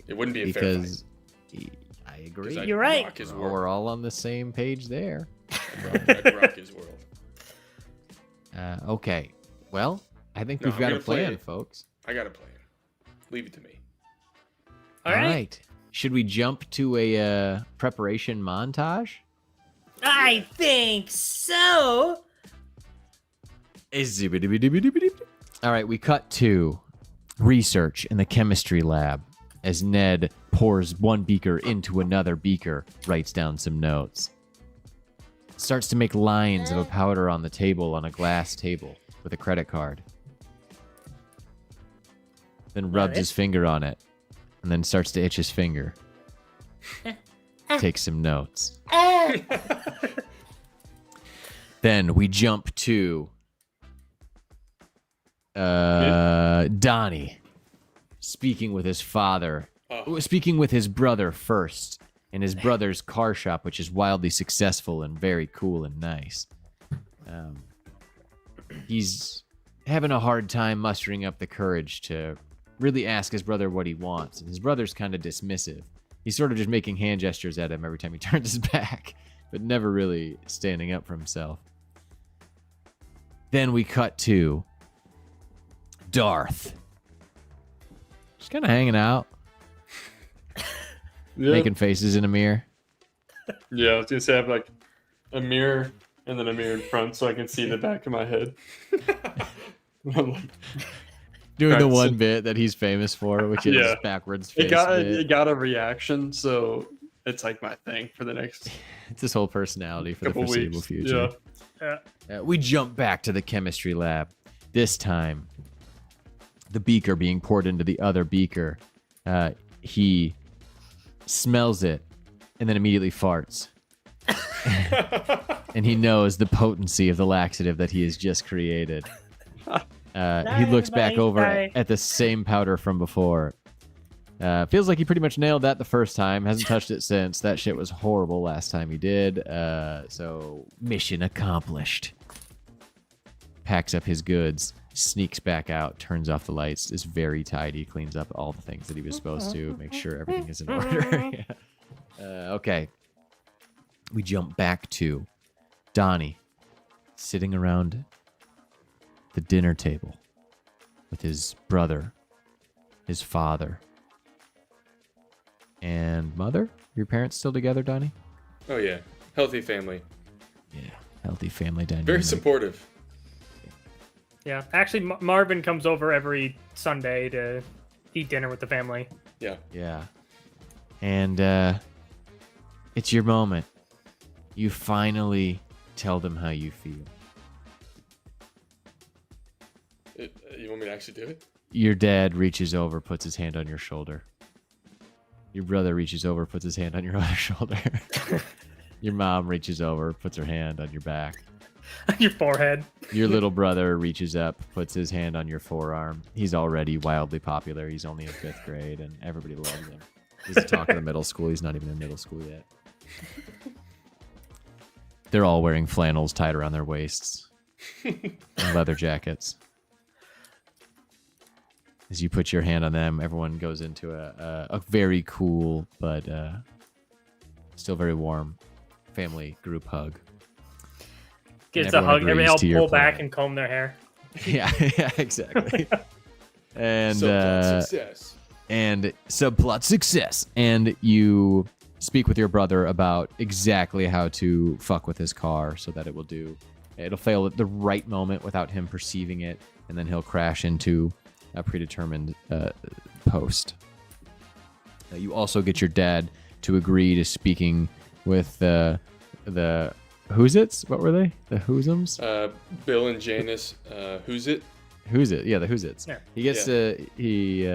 D: It wouldn't be a fair fight.
B: Because I agree.
D: 'Cause I'd
F: You're right.
D: rock his
B: Well,
D: world.
B: we're all on the same page there.
D: I'd rock his world.
B: Okay. Well, I think
D: No,
B: we've
D: I'm
B: got a
D: gonna play
B: plan,
D: it.
B: folks.
D: I got a plan. Leave it to me.
F: All right.
B: Should we jump to a preparation montage?
F: I think so.
B: All right, we cut to research in the chemistry lab as Ned pours one beaker into another beaker, writes down some notes. Starts to make lines of a powder on the table on a glass table with a credit card. Then rubs his finger on it and then starts to itch his finger. Takes some notes. Then we jump to Donnie speaking with his father, speaking with his brother first in his brother's car shop, which is wildly successful and very cool and nice. He's having a hard time mustering up the courage to really ask his brother what he wants, and his brother's kind of dismissive. He's sort of just making hand gestures at him every time he turns his back, but never really standing up for himself. Then we cut to Darth. Just kind of hanging out,
E: Yeah,
B: making faces in a mirror.
E: yeah. I was gonna say I have like a mirror and then a mirror in front so I can see the back of my head. I'm like,
B: Doing the
E: Right,
B: one
E: so-
B: bit that he's famous for, which is
E: Yeah.
B: backwards face
E: it got
B: bit.
E: a reaction, so it's like my thing for the next
B: It's his whole personality for the
E: couple
B: foreseeable
E: weeks.
B: future.
E: Yeah.
B: We jump back to the chemistry lab. This time, the beaker being poured into the other beaker. He smells it and then immediately farts. And he knows the potency of the laxative that he has just created. He looks back
F: Nice
B: over
F: guy.
B: at the same powder from before. Feels like he pretty much nailed that the first time. Hasn't touched it since. That shit was horrible last time he did. So mission accomplished. Packs up his goods, sneaks back out, turns off the lights, is very tidy, cleans up all the things that he was supposed to, make sure everything is in order. Yeah. Okay. We jump back to Donnie sitting around the dinner table with his brother, his father, and mother. Your parents still together, Donnie?
D: Oh yeah, healthy family.
B: Yeah, healthy family dynamic.
D: Very supportive.
C: Yeah, actually, Marvin comes over every Sunday to eat dinner with the family.
D: Yeah.
B: Yeah. And it's your moment. You finally tell them how you feel.
D: You want me to actually do it?
B: Your dad reaches over, puts his hand on your shoulder. Your brother reaches over, puts his hand on your other shoulder. Your mom reaches over, puts her hand on your back.
C: Your forehead.
B: Your little brother reaches up, puts his hand on your forearm. He's already wildly popular. He's only in 5th grade, and everybody loves him. He's the talk of the middle school. He's not even in middle school yet. They're all wearing flannels tied around their waists and leather jackets. As you put your hand on them, everyone goes into a very cool but still very warm family group hug.
C: Gets
B: And
C: a hug.
B: everyone
C: Everybody
B: agrees
C: all
B: to your
C: pull back
B: plan.
C: and comb their hair.
B: Yeah, exactly. And
D: Subplot success.
B: and subplot success. And you speak with your brother about exactly how to fuck with his car so that it'll fail at the right moment without him perceiving it, and then he'll crash into a predetermined post. You also get your dad to agree to speaking with the Who's-its? What were they? The Who'sums?
D: Bill and Janice, who's it?
B: Who's it? Yeah, the Who's-its.
C: Yeah.
B: He gets he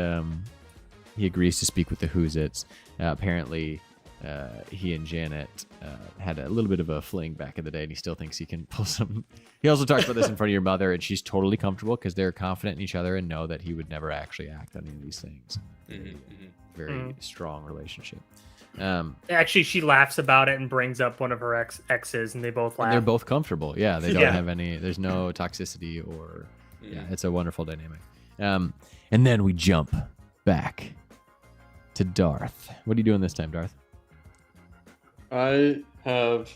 B: agrees to speak with the Who's-its. Apparently, he and Janet had a little bit of a fling back in the day, and he still thinks he can pull some. He also talks about this in front of your mother, and she's totally comfortable because they're confident in each other and know that he would never actually act on any of these things. Very strong relationship.
C: Actually, she laughs about it and brings up one of her exes, and they both laugh.
B: And they're both comfortable. Yeah, they don't
C: Yeah.
B: have any. There's no toxicity or. Yeah, it's a wonderful dynamic. And then we jump back to Darth. What are you doing this time, Darth?
E: I have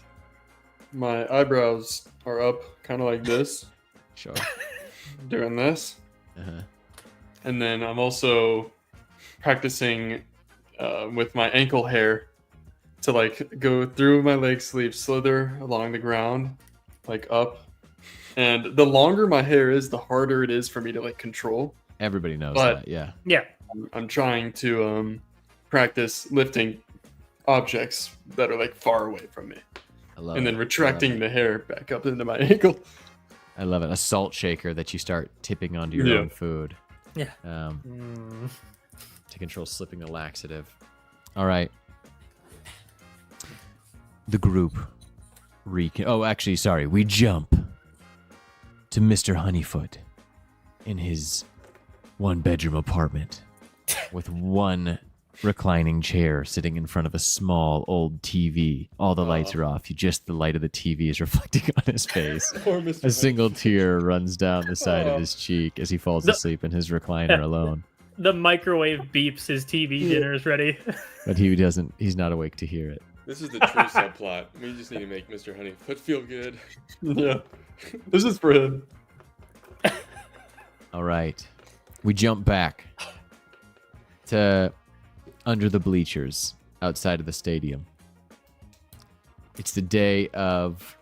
E: my eyebrows are up, kind of like this,
B: Sure.
E: doing this,
B: Uh-huh.
E: and then I'm also practicing with my ankle hair to like go through my leg sleeve, slither along the ground, like up. And the longer my hair is, the harder it is for me to like control.
B: Everybody knows
E: But-
B: that. Yeah.
C: Yeah.
E: I'm trying to practice lifting objects that are like far away from me,
B: I love
E: and
B: it.
E: then retracting the hair back up into my ankle.
B: I love it. A salt shaker that you start tipping onto your
E: Yeah.
B: own food.
C: Yeah.
B: To control slipping a laxative. All right. The group we jump to Mr. Honeyfoot in his 1-bedroom apartment with one reclining chair sitting in front of a small old TV. All the lights are off. The light of the TV is reflecting on his face.
D: Poor Mr.
B: A single tear runs down the side of his cheek as he falls asleep in his recliner alone.
C: The microwave beeps. His TV dinner is ready.
B: But he's not awake to hear it.
D: This is the true subplot. We just need to make Mr. Honeyfoot feel good.
E: Yeah, this is for him.
B: All right. We jump back to under the bleachers outside of the stadium. It's the day of...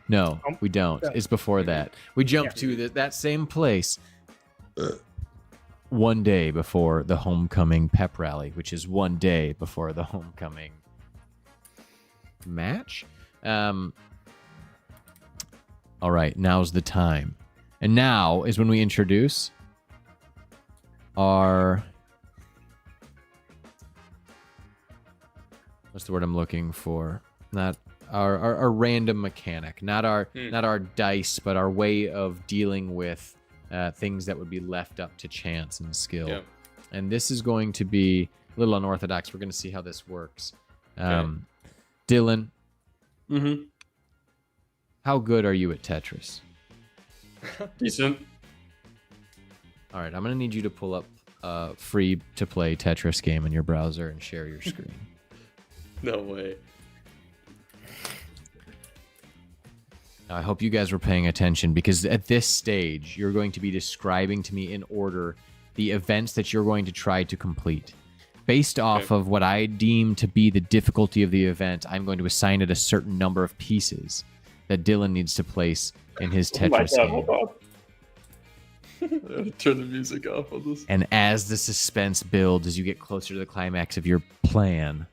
B: No, we don't. It's before that. We jump to that same place one day before the homecoming pep rally, which is one day before the homecoming match. All right, now's the time. And now is when we introduce our... What's the word I'm looking for? Not our random mechanic, not our dice, but our way of dealing with things that would be left up to chance and skill.
D: Yeah.
B: And this is going to be a little unorthodox. We're going to see how this works. Dylan,
E: Mm-hmm.
B: how good are you at Tetris?
E: Decent.
B: All right, I'm going to need you to pull up a free-to-play Tetris game in your browser and share your screen.
D: No way.
B: Now, I hope you guys were paying attention because at this stage, you're going to be describing to me in order the events that you're going to try to complete. Based off of what I deem to be the difficulty of the event, I'm going to assign it a certain number of pieces that Dylan needs to place in his Tetris game.
E: Hold on. Turn the music off on this.
B: And as the suspense builds, as you get closer to the climax of your plan,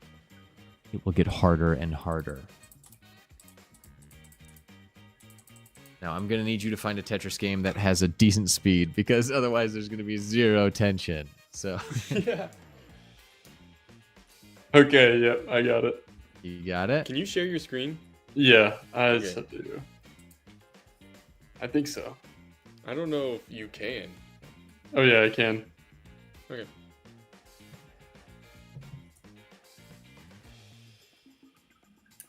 B: it will get harder and harder. Now, I'm going to need you to find a Tetris game that has a decent speed, because otherwise there's going to be zero tension. So,
D: Yeah.
E: Okay, yep, I got it.
B: you got it?
D: Can you share your screen?
E: Yeah, I just
D: Okay.
E: have to. I think so.
D: I don't know if you can.
E: Oh yeah, I can.
D: Okay.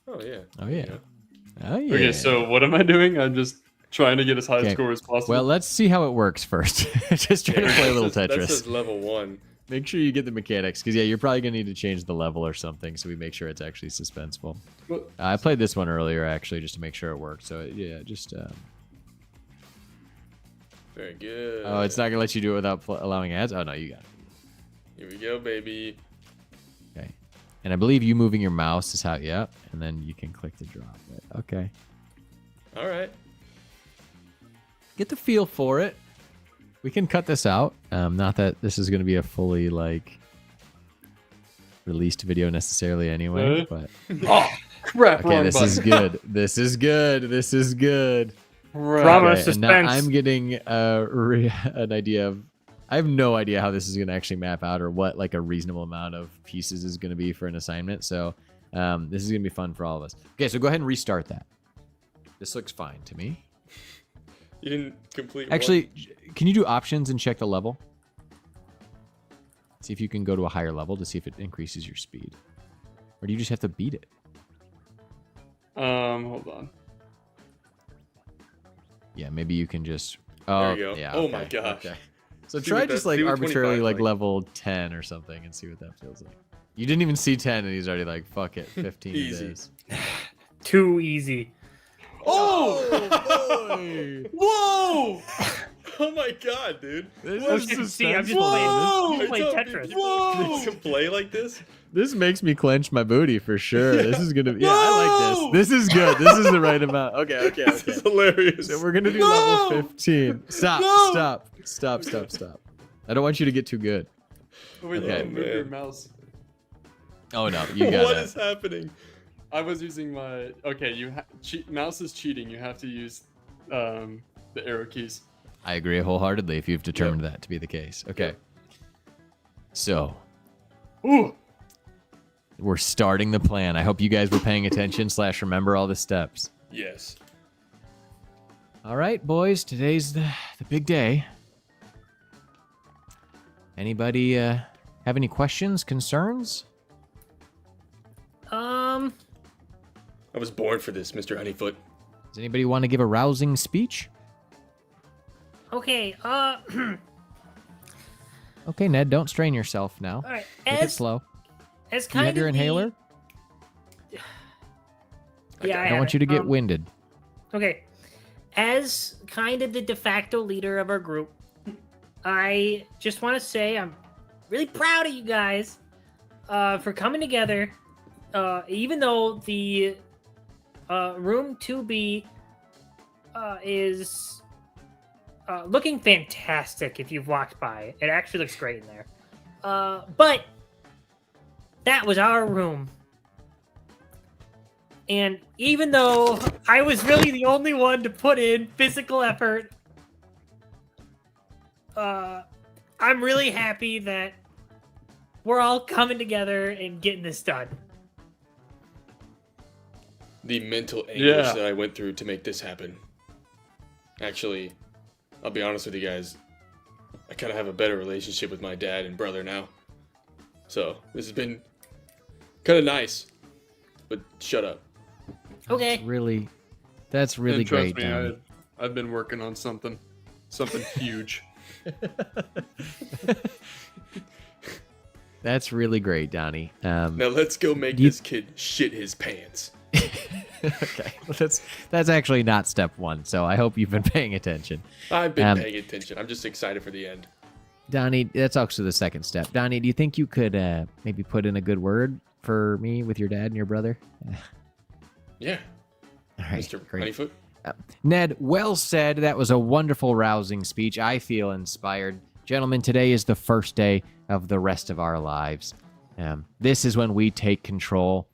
D: Oh yeah.
B: Oh, yeah. Oh, yeah.
E: Okay, so what am I doing? I'm just trying to get as high a
B: Okay.
E: score as possible.
B: Well, let's see how it works first. Just try to play a little
D: That
B: Tetris.
D: says level 1.
B: Make sure you get the mechanics, because, yeah, you're probably going to need to change the level or something, so we make sure it's actually suspenseful.
E: What?
B: I played this one earlier, actually, just to make sure it worked. So, yeah, just...
D: Very good.
B: Oh, it's not going to let you do it without allowing ads? Oh, no, you got it.
D: Here we go, baby.
B: Okay. And I believe you moving your mouse is how... Yeah, and then you can click to drop it. Okay.
D: All right.
B: Get the feel for it. We can cut this out. Not that this is going to be a fully, like, released video necessarily anyway, but...
E: Oh, crap!
B: Okay,
E: wrong
B: this
E: button.
B: is good. This is good. This is good.
E: Crap.
C: Drama,
B: Okay, and now
C: suspense.
B: I'm getting an idea of... I have no idea how this is going to actually map out or what, like, a reasonable amount of pieces is going to be for an assignment. So this is going to be fun for all of us. Okay, so go ahead and restart that. This looks fine to me.
D: You didn't complete
B: Actually, can you do options and check the level? See if you can go to a higher level to see if it increases your speed. Or do you just have to beat it?
E: Hold on.
B: Yeah, maybe you can just...
D: There you go.
B: Yeah,
D: Oh
B: okay,
D: my gosh.
B: okay. So
D: See
B: try
D: what
B: just
D: that-
B: like
D: see what
B: arbitrarily
D: 25
B: like
D: like.
B: level 10 or something and see what that feels like. You didn't even see 10 and he's already like, fuck it, 15
D: Easy.
B: it is.
C: Too easy.
D: Oh!
B: boy!
E: Whoa!
D: Oh my god, dude.
B: This
C: Oh,
B: is
C: shit, see, I'm just
B: suspenseful.
C: playing,
B: This-
C: I'm playing
D: Are you
C: Tetris.
D: telling me you can play like this?
B: This makes me clench my booty for sure. This is gonna be... Yeah, I like this. This is good. This is the right amount. Okay.
D: This is hilarious.
B: So we're gonna do level 15. Stop. I don't want you to get too good.
E: Wait,
B: Okay.
E: you move your
D: Man.
E: mouse.
B: Oh no, you got
D: What
B: it.
D: is happening?
E: I was using my. Okay, mouse is cheating. You have to use the arrow keys.
B: I agree wholeheartedly if you've determined that to be the case. Okay. So,
E: Ooh.
B: we're starting the plan. I hope you guys were paying attention / remember all the steps.
D: Yes.
B: All right, boys, today's the big day. Anybody have any questions, concerns?
D: I was born for this, Mr. Honeyfoot.
B: Does anybody want to give a rousing speech?
F: Okay,
B: Okay, Ned, don't strain yourself now.
F: all right.
B: Take it slow.
F: As
B: You
F: kind
B: have your
F: of the-
B: inhaler?
F: Yeah,
B: I don't want you to get winded.
F: Okay. As kind of the de facto leader of our group, I just want to say I'm really proud of you guys for coming together. Even though the room 2B is looking fantastic if you've walked by. It actually looks great in there. But that was our room. And even though I was really the only one to put in physical effort, I'm really happy that we're all coming together and getting this done.
D: the mental anguish
E: Yeah.
D: that I went through to make this happen. Actually, I'll be honest with you guys. I kind of have a better relationship with my dad and brother now. So, this has been kind of nice. But shut up.
F: Okay.
B: That's really
E: And trust
B: great,
E: me,
B: Donnie.
E: I've been working on something huge.
B: That's really great, Donnie.
D: Now let's go make this kid shit his pants.
B: Okay, well, that's actually not step one. So I hope you've been paying attention.
D: I've been paying attention. I'm just excited for the end.
B: Donnie, that's also the second step. Donnie, do you think you could maybe put in a good word for me with your dad and your brother?
D: Yeah,
B: All right,
D: Mr.
B: great.
D: Honeyfoot.
B: Ned, well said. That was a wonderful, rousing speech. I feel inspired. Gentlemen, today is the first day of the rest of our lives. This is when we take control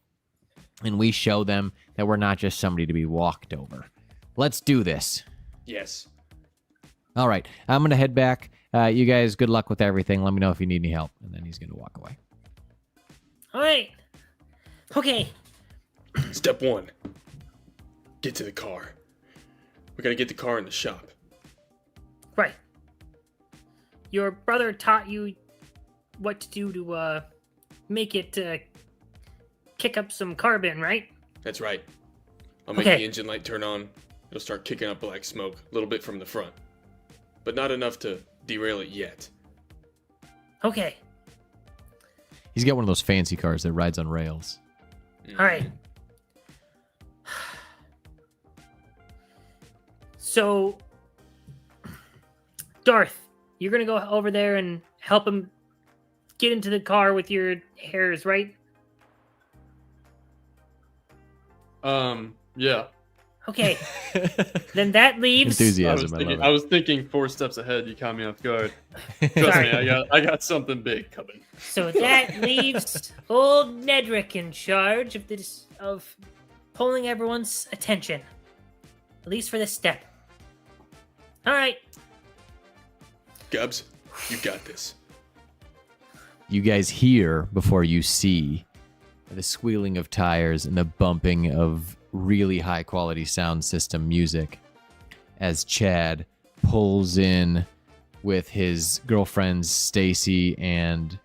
B: and we show them that we're not just somebody to be walked over. Let's do this.
D: Yes.
B: All right, I'm going to head back. You guys, good luck with everything. Let me know if you need any help. And then he's going to walk away.
F: All right. Okay.
D: Step 1. Get to the car. We gotta get the car in the shop.
F: Right. Your brother taught you what to do to make it kick up some carbon, right?
D: That's right. I'll make
F: Okay.
D: the engine light turn on. It'll start kicking up black smoke, a little bit from the front. But not enough to derail it yet.
F: Okay.
B: He's got one of those fancy cars that rides on rails.
F: All right. So, Darth, you're gonna go over there and help him get into the car with your hairs, right?
E: Yeah.
F: Okay. Then that leaves.
B: Enthusiasm, I love it.
E: I was thinking 4 steps ahead. You caught me off guard. Trust
F: Sorry.
E: me, I got something big coming.
F: So that leaves old Nedrick in charge of of pulling everyone's attention, at least for this step. All right.
D: Gubbs, you got this.
B: You guys hear before you see the squealing of tires and the bumping of really high quality sound system music as Chad pulls in with his girlfriends Stacy and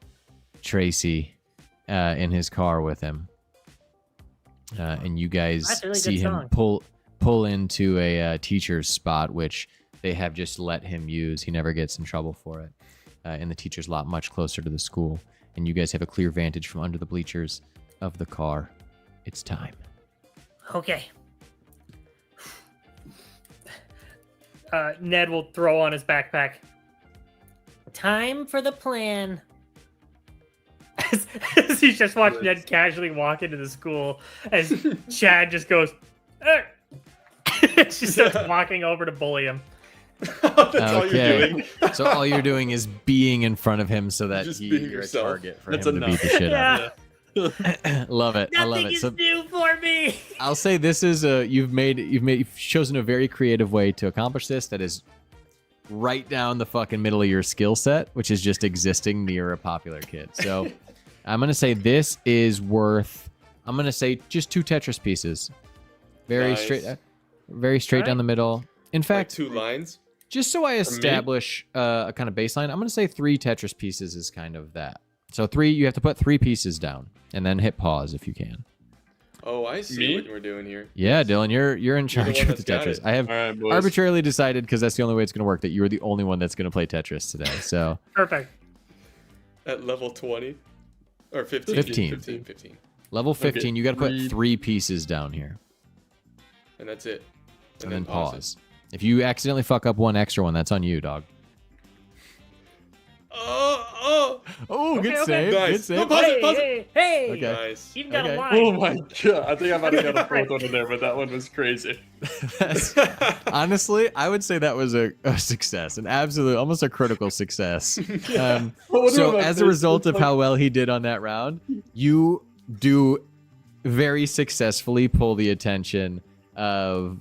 B: Tracy in his car with him. And you guys
F: That's a really
B: see
F: good
B: him
F: song.
B: pull into a teacher's spot, which they have just let him use. He never gets in trouble for it. In the teacher's lot, much closer to the school. And you guys have a clear vantage from under the bleachers of the car. It's time.
F: Okay. Ned will throw on his backpack. Time for the plan. As he just watched Ned casually walk into the school, as Chad just goes, "Eh." She starts walking over to bully him.
D: That's all you're doing.
B: So all you're doing is being in front of him so that
D: Just being
B: you're
D: yourself.
B: a target for
E: That's
B: him to
E: enough.
B: beat the shit out of.
F: Yeah,
B: Love it. I love
F: nothing
B: it.
F: is
B: So
F: new for me.
B: I'll say this is you've chosen a very creative way to accomplish this that is right down the fucking middle of your skill set, which is just existing near a popular kid. So I'm gonna say this is worth. I'm gonna say just 2 Tetris pieces, very
D: Nice.
B: straight, very straight
F: Alright.
B: down the middle. In
D: Like
B: fact,
D: 2 lines.
B: just so I establish a kind of baseline, I'm gonna say 3 Tetris pieces is kind of that. So 3, you have to put 3 pieces down and then hit pause if you can.
D: Oh, I see
E: Me?
D: what we're doing here.
B: Yeah, Dylan, you're in charge
D: one
B: of the
D: that's got
B: Tetris.
D: it.
B: I have
E: All right, boys.
B: arbitrarily decided, because that's the only way it's going to work, that you are the only one that's going to play Tetris today. So
F: Perfect.
D: At level 20? Or 15?
B: 15.
D: 15.
B: level 15, you got to put
E: three-
B: 3 pieces down here
D: And that's it.
B: and then pause. If you accidentally fuck up one extra one, that's on you, dog.
D: Oh!
B: Oh,
F: Okay,
B: good
F: okay.
B: save.
D: Nice.
B: Good save.
D: No, pause it,
F: Hey,
D: pause it.
F: hey, hey!
B: Okay.
D: Nice.
F: Even got
B: Okay.
F: a
E: Oh
F: line.
E: my god! I think I might have got a fourth one in there, but that one was crazy.
B: Honestly, I would say that was a success, an absolute, almost a critical success.
E: What
B: So
E: about
B: as a
E: this?
B: result of
E: It's like-
B: how well he did on that round, you do very successfully pull the attention of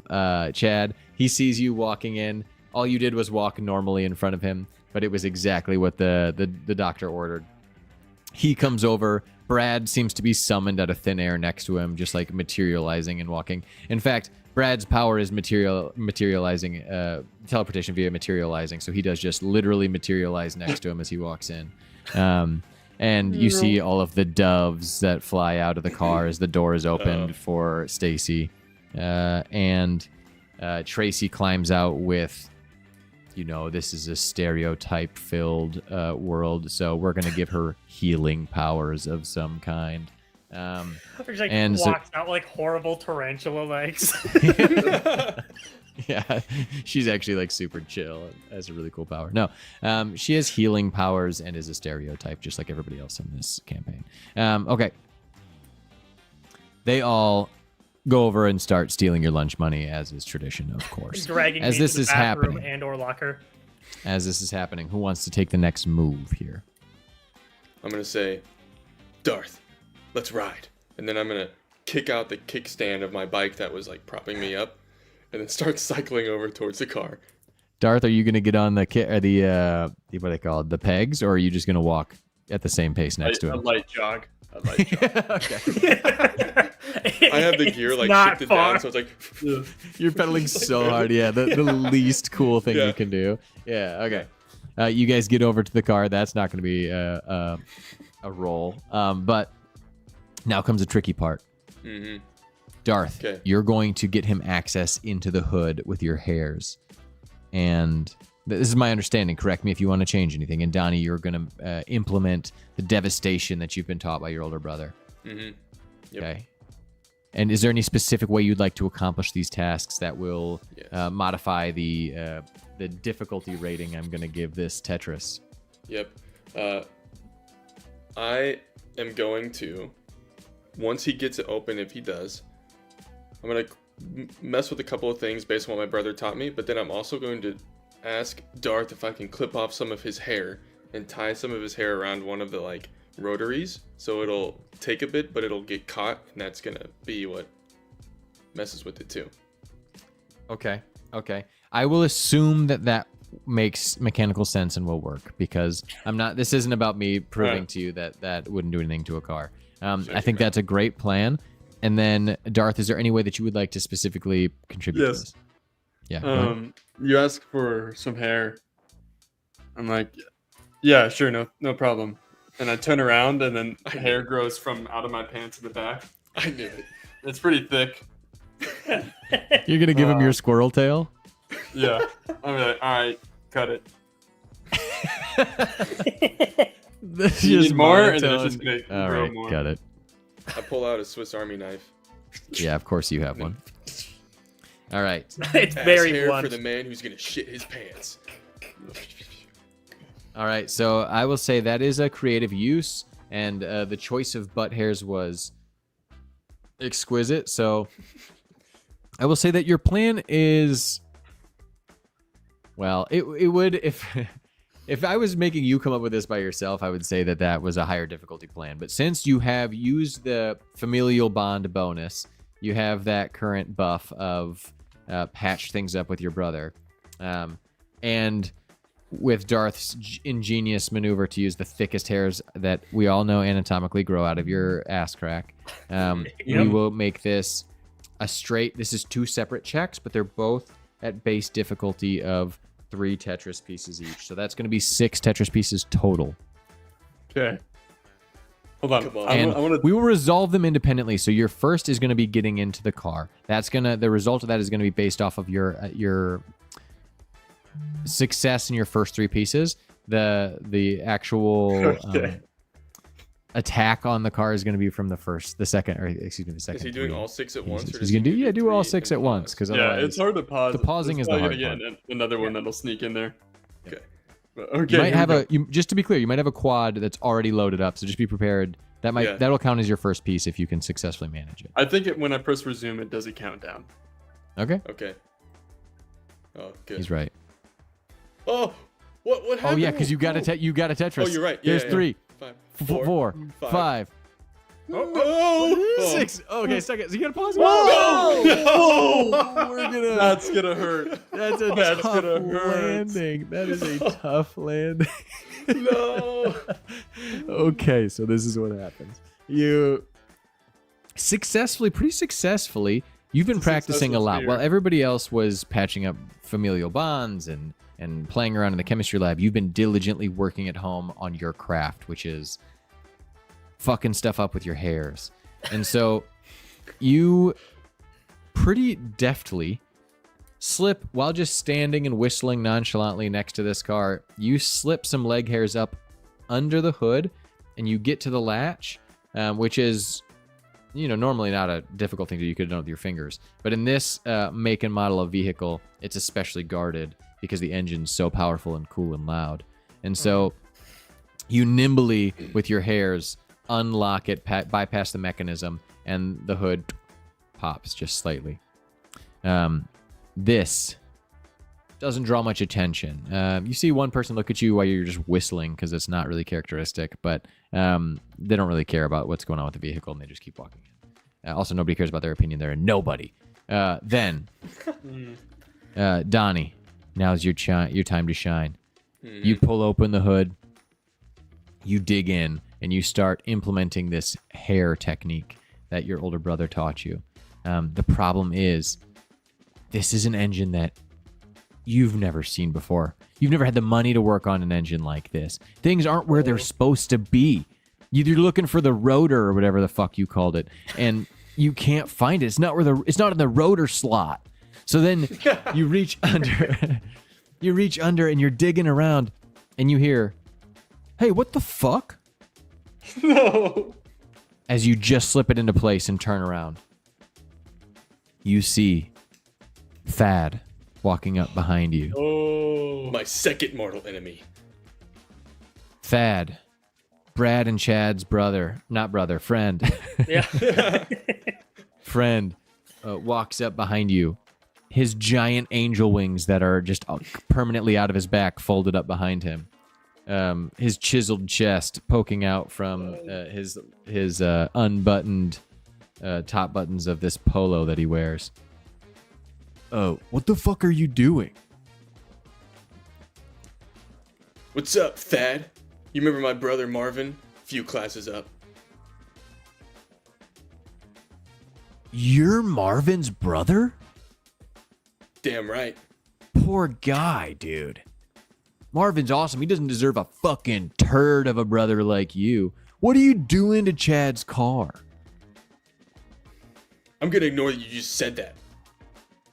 B: Chad. He sees you walking in. All you did was walk normally in front of him, but it was exactly what the doctor ordered. He comes over. Brad seems to be summoned out of thin air next to him, just like materializing and walking. In fact, Brad's power is materializing, teleportation via materializing. So he does just literally materialize next to him as he walks in. And you see all of the doves that fly out of the car as the door is opened for Stacy. And Tracy climbs out with, this is a stereotype-filled world, so we're going to give her healing powers of some kind.
C: And walks out like horrible tarantula legs.
B: Yeah, she's actually like super chill and has a really cool power. No, she has healing powers and is a stereotype, just like everybody else in this campaign. Okay. They all go over and start stealing your lunch money, as is tradition, of course.
C: Dragging
B: as
C: me
B: this
C: to the
B: is
C: bathroom
B: happening,
C: and or locker.
B: As this is happening, who wants to take the next move here?
D: I'm gonna say, Darth, let's ride. And then I'm gonna kick out the kickstand of my bike that was like propping me up, and then start cycling over towards the car.
B: Darth, are you gonna get on the what are they called, the pegs, or are you just gonna walk at the same pace next to him?
E: A light jog. Okay.
D: I have the gear like
C: not
D: shifted
C: far.
D: down, so it's like
B: You're pedaling so hard. Yeah, the least cool thing you can do. Yeah. Okay. You guys get over to the car. That's not going to be a roll. But now comes a tricky part.
D: Mm-hmm.
B: Darth, you're going to get him access into the hood with your hairs, and this is my understanding. Correct me if you want to change anything. And Donnie, you're going to implement the devastation that you've been taught by your older brother.
D: Mm-hmm. Yep.
B: Okay. And is there any specific way you'd like to accomplish these tasks that will modify the difficulty rating I'm going to give this Tetris?
D: Yep. I am going to, once he gets it open, if he does, I'm going to mess with a couple of things based on what my brother taught me, but then I'm also going to ask Darth if I can clip off some of his hair and tie some of his hair around one of the like rotaries, so it'll take a bit, but it'll get caught, and that's gonna be what messes with it too.
B: Okay. I will assume that makes mechanical sense and will work, because this isn't about me proving to you that wouldn't do anything to a car. I think that's a great plan. And then Darth, is there any way that you would like to specifically contribute to this? Yeah.
E: You ask for some hair. I'm like, yeah, sure, no problem. And I turn around, and then hair grows from out of my pants in the back.
D: I knew it.
E: It's pretty thick.
B: You're gonna give him your squirrel tail?
E: Yeah. I'm like, all right, cut it.
B: This
E: You
B: is
E: need more, and
B: monotone.
E: then it's just gonna
B: All
E: grow
B: right,
E: more.
B: got it.
D: I pull out a Swiss Army knife.
B: Yeah, of course you have one. All right.
C: It's
D: Ass
C: very
D: hair
C: blunt.
D: for the man who's gonna shit his pants.
B: All right, so I will say that is a creative use, and the choice of butt hairs was exquisite. So I will say that your plan is, well, it would, if I was making you come up with this by yourself, I would say that was a higher difficulty plan. But since you have used the familial bond bonus, you have that current buff of patch things up with your brother, and with Darth's ingenious maneuver to use the thickest hairs that we all know anatomically grow out of your ass crack, we will make this this is 2 separate checks, but they're both at base difficulty of 3 Tetris pieces each. So that's going to be 6 Tetris pieces total.
E: Okay. Hold on.
D: Come on.
B: And
E: I want to.
B: we will resolve them independently. So your first is going to be getting into the car. The result of that is going to be based off of your success in your first 3 pieces. The actual attack on the car is going to be from the second. Is
D: Is he doing all 6 at once? Or
B: He's
D: does
B: going to
D: he
B: do all
D: 3
B: 6
D: and
B: at once,
D: pause?
B: because
E: Yeah,
B: otherwise
E: it's hard to pause.
B: the pausing is the hard
E: part. Another one that'll sneak in there.
D: Okay.
E: But, okay.
B: you might
E: here
B: have
E: we go.
B: just to be clear, you might have a quad that's already loaded up. So just be prepared. That'll count as your first piece if you can successfully manage it.
E: I think when I press resume, it does a countdown.
B: Okay.
D: Okay. Oh, good.
B: He's right.
D: Oh, what happened?
B: Oh yeah, because you got a Tetris.
D: Oh, you're right.
B: There's
D: Yeah.
B: 3,
D: 5,
B: 4, 5.
D: Oh,
B: 6. Okay, second. You gotta pause.
E: Whoa!
B: Whoa!
E: That's gonna hurt.
B: That's a
E: That's
B: tough
E: gonna hurt.
B: landing. That is a tough landing.
D: no.
B: Okay, so this is what happens. You pretty successfully, you've been
E: It's a
B: practicing a
E: successful
B: lot.
E: fear.
B: While everybody else was patching up familial bonds and playing around in the chemistry lab, you've been diligently working at home on your craft, which is fucking stuff up with your hairs. And so you pretty deftly slip while just standing and whistling nonchalantly next to this car. You slip some leg hairs up under the hood and you get to the latch, which is, normally not a difficult thing to do. You could have done it with your fingers. But in this make and model of vehicle, it's especially guarded because the engine's so powerful and cool and loud. And so you nimbly, with your hairs, unlock it, bypass the mechanism, and the hood pops just slightly. This doesn't draw much attention. You see one person look at you while you're just whistling because it's not really characteristic, but they don't really care about what's going on with the vehicle, and they just keep walking in. Also, nobody cares about their opinion there, and nobody. Then, Donnie, now's your time to shine. You pull open the hood, you dig in, and you start implementing this hair technique that your older brother taught you. The problem is, this is an engine that you've never seen before. You've never had the money to work on an engine like this. Things aren't where they're supposed to be. You're looking for the rotor or whatever the fuck you called it, and you can't find it. It's not in the rotor slot. So then you reach under, and you're digging around, and you hear, "Hey, what the fuck?"
E: No.
B: As you just slip it into place and turn around, you see Thad walking up behind you.
D: Oh, my second mortal enemy.
B: Thad, Brad and Chad's friend.
C: Yeah.
B: Friend walks up behind you. His giant angel wings that are just permanently out of his back folded up behind him. His chiseled chest poking out from his unbuttoned top buttons of this polo that he wears. Oh, what the fuck are you doing?
D: What's up, Thad? You remember my brother Marvin? Few classes up.
B: You're Marvin's brother?
D: Damn right.
B: Poor guy, dude. Marvin's awesome. He doesn't deserve a fucking turd of a brother like you. What are you doing to Chad's car?
D: I'm gonna ignore that you just said that.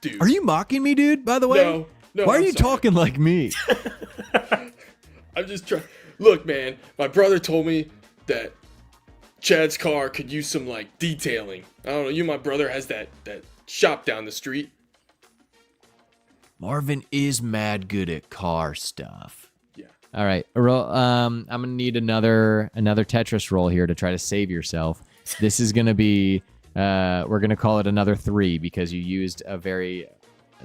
D: Dude.
B: Are you mocking me, dude, by the way?
D: No.
B: Why are
D: I'm
B: you
D: sorry.
B: talking like me?
D: I'm just trying. Look, man, my brother told me that Chad's car could use some, detailing. I don't know, my brother has that shop down the street.
B: Marvin is mad good at car stuff.
D: Yeah.
B: All right, I'm gonna need another Tetris roll here to try to save yourself. This is gonna be we're gonna call it another 3 because you used a very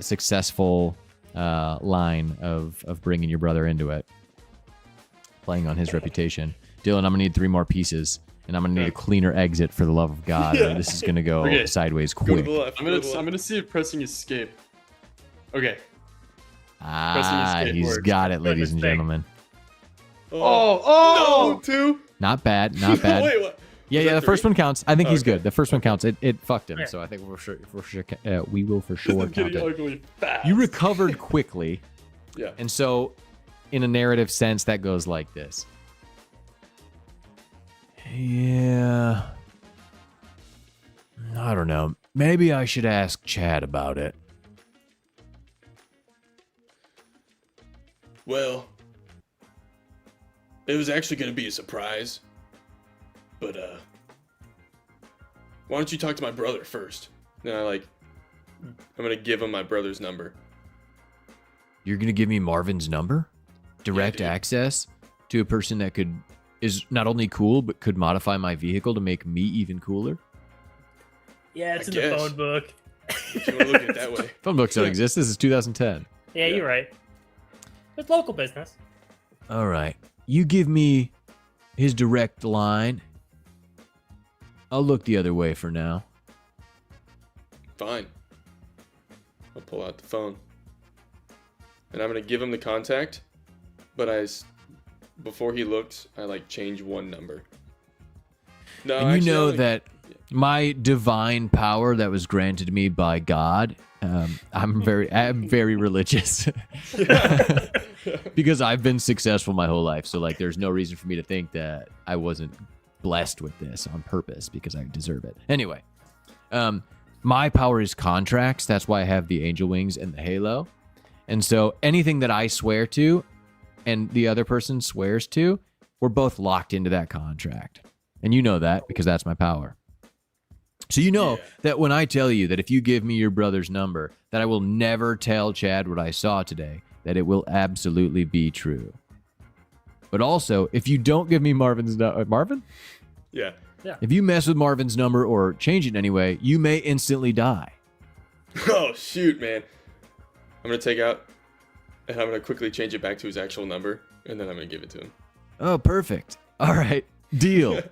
B: successful line of bringing your brother into it, playing on his reputation. Dylan, I'm gonna need 3 more pieces, and I'm gonna need a cleaner exit for the love of God.
D: Yeah.
B: This is gonna go
E: Okay.
B: sideways
D: Go to
B: quick.
D: the left.
E: I'm gonna see if pressing escape. Okay.
B: He's
E: works.
B: got it, ladies and
C: mistake.
B: gentlemen.
D: No, 2.
B: Not bad, not bad.
D: Wait, what?
B: Yeah,
D: Was
B: yeah.
D: that
B: The first
D: 3?
B: one counts. I think he's
D: Okay.
B: good. The first one counts. It fucked him.
C: Yeah.
B: So I think we will for sure
E: This is
B: count
E: getting
B: it.
E: ugly fast.
B: You recovered quickly,
D: Yeah.
B: and so in a narrative sense, that goes like this. Yeah. I don't know. Maybe I should ask Chad about it.
D: Well, it was actually going to be a surprise. But, why don't you talk to my brother first? Then I'm going to give him my brother's number.
B: You're gonna give me Marvin's number? Direct
D: dude.
B: access to a person that is not only cool but could modify my vehicle to make me even cooler?
C: Yeah, it's
D: I
C: in the
D: guess.
C: phone book.
D: If you want to look at it that way.
B: Phone books don't exist. This is 2010.
C: Yeah,
D: Yeah.
C: you're right. It's local business.
B: All right. You give me his direct line. I'll look the other way for now.
D: Fine. I'll pull out the phone. And I'm going to give him the contact, but before he looks, I like change one number. No,
B: And
D: actually,
B: you know
D: I'm
B: that my divine power that was granted me by God, I'm very religious because I've been successful my whole life. So like, there's no reason for me to think that I wasn't blessed with this on purpose because I deserve it. Anyway, my power is contracts. That's why I have the angel wings and the halo. And so anything that I swear to and the other person swears to, we're both locked into that contract. And you know that because that's my power. So you know that when I tell you that if you give me your brother's number, that I will never tell Chad what I saw today, that it will absolutely be true. But also, if you don't give me Marvin's Marvin?
D: Yeah.
B: If you mess with Marvin's number or change it in any way, you may instantly die.
D: Oh, shoot, man. I'm going to take out, and I'm going to quickly change it back to his actual number, and then I'm going to give it to him.
B: Oh, perfect. All right, deal.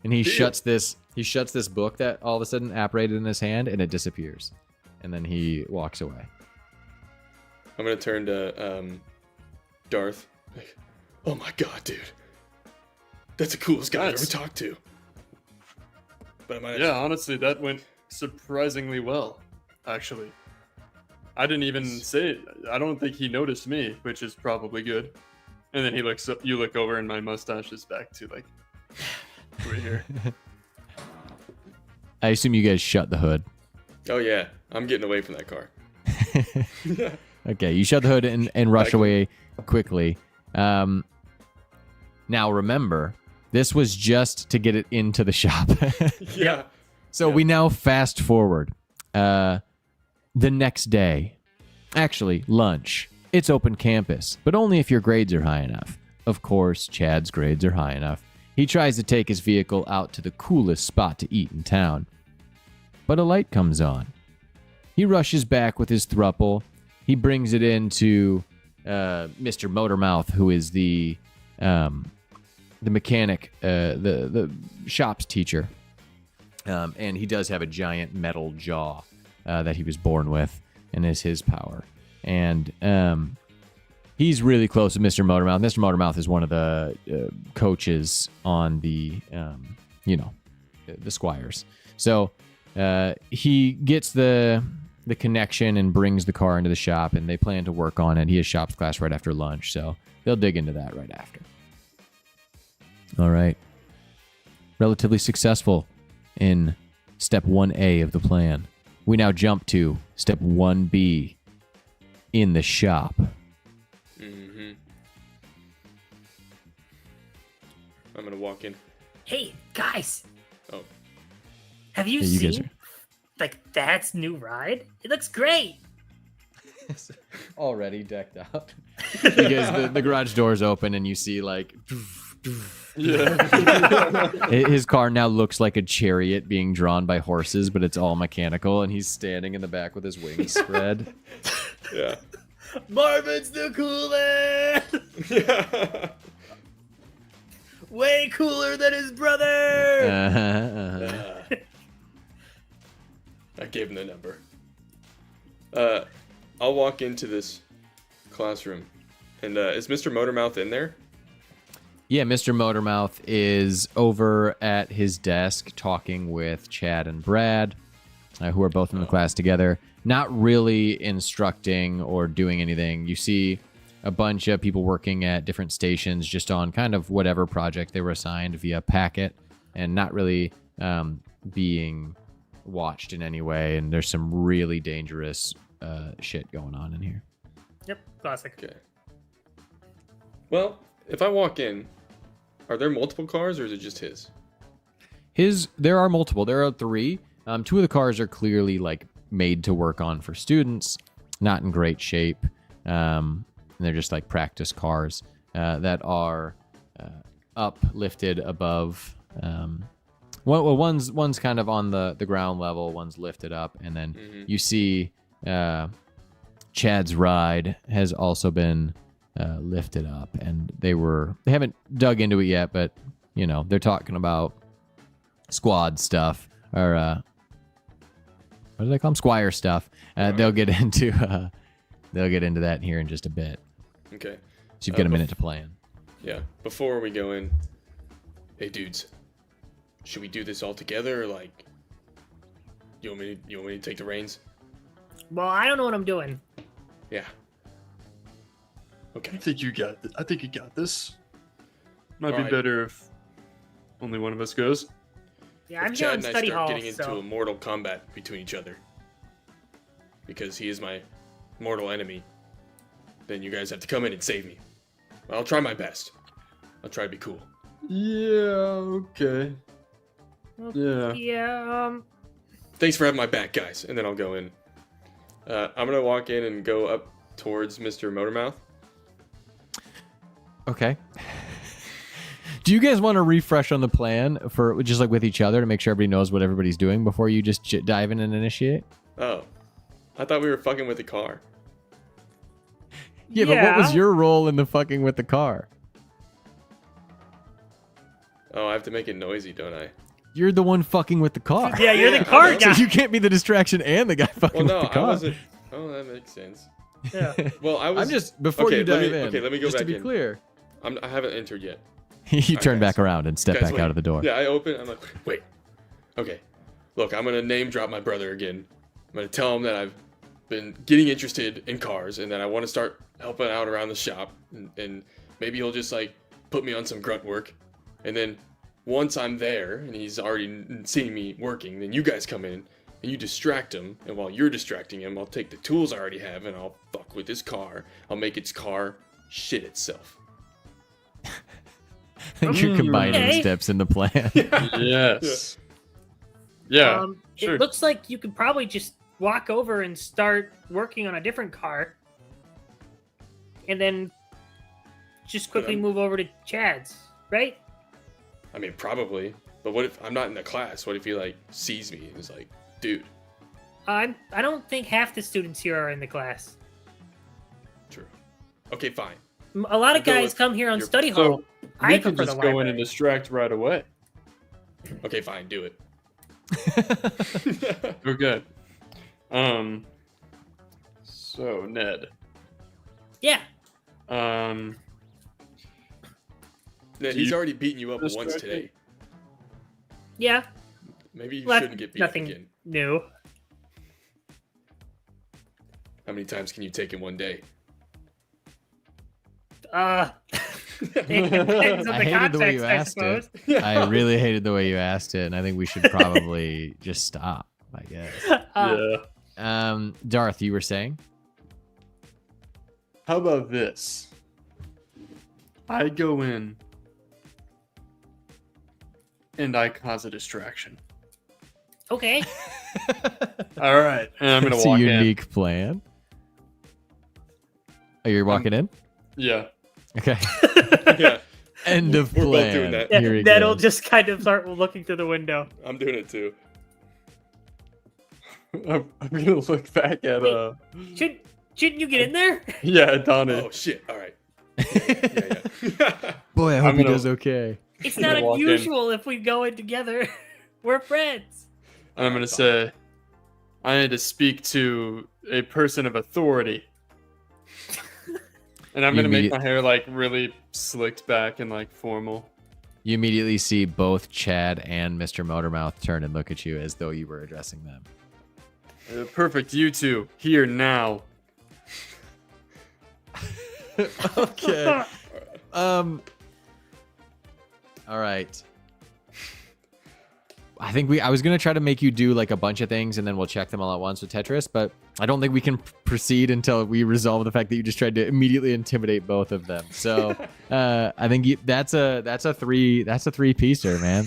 B: And he
D: Deal.
B: shuts this book that all of a sudden apparated in his hand, and it disappears. And then he walks away.
D: I'm going to turn to Darth. Like, oh my god, dude. That's the coolest guy I've ever talked to. But I might
E: Yeah, honestly, that went surprisingly well, actually. I didn't even say it. I don't think he noticed me, which is probably good. And then he looks up, you look over, and my mustache is back to like right here.
B: I assume you guys shut the hood.
D: Oh yeah, I'm getting away from that car.
B: Okay, you shut the hood and rush away quickly. Now remember, this was just to get it into the shop.
D: Yeah.
B: So we now fast forward. The next day, actually lunch. It's open campus, but only if your grades are high enough. Of course, Chad's grades are high enough. He tries to take his vehicle out to the coolest spot to eat in town. But a light comes on. He rushes back with his thruple. He brings it into Mr. Motormouth, who is the mechanic, the shop's teacher. And he does have a giant metal jaw that he was born with and is his power. And he's really close to Mr. Motormouth. Mr. Motormouth is one of the coaches on the Squires. So he gets the connection and brings the car into the shop, and they plan to work on it. He has shops class right after lunch, so they'll dig into that right after. All right. Relatively successful in step 1A of the plan. We now jump to step 1B in the shop.
D: Mm-hmm. I'm gonna walk in.
F: Hey, guys.
D: Oh.
F: Have you
B: Yeah, you guys
F: seen like Dad's new ride? It looks great.
B: Already decked out. You guys, the garage doors open and you see like his car now looks like a chariot being drawn by horses, but it's all mechanical, and he's standing in the back with his wings spread.
D: Yeah.
F: Marvin's the coolest.
D: Yeah.
F: Way cooler than his brother.
D: I gave him the number. I'll walk into this classroom, and is Mr. Motormouth in there?
B: Yeah, Mr. Motormouth is over at his desk talking with Chad and Brad, who are both in the class together. Not really instructing or doing anything. You see a bunch of people working at different stations just on kind of whatever project they were assigned via packet, and not really being watched in any way. And there's some really dangerous shit going on in here.
C: Yep, classic.
D: Okay. Well, if I walk in, are there multiple cars or is it just his?
B: There are multiple. There are 3. 2 of the cars are clearly like made to work on for students, not in great shape. And they're just like practice cars that are uplifted above. One's kind of on the ground level, one's lifted up, and then you see Chad's ride has also been lifted up, and they haven't dug into it yet, but they're talking about squad stuff, or what do they call them? Squire stuff. They'll get into that here in just a bit.
D: Okay.
B: So you've got a minute to plan.
D: Yeah. Before we go in, hey dudes, should we do this all together, or like, you want me to take the reins?
F: Well, I don't know what I'm doing.
D: Yeah. Okay.
E: I think you got this. Might be
D: Alright.
E: better if only one of us goes.
F: Yeah, I'm
D: If
F: here
D: Chad
F: in
D: and I
F: study
D: start
F: hall,
D: getting into
F: so
D: a mortal combat between each other, because he is my mortal enemy, then you guys have to come in and save me. I'll try my best. I'll try to be cool.
E: Yeah. Okay. Yeah.
F: yeah.
D: Thanks for having my back, guys. And then I'll go in. I'm gonna walk in and go up towards Mr. Motormouth.
B: Okay. Do you guys want to refresh on the plan for just like with each other to make sure everybody knows what everybody's doing before you just dive in and initiate?
D: Oh, I thought we were fucking with the car.
B: Yeah, but what was
F: Yeah.
B: your role in the fucking with the car?
D: Oh, I have to make it noisy, don't I?
B: You're the one fucking with the car.
F: Yeah, you're
D: Yeah,
F: the car
D: I know.
F: guy.
B: So you can't be the distraction and the guy fucking
D: Well, no,
B: with the
D: I
B: car.
D: wasn't. Oh, that makes sense.
F: Yeah.
D: Well, I was.
B: I'm just before
D: okay,
B: you dive
D: let me,
B: in.
D: Okay, let me go
B: just
D: back
B: to be
D: in.
B: clear.
D: I haven't entered yet.
B: You turn
D: guys.
B: back around and step
D: Guys,
B: back
D: wait.
B: out of the door.
D: Yeah, I open. I'm like, wait. Okay, look, I'm gonna name drop my brother again. I'm gonna tell him that I've been getting interested in cars and that I want to start helping out around the shop, and maybe he'll just like put me on some grunt work, and then once I'm there and he's already seeing me working, then you guys come in and you distract him, and while you're distracting him, I'll take the tools I already have and I'll fuck with his car. I'll make its car shit itself.
B: I think you're combining
F: Okay.
B: steps in the plan.
E: Yes. Yeah. Sure.
F: It looks like you could probably just walk over and start working on a different car, and then just quickly
D: I'm-
F: move over to Chad's, right?
D: I mean, probably. But what if I'm not in the class? What if he like sees me and is like, dude?
F: I don't think half the students here are in the class.
D: True. Okay, fine.
F: A lot of
D: Go
F: guys
D: with
F: come here on
D: your-
F: study hall.
E: So
F: I
E: we can
F: prefer
E: just
F: the
E: go in
F: library.
E: and distract right away.
D: Okay, fine. Do it.
E: Okay. So Ned.
F: Yeah.
E: Um.
D: Ned,
E: Do
D: he's
E: you
D: already beaten you up once
E: distract
D: today.
E: me?
F: Yeah.
D: Maybe you
F: Well,
D: shouldn't get beat up
F: nothing
D: again.
F: new.
D: How many times can you take in one day?
F: It depends on
B: I
F: the
B: hated the way
F: context,
B: you
F: I
B: asked it.
F: suppose.
B: I really hated the way you asked it, and I think we should probably just stop, I guess.
E: Yeah.
B: Darth, you were saying?
E: How about this? I go in and I cause a distraction.
F: Okay.
E: All right, and I'm gonna
B: It's
E: walk
B: a
E: in.
B: unique plan. Oh, you're walking in?
E: Yeah.
B: Okay.
D: Yeah,
B: End of
D: We're both
B: plan.
D: doing that.
B: Here we
F: That'll
B: go.
F: just kind of start looking through the window.
D: I'm doing it too.
E: I'm gonna look back at
F: Shouldn't you get in there?
E: yeah, Donnie.
D: Oh shit! All right. Yeah.
B: Boy, I hope
E: I'm
B: he
E: gonna-
B: does okay.
F: It's
E: I'm
F: not
E: gonna walk in.
F: unusual if we go in together. We're friends.
E: And I'm gonna say, I need to speak to a person of authority. And I'm
B: You
E: gonna make
B: immediate-
E: my hair like really slicked back and like formal.
B: You immediately see both Chad and Mr. Motormouth turn and look at you as though you were addressing them.
E: Perfect, you two here now.
B: Okay. All right. I think I was gonna try to make you do like a bunch of things and then we'll check them all at once with Tetris, but I don't think we can proceed until we resolve the fact that you just tried to immediately intimidate both of them. So I think that's a three-piecer, man.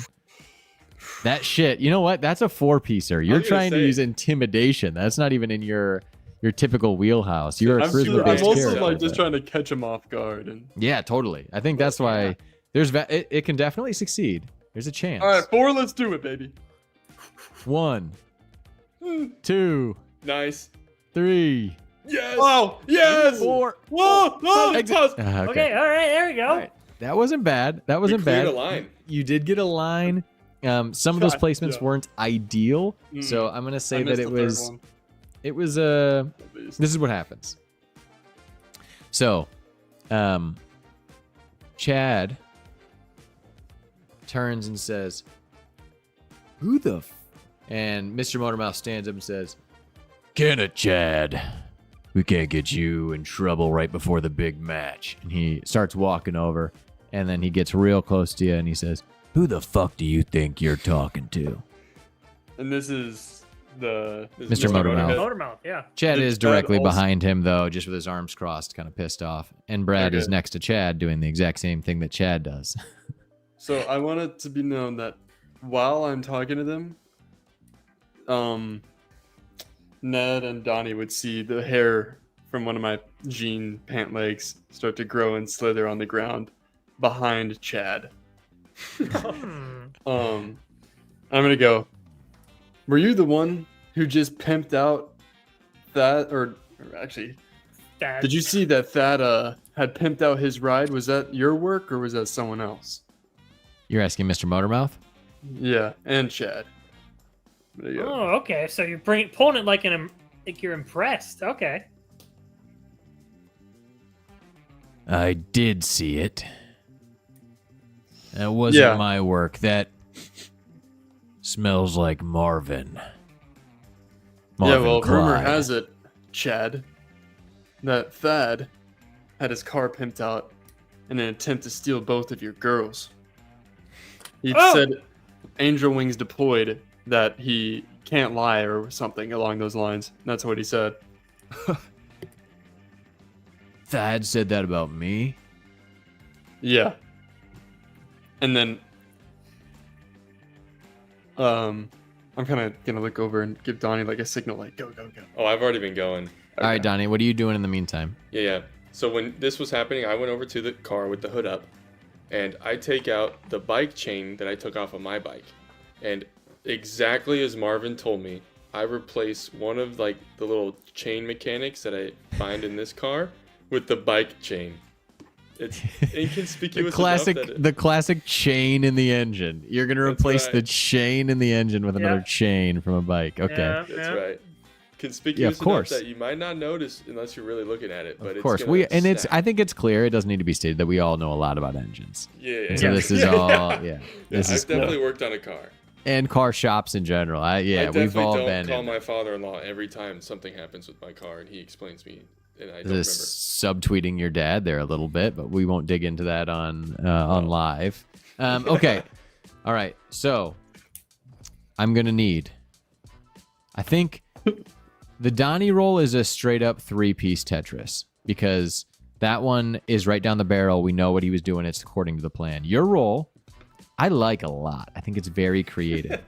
B: That shit. You know what? That's a four-piecer. You're
D: gonna
B: trying to
D: say-
B: use intimidation. That's not even in your typical wheelhouse. You're a
E: I'm
B: charisma-based
E: also
B: character.
E: like just trying to catch him off guard. And
B: Yeah, totally. I think that's why it can definitely succeed. There's a chance.
E: all right, 4. Let's do it, baby.
B: 1, 2,
D: Nice.
B: 3,
D: Yes.
E: Oh
D: Yes.
B: 4.
E: whoa, whoa.
B: Exit.
E: Pause.
F: Okay, all right, there we go.
B: All right. That wasn't bad. That
D: We
B: wasn't
D: cleared
B: bad.
D: a line.
B: You did get a line, Some of those
E: God,
B: placements
E: yeah.
B: weren't ideal, so I'm gonna say that it was this is what happens. So, Chad turns and says, "Who the?" And Mr. Motormouth stands up and says, "Can it, Chad? We can't get you in trouble right before the big match." And he starts walking over, and then he gets real close to you, and he says, "Who the fuck do you think you're talking to?"
E: And this is the
B: Mr. Motormouth.
C: Motormouth, yeah.
B: Chad
E: Did
B: is
E: Chad
B: directly
E: also-
B: behind him, though, just with his arms crossed, kind of pissed off. And Brad is
E: Okay.
B: next to Chad doing the exact same thing that Chad does.
E: So I want it to be known that while I'm talking to them, Ned and Donnie would see the hair from one of my jean pant legs start to grow and slither on the ground behind Chad. I'm gonna go. Were you the one who just pimped out that, or actually,
C: Dad.
E: did you see that Thad had pimped out his ride? Was that your work or was that someone else?
B: You're asking Mr. Motormouth?
E: Yeah, and Chad. There you go.
C: Oh, okay. So you're pulling it like you're impressed. Okay.
B: I did see it. That wasn't
E: Yeah.
B: my work. That smells like Marvin.
E: Yeah, well, rumor
B: Clyde.
E: has it, Chad, that Thad had his car pimped out in an attempt to steal both of your girls. He
C: Oh!
E: said Angel Wings deployed, that he can't lie or something along those lines. That's what he said.
B: Thad said that about me?
E: Yeah. And then I'm kind of gonna look over and give Donnie like a signal, like go, go, go.
D: Oh, I've already been going.
B: All right, Donnie, what are you doing in the meantime?
D: Yeah. So when this was happening, I went over to the car with the hood up, and I take out the bike chain that I took off of my bike, and exactly as Marvin told me, I replace one of like the little chain mechanics that I find in this car with the bike chain. It's inconspicuous.
B: The classic chain in the engine. You're gonna
D: That's
B: replace
D: right.
B: the chain in the engine with another chain from a bike. Okay.
C: Yeah,
D: That's
C: yeah.
D: right. Conspicuous
B: Yeah, of course.
D: enough that you might not notice unless you're really looking at it. But
B: Of course,
D: it's gonna
B: it's.
D: snap.
B: I think it's clear. It doesn't need to be stated that we all know a lot about engines.
D: Yeah.
B: So this is all. Yeah. This
D: I've
B: is
D: definitely worked on a car.
B: and car shops in general.
D: I
B: We've
D: definitely
B: all
D: don't
B: been.
D: call
B: in
D: my father-in-law every time something happens with my car, and he explains me, and I don't remember.
B: this subtweeting your dad there a little bit, but we won't dig into that on live. Okay. All right. So I'm gonna need. I think the Donnie roll is a straight up 3-piece Tetris because that one is right down the barrel. We know what he was doing. It's according to the plan. Your roll, I like a lot. I think it's very creative,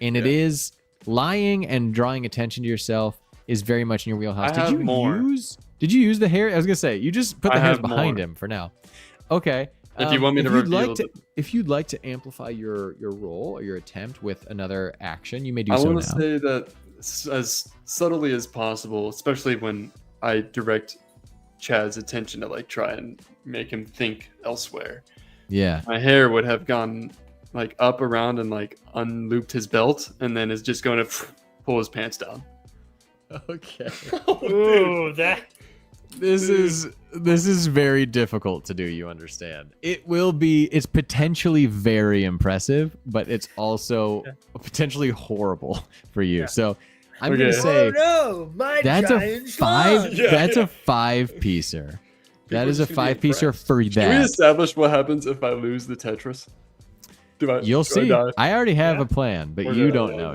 B: and it is lying and drawing attention to yourself is very much in your wheelhouse.
E: I have more.
B: Did you use the hair? I was gonna say you just put the
E: I
B: hairs
E: have
B: behind
E: more.
B: him for now. Okay.
E: If you want me to reveal
B: if you'd like to amplify your role or your attempt with another action, you may do
E: I
B: so
E: want
B: now.
E: to say that as subtly as possible, especially when I direct Chad's attention to like try and make him think elsewhere.
B: Yeah.
E: My hair would have gone like up around and like unlooped his belt, and then is just going to pull his pants down.
B: Okay.
C: Ooh, that.
B: This is very difficult to do, you understand. It's potentially very impressive, but it's also potentially horrible for you.
C: Yeah.
B: So I'm
E: Okay.
B: gonna say
F: no, my
B: that's a
F: giant
B: 5
D: Yeah,
B: that's
D: yeah.
B: a 5-piecer. That
D: People
B: is a
D: just gonna be
B: 5-piecer
D: impressed.
B: for
E: Can we
B: that.
E: establish what happens if I lose the Tetris?
B: You'll see.
E: die?
B: I already have
C: Yeah.
B: a plan, but
E: Or
B: you
E: no.
B: don't know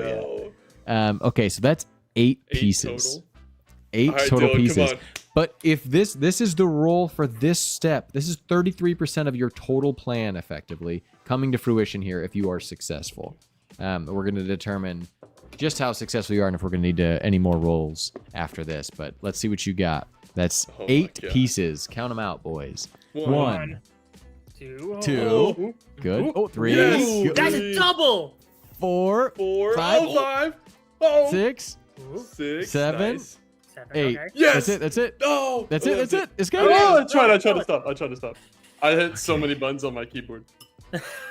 B: yet. Okay, so that's 8
D: 8
B: pieces.
D: total.
B: 8
D: All right,
B: total
D: Dylan, come
B: pieces.
D: on.
B: But if this is the roll for this step, this is 33% of your total plan effectively coming to fruition here if you are successful. We're going to determine just how successful you are and if we're going to need any more rolls after this. But let's see what you got. That's
D: Oh my
B: 8
D: God.
B: pieces. Count them out, boys.
D: 1,
B: 1,
C: 2.
B: 2, good. Oh, 3,
D: Yes.
B: good.
C: That's a double.
B: 4,
D: 4,
B: 5,
D: 5, oh,
B: 6,
D: 6,
B: 7,
D: nice.
B: 8.
C: Okay.
D: Yes.
B: That's it.
D: No,
B: That's
D: oh,
B: it. That's it. It's
E: Oh,
B: good.
E: I tried to stop. I tried to stop. I hit so many buttons on my keyboard.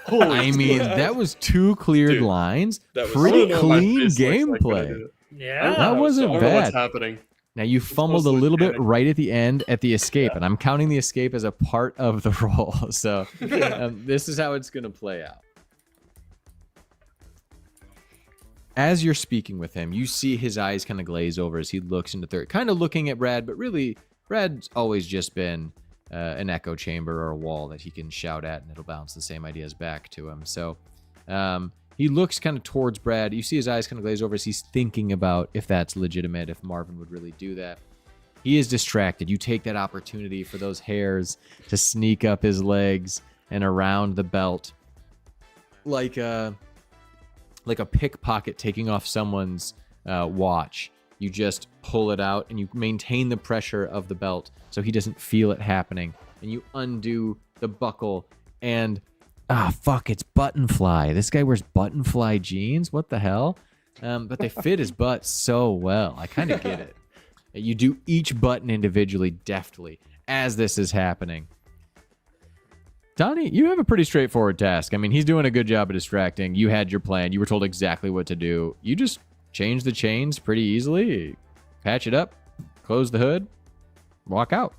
B: I mean, that was 2 cleared
D: Dude,
B: lines.
D: that was
B: Pretty
D: so
B: clean
E: Face looks like when I
B: gameplay.
E: did it.
C: Yeah.
B: That wasn't
E: I don't know what's
B: bad.
E: happening.
B: Now you fumbled a
E: mostly
B: little bit
E: panic.
B: right at the end at the escape, and I'm counting the escape as a part of the roll. So this is how it's going to play out. As you're speaking with him, you see his eyes kind of glaze over as he looks into third, kind of looking at Brad, but really, Brad's always just been an echo chamber or a wall that he can shout at, and it'll bounce the same ideas back to him. So he looks kind of towards Brad. You see his eyes kind of glaze over as he's thinking about if that's legitimate, if Marvin would really do that. He is distracted. You take that opportunity for those hairs to sneak up his legs and around the belt like a pickpocket taking off someone's watch. You just pull it out and you maintain the pressure of the belt so he doesn't feel it happening. And you undo the buckle and fuck, it's Buttonfly. This guy wears Buttonfly jeans. What the hell? But they fit his butt so well. I kind of get it. You do each button individually deftly as this is happening. Donnie, you have a pretty straightforward task. I mean, he's doing a good job of distracting. You had your plan. You were told exactly what to do. You just change the chains pretty easily, patch it up, close the hood, walk out.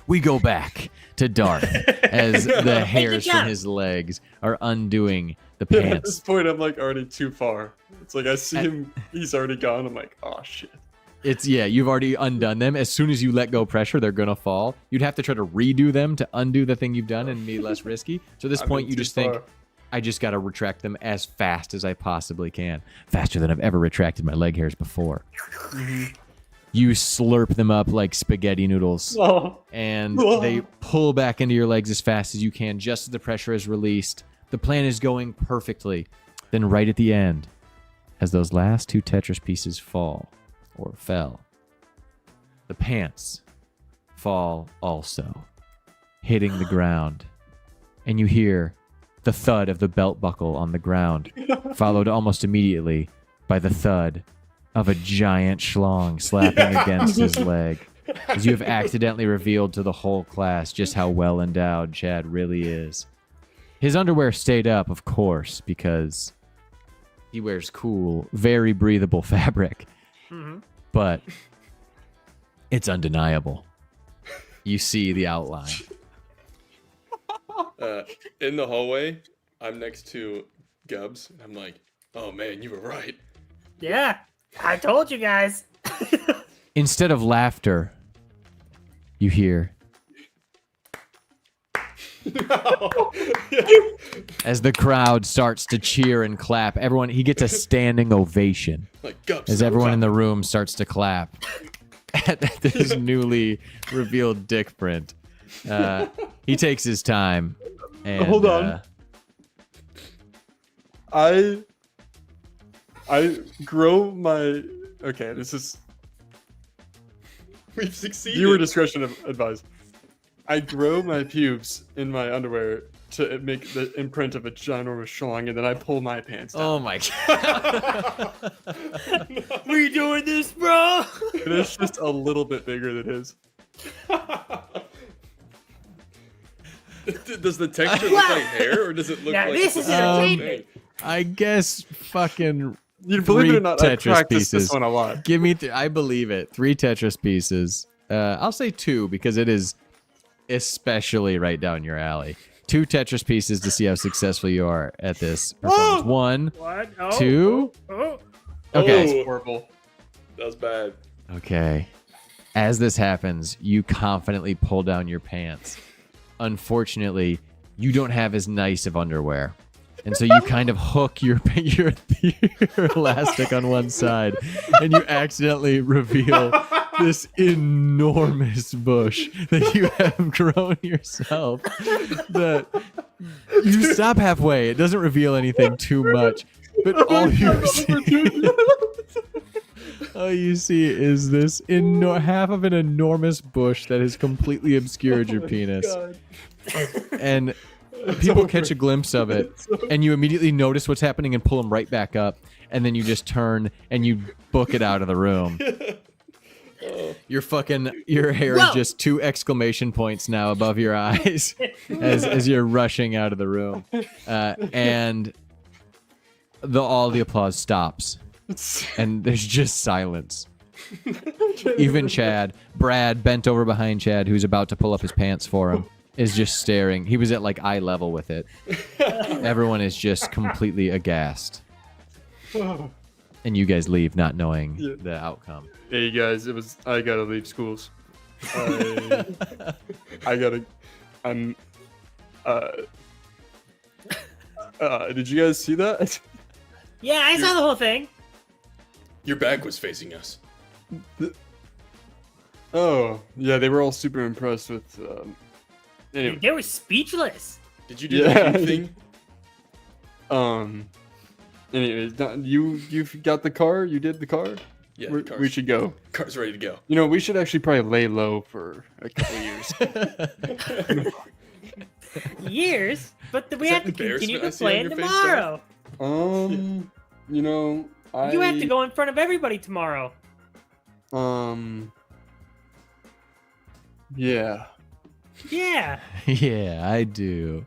B: We go back to Darth as the hairs from his legs are undoing the
E: At this
B: pants.
E: point, I'm like already too far. It's like I see him, he's already gone. I'm like, oh shit.
B: You've already undone them. As soon as you let go pressure, they're going to fall. You'd have to try to redo them to undo the thing you've done and be less risky. So at this point, you just think, I just got to retract them as fast as I possibly can. Faster than I've ever retracted my leg hairs before. You slurp them up like spaghetti noodles. And they pull back into your legs as fast as you can, just as the pressure is released. The plan is going perfectly. Then right at the end, as those last 2 Tetris pieces fall, or fell, the pants fall also, hitting the ground. And you hear the thud of the belt buckle on the ground, followed almost immediately by the thud of a giant schlong slapping against his leg, as you have accidentally revealed to the whole class just how well endowed Chad really is. His underwear stayed up, of course, because he wears cool, very breathable fabric. But it's undeniable. You see the outline.
D: In the hallway, I'm next to Gubbs, and I'm like, oh man, you were right.
F: Yeah, I told you guys.
B: Instead of laughter, you hear as the crowd starts to cheer and clap. He gets a standing ovation
D: Like, Gubbs,
B: as everyone in the room starts to clap at this newly revealed dick print. He takes his time. And,
E: Hold on. I grow my. Okay, this is
D: We've succeeded.
E: viewer discretion advised. I grow my pubes in my underwear to make the imprint of a ginormous schlong, and then I pull my pants down.
B: Oh my god.
F: We doing this, bro?
E: It is just a little bit bigger than his.
D: Does the texture look like hair, or does it look
F: Now
D: like
F: this is
D: the same
F: entertainment.
D: thing?
B: I guess fucking
E: You believe it or
B: 3
E: not, I
B: Tetris
E: practiced
B: pieces.
E: this one a lot.
B: Give me, I believe it. 3 Tetris pieces. I'll say 2 because it is especially right down your alley. 2 Tetris pieces to see how successful you are at this performance. 1,
F: What? Oh,
B: 2.
F: Oh.
B: Okay.
E: That's horrible.
D: That was bad.
B: Okay. As this happens, you confidently pull down your pants. Unfortunately, you don't have as nice of underwear. And so you kind of hook your elastic on one side, and you accidentally reveal this enormous bush that you have grown yourself. That you stop halfway. It doesn't reveal anything too much, but all you see is this half of an enormous bush that has completely obscured your penis. And people catch a glimpse of it, and you immediately notice what's happening and pull them right back up, and then you just turn and you book it out of the room. your hair is
F: Whoa!
B: just 2 exclamation points now above your eyes as you're rushing out of the room. And all the applause stops. And there's just silence. Even Brad bent over behind Chad, who's about to pull up his pants for him, is just staring. He was at like eye level with it. Everyone is just completely aghast. And you guys leave not knowing the outcome.
E: Hey guys, I gotta leave schools. I gotta. Did you guys see that?
F: Yeah, I saw the whole thing.
D: Your back was facing us.
E: Oh, yeah, they were all super impressed with. Anyway,
F: They were speechless.
D: Did you do anything?
E: Anyways, you got the car. You did the car.
D: Yeah,
E: We should go.
D: Car's ready to go.
E: You know, we should actually probably lay low for a couple of years.
F: Years, but we
D: Is
F: have
D: that
F: to continue
D: embarrassment
F: the
D: I see on
F: plan
D: your face,
F: tomorrow.
E: You know,
F: You have to go in front of everybody tomorrow.
E: Yeah.
F: Yeah.
B: Yeah, I do.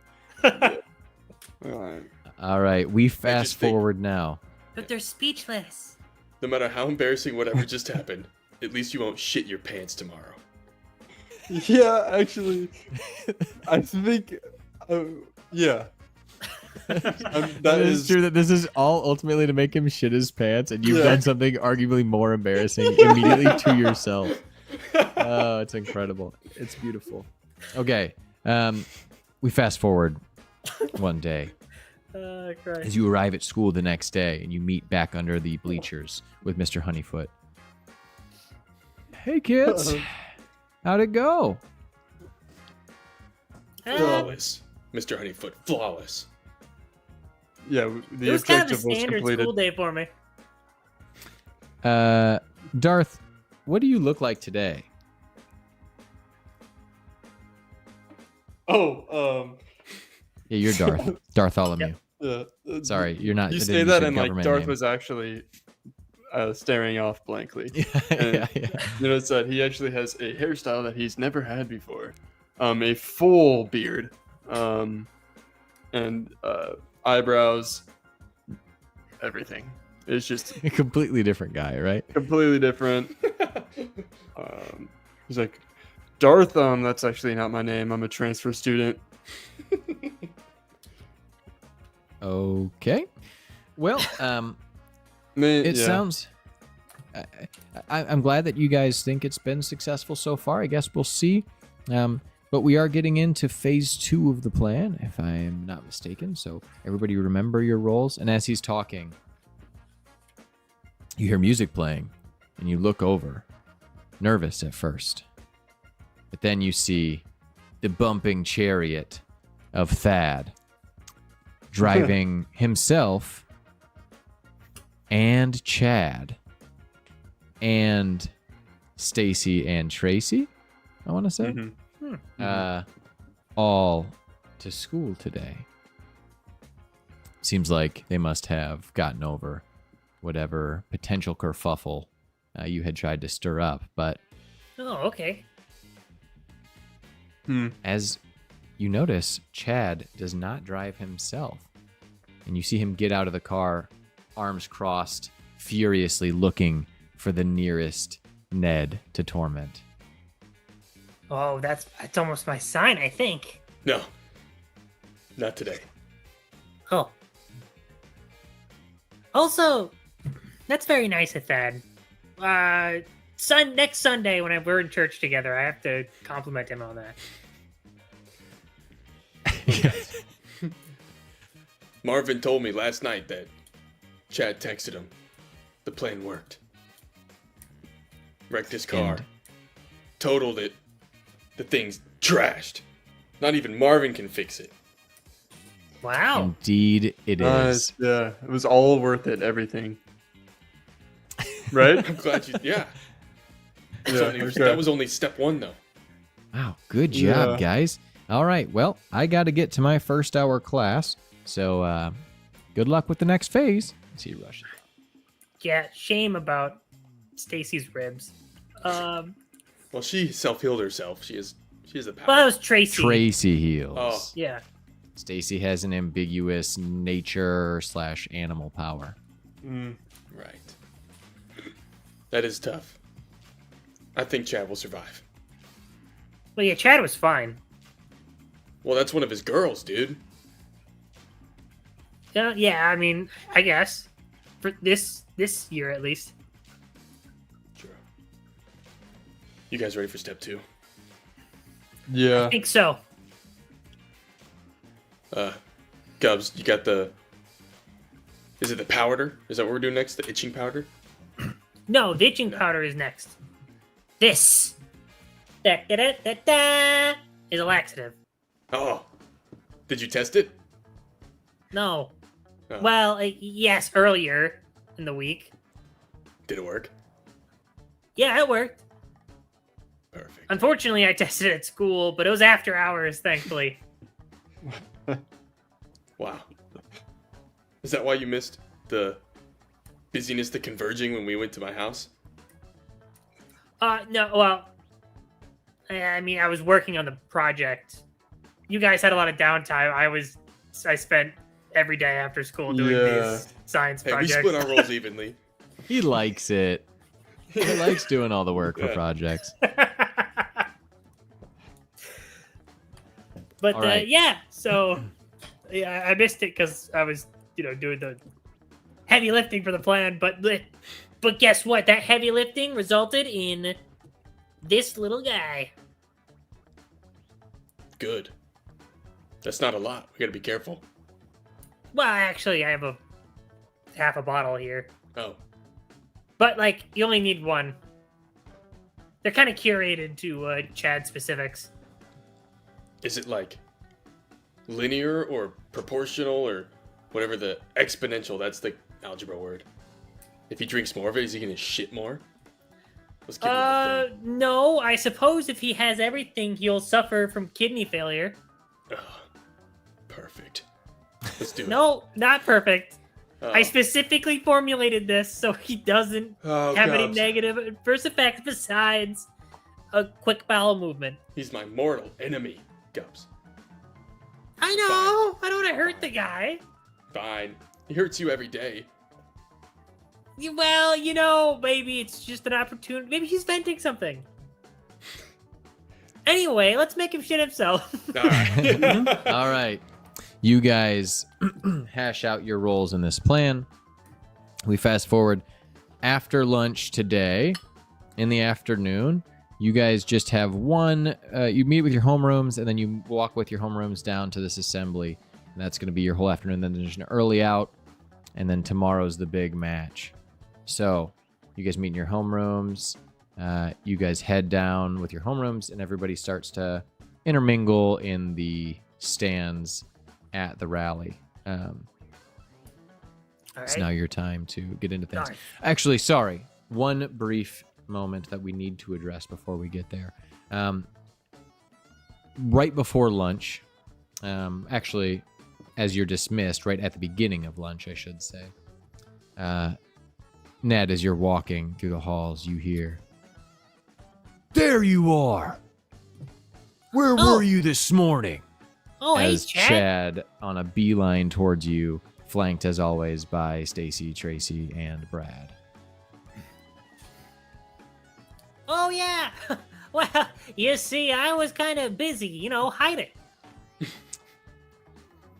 E: Alright.
B: All right, we fast
D: just think-
B: forward now.
F: But they're speechless.
D: No matter how embarrassing whatever just happened, at least you won't shit your pants tomorrow.
E: Yeah, actually, I think, yeah.
B: That is true that this is all ultimately to make him shit his pants, and you've done something arguably more embarrassing immediately to yourself. Oh, it's incredible. It's beautiful. Okay, we fast forward one day
F: Christ.
B: as you arrive at school the next day, and you meet back under the bleachers with Mr. Honeyfoot. Hey, kids. How'd it go?
D: Flawless. Mr. Honeyfoot, flawless.
E: Yeah,
F: It
E: the
F: was kind of a
E: objective was
F: standard
E: completed.
F: school day for me.
B: Darth, what do you look like today?
E: Oh,
B: Yeah, you're Darth. Bartholomew.
E: yeah.
B: Sorry, you're not.
E: You
B: I didn't
E: say
B: use
E: that
B: your
E: and like
B: government
E: Darth
B: name.
E: was actually staring off blankly.
B: Yeah.
E: You notice that he actually has a hairstyle that he's never had before. A full beard. And eyebrows. Everything. It's just
B: A completely different guy, right?
E: completely different. He's like, Darth, that's actually not my name. I'm a transfer student.
B: Okay. Well,
E: Man,
B: it
E: yeah.
B: sounds. I'm glad that you guys think it's been successful so far. I guess we'll see. But we are getting into phase 2 of the plan, if I am not mistaken. So everybody remember your roles. And as he's talking, you hear music playing, and you look over, nervous at first. But then you see the bumping chariot of Thad driving himself and Chad and Stacy and Tracy, I want to say.
E: Mhm.
B: All to school today. Seems like they must have gotten over whatever potential kerfuffle you had tried to stir up. But
F: Oh, okay.
B: as you notice, Chad does not drive himself. And you see him get out of the car, arms crossed, furiously looking for the nearest Ned to torment.
F: Oh, that's almost my sign, I think.
D: No. Not today.
F: Oh. Also, that's very nice of Thad. Next Sunday when we're in church together, I have to compliment him on that.
D: Marvin told me last night that Chad texted him. The plan worked. Wrecked his car.
B: And-
D: Totaled it. The thing's trashed. Not even Marvin can fix it.
F: Wow.
B: Indeed, it is.
E: Yeah, it was all worth it. Everything. Right?
D: I'm glad you. Yeah.
E: Yeah, okay.
D: That was only step 1, though.
B: Wow, good job,
E: Yeah.
B: guys. All right, well, I got to get to my first hour class, so good luck with the next phase. Let's see you rushing.
F: Yeah, shame about Stacy's ribs.
D: Well, she self-healed herself. She has the power.
C: Well, that was Tracy.
B: Tracy heals.
D: Oh.
C: Yeah.
B: Stacy has an ambiguous nature / animal power.
D: Right. That is tough. I think Chad will survive.
C: Well, yeah, Chad was fine.
D: Well, that's one of his girls, dude.
C: Yeah, I mean, I guess for this year at least.
D: Sure. You guys ready for step 2?
E: Yeah.
C: I think so.
D: Gubs, you got the... Is it the powder? Is that what we're doing next? The itching powder?
C: No, the itching powder is next. This da-da-da-da-da, is a laxative.
D: Oh. Did you test it?
C: No.
D: Oh.
C: Well, yes, earlier in the week.
D: Did it work?
C: Yeah, it worked.
D: Perfect.
C: Unfortunately, I tested it at school, but it was after hours, thankfully.
D: Wow. Is that why you missed the busyness, the converging when we went to my house?
C: No, well, I mean, I was working on the project. You guys had a lot of downtime. I spent every day after school doing these science
D: Hey,
C: projects.
D: we split our roles evenly.
B: He likes it. He likes doing all the work for
D: Yeah.
B: projects.
C: But
B: All right.
C: yeah, so yeah, I missed it because I was, doing the heavy lifting for the plan. But guess what? That heavy lifting resulted in this little guy.
D: Good. That's not a lot. We gotta be careful.
C: Well, actually, I have half a bottle here,
D: Oh.
C: but you only need one. They're kind of curated to Chad specifics.
D: Is it linear or proportional or whatever the exponential? That's the algebra word. If he drinks more of it, is he gonna shit more? Let's give him that thing.
C: No, I suppose if he has everything, he'll suffer from kidney failure.
D: Ugh. Perfect. Let's do it.
C: No, not perfect.
D: Oh.
C: I specifically formulated this so he doesn't
D: Oh,
C: have any
D: Gubs.
C: negative adverse effects besides a quick bowel movement.
D: He's my mortal enemy, Gubs.
C: I know. I don't want to hurt the guy.
D: Fine. He hurts you every day.
C: Well, maybe it's just an opportunity. Maybe he's venting something. Anyway, let's make him shit himself.
D: All right.
B: All right. You guys hash out your roles in this plan. We fast forward after lunch today in the afternoon. You guys just have one. You meet with your homerooms, and then you walk with your homerooms down to this assembly. And that's going to be your whole afternoon. Then there's an early out, and then tomorrow's the big match. So you guys meet in your homerooms. You guys head down with your homerooms, and everybody starts to intermingle in the stands at the rally.
C: All
B: It's
C: right.
B: now your time to get into things.
C: Nice.
B: Actually, sorry. One brief moment that we need to address before we get there. Right before lunch, actually, as you're dismissed, right at the beginning of lunch, I should say, Ned, as you're walking through the halls, you hear, "There you are! Where
C: Oh.
B: were you this morning?"
C: Oh, hey,
B: As
C: Chad.
B: Chad on a beeline towards you, flanked as always by Stacy, Tracy, and Brad.
C: Oh, yeah. Well, you see, I was kind of busy, hiding.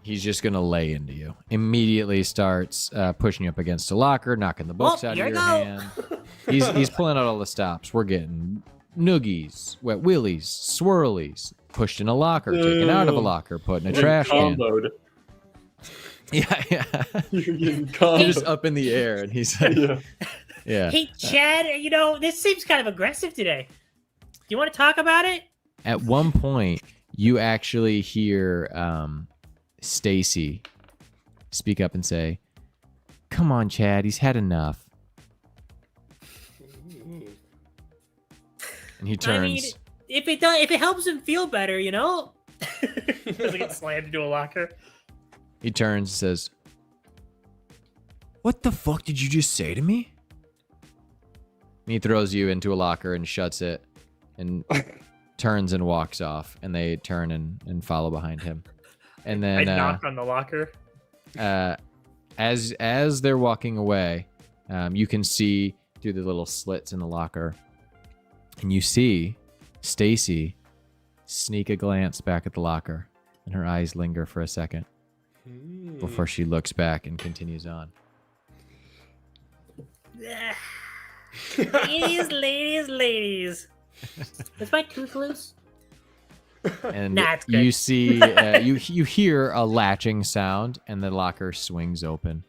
B: He's just gonna lay into you. Immediately starts pushing you up against a locker, knocking the books
C: Oh,
B: out
C: here
B: of
C: you
B: your
C: go.
B: hand. He's pulling out all the stops. We're getting noogies, wet willies, swirlies, pushed in a locker, taken out of a locker, put in a trash can.
E: Comboed.
B: Yeah.
E: You're getting
B: You're
E: comboed.
B: just up in the air, and he's like,
E: Yeah.
B: yeah.
C: Hey, Chad, this seems kind of aggressive today. Do you want to talk about it?
B: At one point, you actually hear Stacy speak up and say, "Come on, Chad, he's had enough." And he turns.
C: I mean, if it helps him feel better, Doesn't get slammed into a locker.
B: He turns and says, "What the fuck did you just say to me?" And he throws you into a locker and shuts it. and turns and walks off, and they turn and follow behind him. And
C: I
B: then
C: knock on the locker.
B: as they're walking away, you can see through the little slits in the locker, and you see Stacy sneak a glance back at the locker, and her eyes linger for a second before she looks back and continues on.
F: Ladies. Is my tooth loose?
B: And
F: Nah, it's good.
B: you see, you hear a latching sound, and the locker swings open,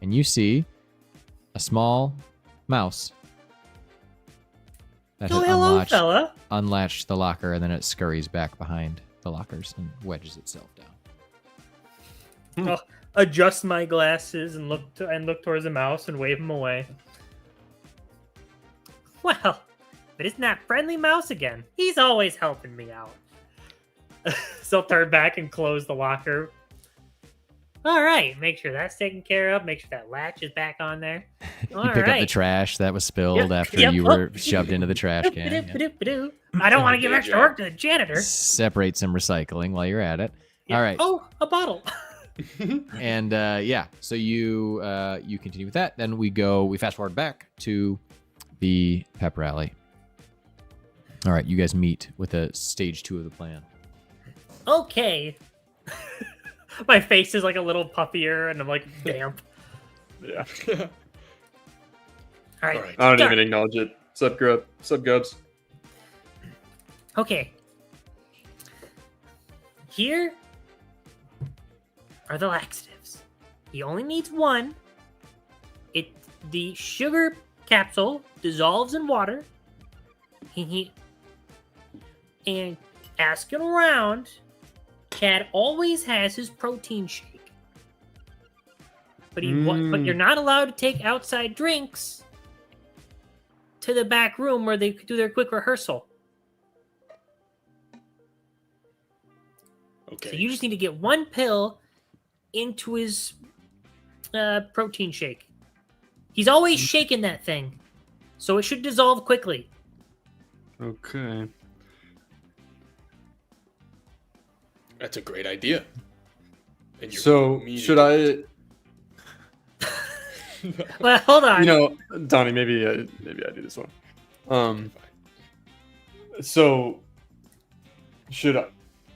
B: and you see a small mouse that
F: Oh,
B: had
F: hello, fella.
B: unlatched the locker, and then it scurries back behind the lockers and wedges itself down.
C: I'll adjust my glasses and look towards the mouse and wave him away.
F: Well, but isn't that friendly mouse again? He's always helping me out.
C: So I'll turn back and close the locker.
F: All right, make sure that's taken care of. Make sure that latch is back on there. All
B: You pick up the
F: right.
B: trash that was spilled
F: Yep,
B: after
F: yep.
B: you were shoved into the trash can. Yeah.
F: Ba-doop-ba-doop-ba-doo. I don't want to give
D: Good
F: extra
D: job.
F: work to the janitor.
B: Separate some recycling while you're at it.
C: Yeah.
B: All right.
F: Oh, a bottle.
B: And so you continue with that. Then we fast forward back to the pep rally. All right, you guys meet with a stage 2 of the plan.
F: Okay.
C: My face is like a little puffier and I'm like damp.
E: Yeah.
F: All right.
D: All right.
E: I don't
F: start.
E: even acknowledge it. Sup, Grub? Sup, Gubs?
F: Okay. Here are the laxatives. He only needs one. The sugar capsule dissolves in water. And asking around, Chad always has his protein shake. But but you're not allowed to take outside drinks to the back room where they do their quick rehearsal.
D: Okay.
F: So you just need to get one pill into his protein shake. He's always shaking that thing, so it should dissolve quickly.
E: Okay.
D: That's a great idea. And you're
E: So,
D: meaning
E: should
D: it.
F: Well, hold on.
E: You know, Donnie, maybe I do this one. So, do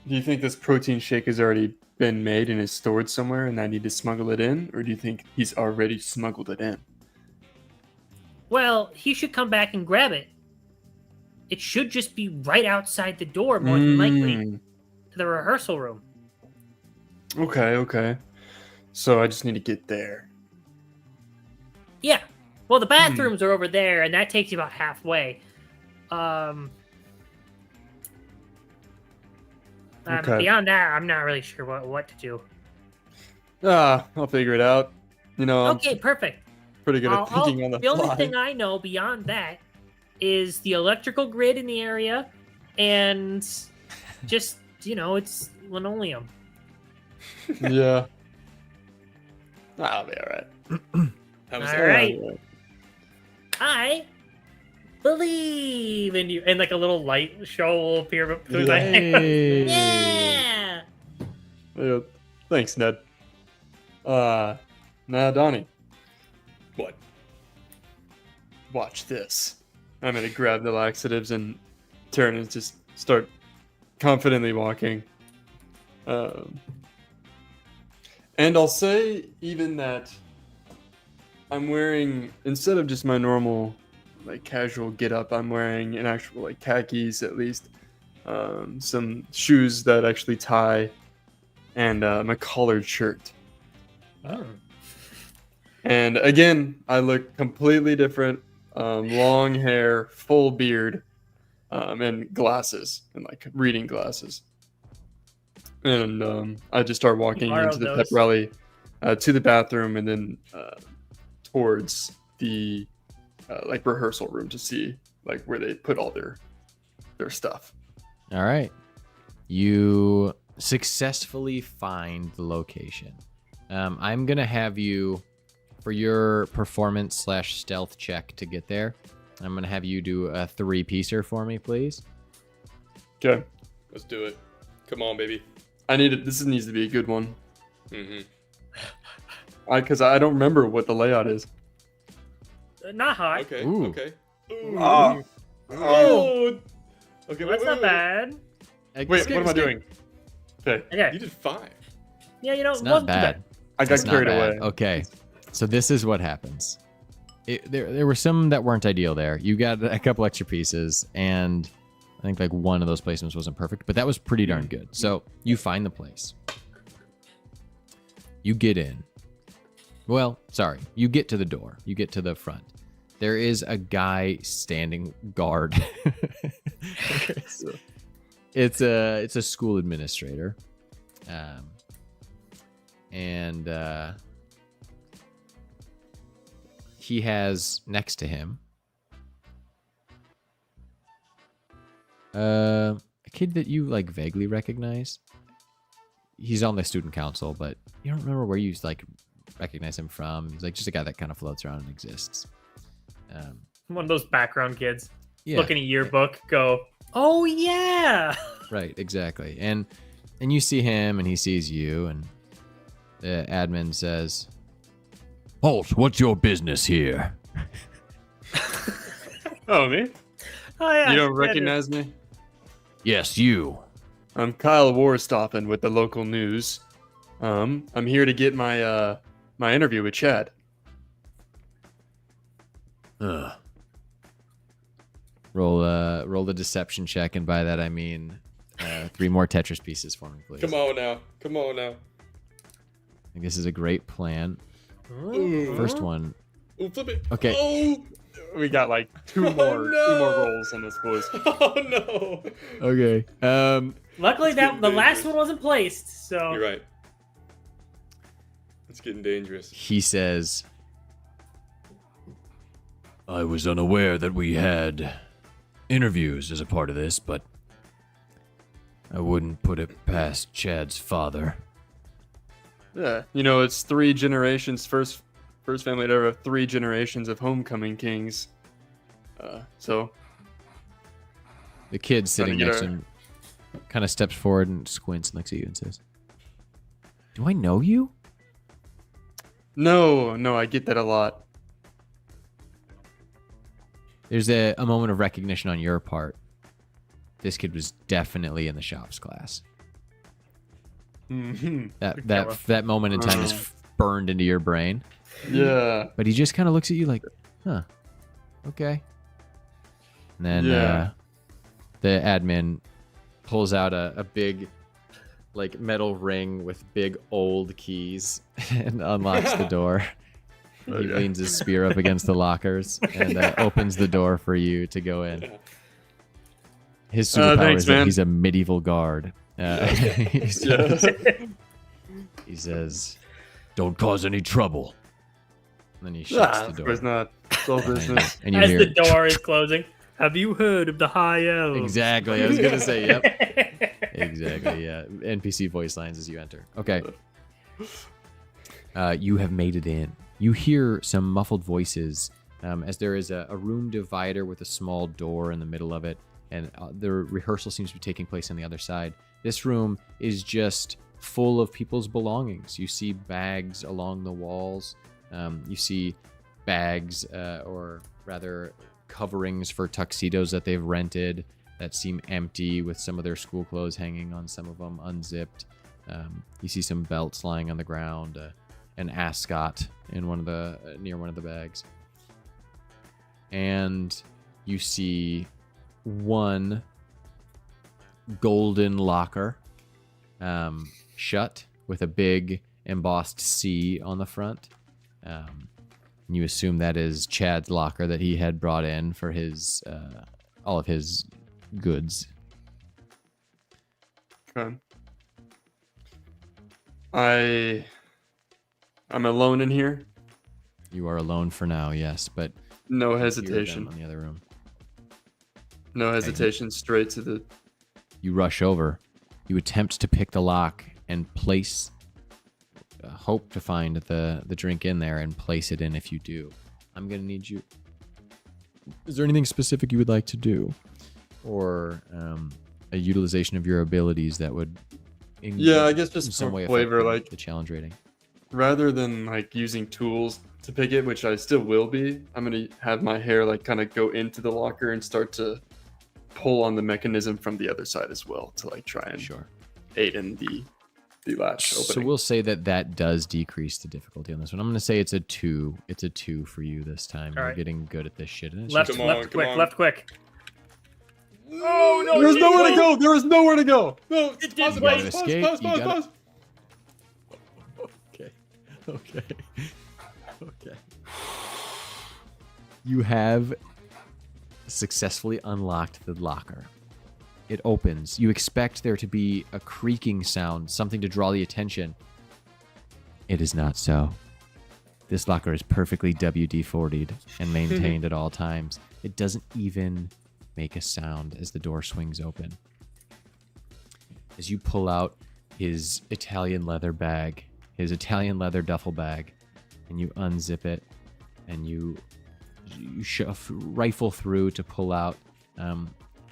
E: you think this protein shake has already been made and is stored somewhere and I need to smuggle it in? Or do you think he's already smuggled it in?
F: Well, he should come back and grab it. It should just be right outside the door, more than likely, to the rehearsal room.
E: Okay. So I just need to get there.
F: Yeah. Well, the bathrooms are over there, and that takes you about halfway.
E: Okay.
F: Beyond that, I'm not really sure what to do.
E: I'll figure it out. You know, I'm
F: Okay, perfect.
E: pretty good at thinking on the
F: only
E: fly.
F: thing I know beyond that is the electrical grid in the area, and just it's linoleum.
E: Yeah. I'll be all right.
D: How was
F: All
D: that?
F: right. I believe in you, and like a little light show will appear between my hands. Yeah.
E: Yeah. Thanks, Ned. Now, Donnie,
D: What?
E: watch this. I'm gonna grab the laxatives and turn and just start confidently walking. And I'll say even that I'm wearing, instead of just my normal like casual get up, I'm wearing an actual like khakis at least, some shoes that actually tie, and my collared shirt. And again, I look completely different. Long hair, full beard, and glasses, and like reading glasses. And I just start walking
C: Borrowed
E: into the pep
C: those.
E: rally, to the bathroom, and then towards the like rehearsal room to see like where they put all their stuff.
B: All right. You successfully find the location. I'm going to have you, for your performance/stealth check to get there, I'm gonna have you do a 3-piecer for me, please.
E: Okay.
D: Let's do it. Come on, baby.
E: I need it. This needs to be a good one.
D: Mm-hmm.
E: Because I don't remember what the layout is.
C: Not hot.
D: Okay.
B: Ooh.
D: Okay. Ooh.
E: Oh.
D: Oh. Okay.
C: That's not bad.
E: Wait, what am I doing? Okay.
C: Okay.
D: You did 5.
C: Yeah, you know,
B: It's
C: it
B: not
C: wasn't too
B: bad.
E: I got
B: It's not
E: carried
B: bad.
E: away.
B: Okay, so this is what happens. There were some that weren't ideal there. You got a couple extra pieces, and I think like one of those placements wasn't perfect, but that was pretty darn good. So you find the place. You get in. Well, sorry, you get to the door. You get to the front. There is a guy standing guard. Okay, so it's a school administrator, and he has next to him a kid that you like vaguely recognize. He's on the student council, but you don't remember where you like recognize him from. He's like just a guy that kind of floats around and exists.
C: One of those background kids.
B: Yeah,
C: Look in a yearbook, go, oh yeah.
B: right, exactly. And you see him, and he sees you, and the admin says, "Halt! What's your business here?"
E: Oh, me?
C: Oh, yeah.
E: You don't recognize me?
B: Yes, you.
E: I'm Kyle Warstoppin with the local news. I'm here to get my my interview with Chad.
B: Roll the deception check, and by that I mean 3 more Tetris pieces for me, please.
D: Come on now. Come on now.
B: I think this is a great plan.
D: Ooh.
B: First one.
D: Ooh, flip it.
B: Okay.
D: Oh.
E: We got like two
D: Oh,
E: more
D: no.
E: rolls on this, boys.
D: Oh no.
B: Okay.
C: Luckily,
D: It's
C: that
D: getting
C: the last
D: dangerous.
C: one wasn't placed, so
D: You're right. It's getting dangerous.
B: He says, "I was unaware that we had interviews as a part of this, but I wouldn't put it past Chad's father."
E: Yeah, you know, it's 3 generations, first family to ever have 3 generations of homecoming kings. So
B: The kid sitting
E: get
B: next
E: our-
B: to him kind of steps forward and squints and looks at you and says, "Do I know you?"
E: no, I get that a lot.
B: There's a moment of recognition on your part. This kid was definitely in the shops class.
E: Mm-hmm.
B: That moment in time is burned into your brain.
E: Yeah.
B: But he just kind of looks at you like, huh, okay. And then
E: Yeah.
B: the admin pulls out a big, like, metal ring with big old keys and unlocks the door. He
E: Okay.
B: leans his spear up against the lockers and opens the door for you to go in. His superpower
E: thanks,
B: is that
E: man.
B: he's a medieval guard. He says,
E: Yeah.
B: he says, "Don't cause any trouble." And then he shuts the
E: Of
B: door.
E: course not. It's all
B: behind you,
E: business.
B: and you
C: as
B: hear
C: the door is closing, have you heard of the high elves?
B: exactly. I was gonna say, yep, exactly. Yeah, NPC voice lines as you enter. Okay, you have made it in. You hear some muffled voices as there is a room divider with a small door in the middle of it, and the rehearsal seems to be taking place on the other side. This room is just full of people's belongings. You see bags along the walls. You see bags, or rather coverings for tuxedos that they've rented that seem empty, with some of their school clothes hanging on some of them unzipped. You see some belts lying on the ground, an ascot in one of the near one of the bags, and you see one golden locker, shut with a big embossed C on the front. You assume that is Chad's locker that he had brought in for his all of his goods.
E: Okay. I'm alone in here.
B: You are alone for now, yes, but
E: No
B: you hear them
E: hesitation.
B: in the other room.
E: No hesitation. Straight to the.
B: You rush over. You attempt to pick the lock and place. Hope to find the drink in there and place it in. If you do, I'm gonna need you. is there anything specific you would like to do, or a utilization of your abilities that would?
E: Yeah, I guess just
B: in some
E: for
B: way
E: flavor,
B: affect
E: like
B: the challenge rating.
E: rather than like using tools to pick it, which I still will be, I'm gonna have my hair like kind of go into the locker and start to pull on the mechanism from the other side as well to like try and aid in the latch opening.
B: So we'll say that does decrease the difficulty on this one. I'm going to say it's a 2. It's a 2 for you this time. You're getting good at this shit. And it's
C: Left,
B: just-
C: left, quick, left, quick. Oh no!
E: There's nowhere to go. There is nowhere to go.
D: No,
C: It
D: pause,
C: did
B: gotta
D: pause,
B: escape,
D: pause,
B: you
D: pause,
B: gotta-
D: pause.
B: Okay. You have successfully unlocked the locker. It opens. You expect there to be a creaking sound, something to draw the attention. It is not so. This locker is perfectly WD-40'd and maintained at all times. It doesn't even make a sound as the door swings open. As you pull out his Italian leather bag, his Italian leather duffel bag, and you unzip it, and you rifle through to pull out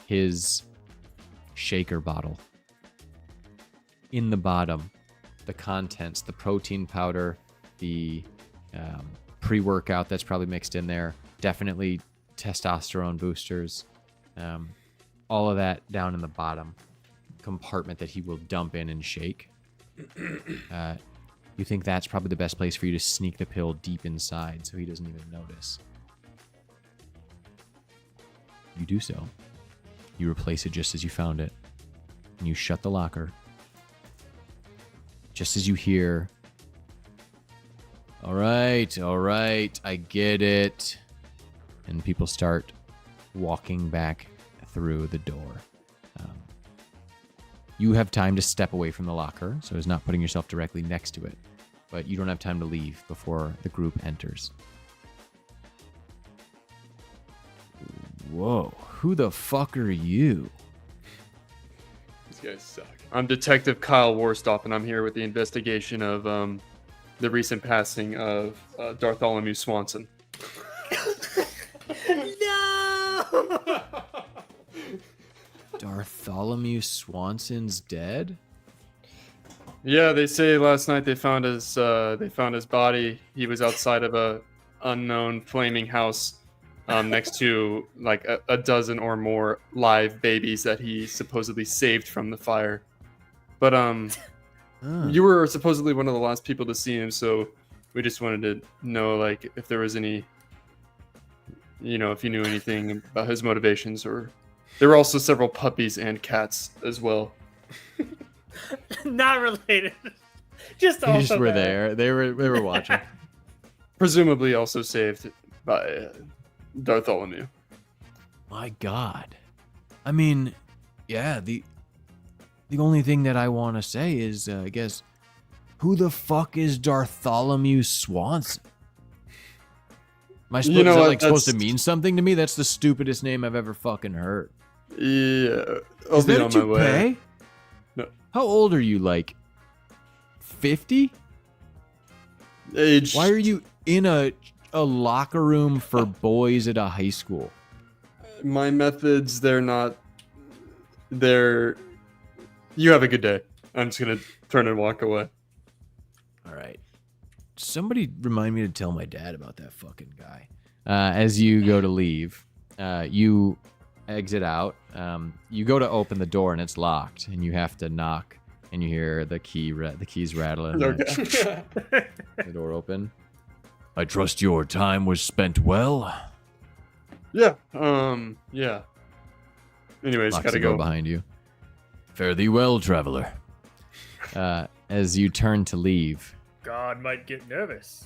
B: his shaker bottle. In the bottom, the contents, the protein powder, the pre-workout that's probably mixed in there, definitely testosterone boosters, all of that down in the bottom compartment that he will dump in and shake. You think that's probably the best place for you to sneak the pill deep inside so he doesn't even notice. You do so. You replace it just as you found it. And you shut the locker. Just as you hear, all right, I get it. And people start walking back through the door. You have time to step away from the locker, so as not putting yourself directly next to it. But you don't have time to leave before the group enters. Whoa, who the fuck are you?
D: These guys suck.
E: I'm Detective Kyle Warstop, and I'm here with the investigation of the recent passing of Bartholomew Swanson.
F: No!
B: Bartholomew Swanson's dead?
E: Yeah, they say last night they found his body. He was outside of a unknown flaming house next to like a dozen or more live babies that he supposedly saved from the fire. But you were supposedly one of the last people to see him, so we just wanted to know like if there was any, if you knew anything about his motivations. Or there were also several puppies and cats as well.
C: Not related. Just
B: They
C: also
B: just were
C: there.
B: there. They were watching.
E: Presumably also saved by Bartholomew.
B: My God. I mean, yeah, the only thing that I want to say is, I guess, who the fuck is Bartholomew Swanson? Am I supposed,
E: You know
B: is that,
E: what,
B: like, supposed to
E: that's-
B: mean something to me? That's the stupidest name I've ever fucking heard.
E: Yeah, I'll
B: Is
E: be
B: that
E: on
B: a
E: my way.
B: toupee?
E: No.
B: How old are you, like 50?
E: Age.
B: Why are you in a locker room for boys at a high school?
E: My methods? They're. You have a good day. I'm just gonna turn and walk away.
B: All right. Somebody remind me to tell my dad about that fucking guy. As you go to leave, you exit out. You go to open the door and it's locked, and you have to knock, and you hear the keys rattling.
E: Okay.
B: The door open. I trust your time was spent well.
E: Yeah. Yeah. Anyways,
B: Locks
E: gotta
B: the door
E: go.
B: behind you. Fare thee well, traveler. As you turn to leave,
C: God might get nervous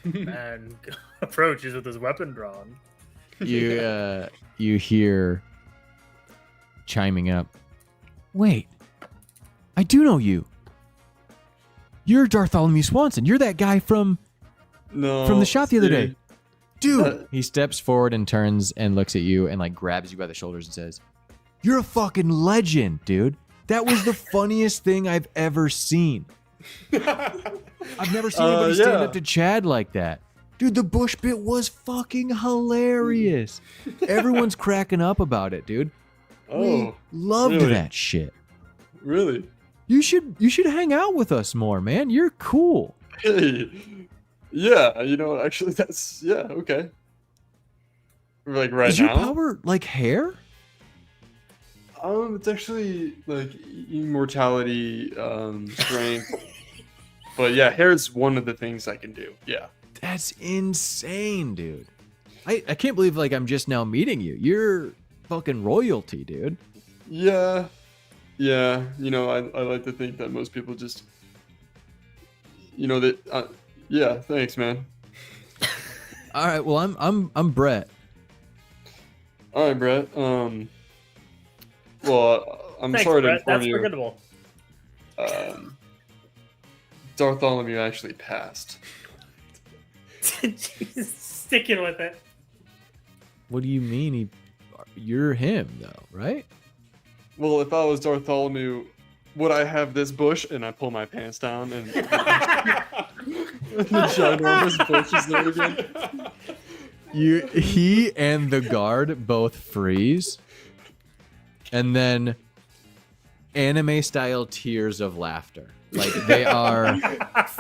C: and approaches with his weapon drawn.
B: you hear chiming up. Wait, I do know you. You're Bartholomew Swanson. You're that guy from the shop the other day. Dude, he steps forward and turns and looks at you and like grabs you by the shoulders and says, "You're a fucking legend, dude. That was the funniest thing I've ever seen. I've never seen anybody stand
E: yeah.
B: up to Chad like that." Dude, the bush bit was fucking hilarious. Everyone's cracking up about it, dude. We loved
E: really?
B: that shit.
E: Really?
B: You should hang out with us more, man. You're cool.
E: Hey, yeah, you know, actually, that's okay. Like right
B: Is your
E: now,
B: power like hair?
E: it's actually like immortality, strength. But yeah, hair is one of the things I can do. Yeah.
B: That's insane, dude. I can't believe like I'm just now meeting you. You're fucking royalty, dude.
E: Yeah. Yeah. You know, I like to think that most people just, you know, that. Yeah. Thanks, man.
B: All right. Well, I'm Brett.
E: All right, Brett. Well, I'm
C: Thanks,
E: sorry to
C: Brett.
E: inform
C: That's
E: you.
C: forgettable.
E: Bartholomew actually passed.
C: Jesus, sticking with it.
B: What do you mean? You're him though, right?
E: Well, if I was Bartholomew, would I have this bush and I pull my pants down and the ginormous bush is there again?
B: He and the guard both freeze, and then anime style tears of laughter. Like they are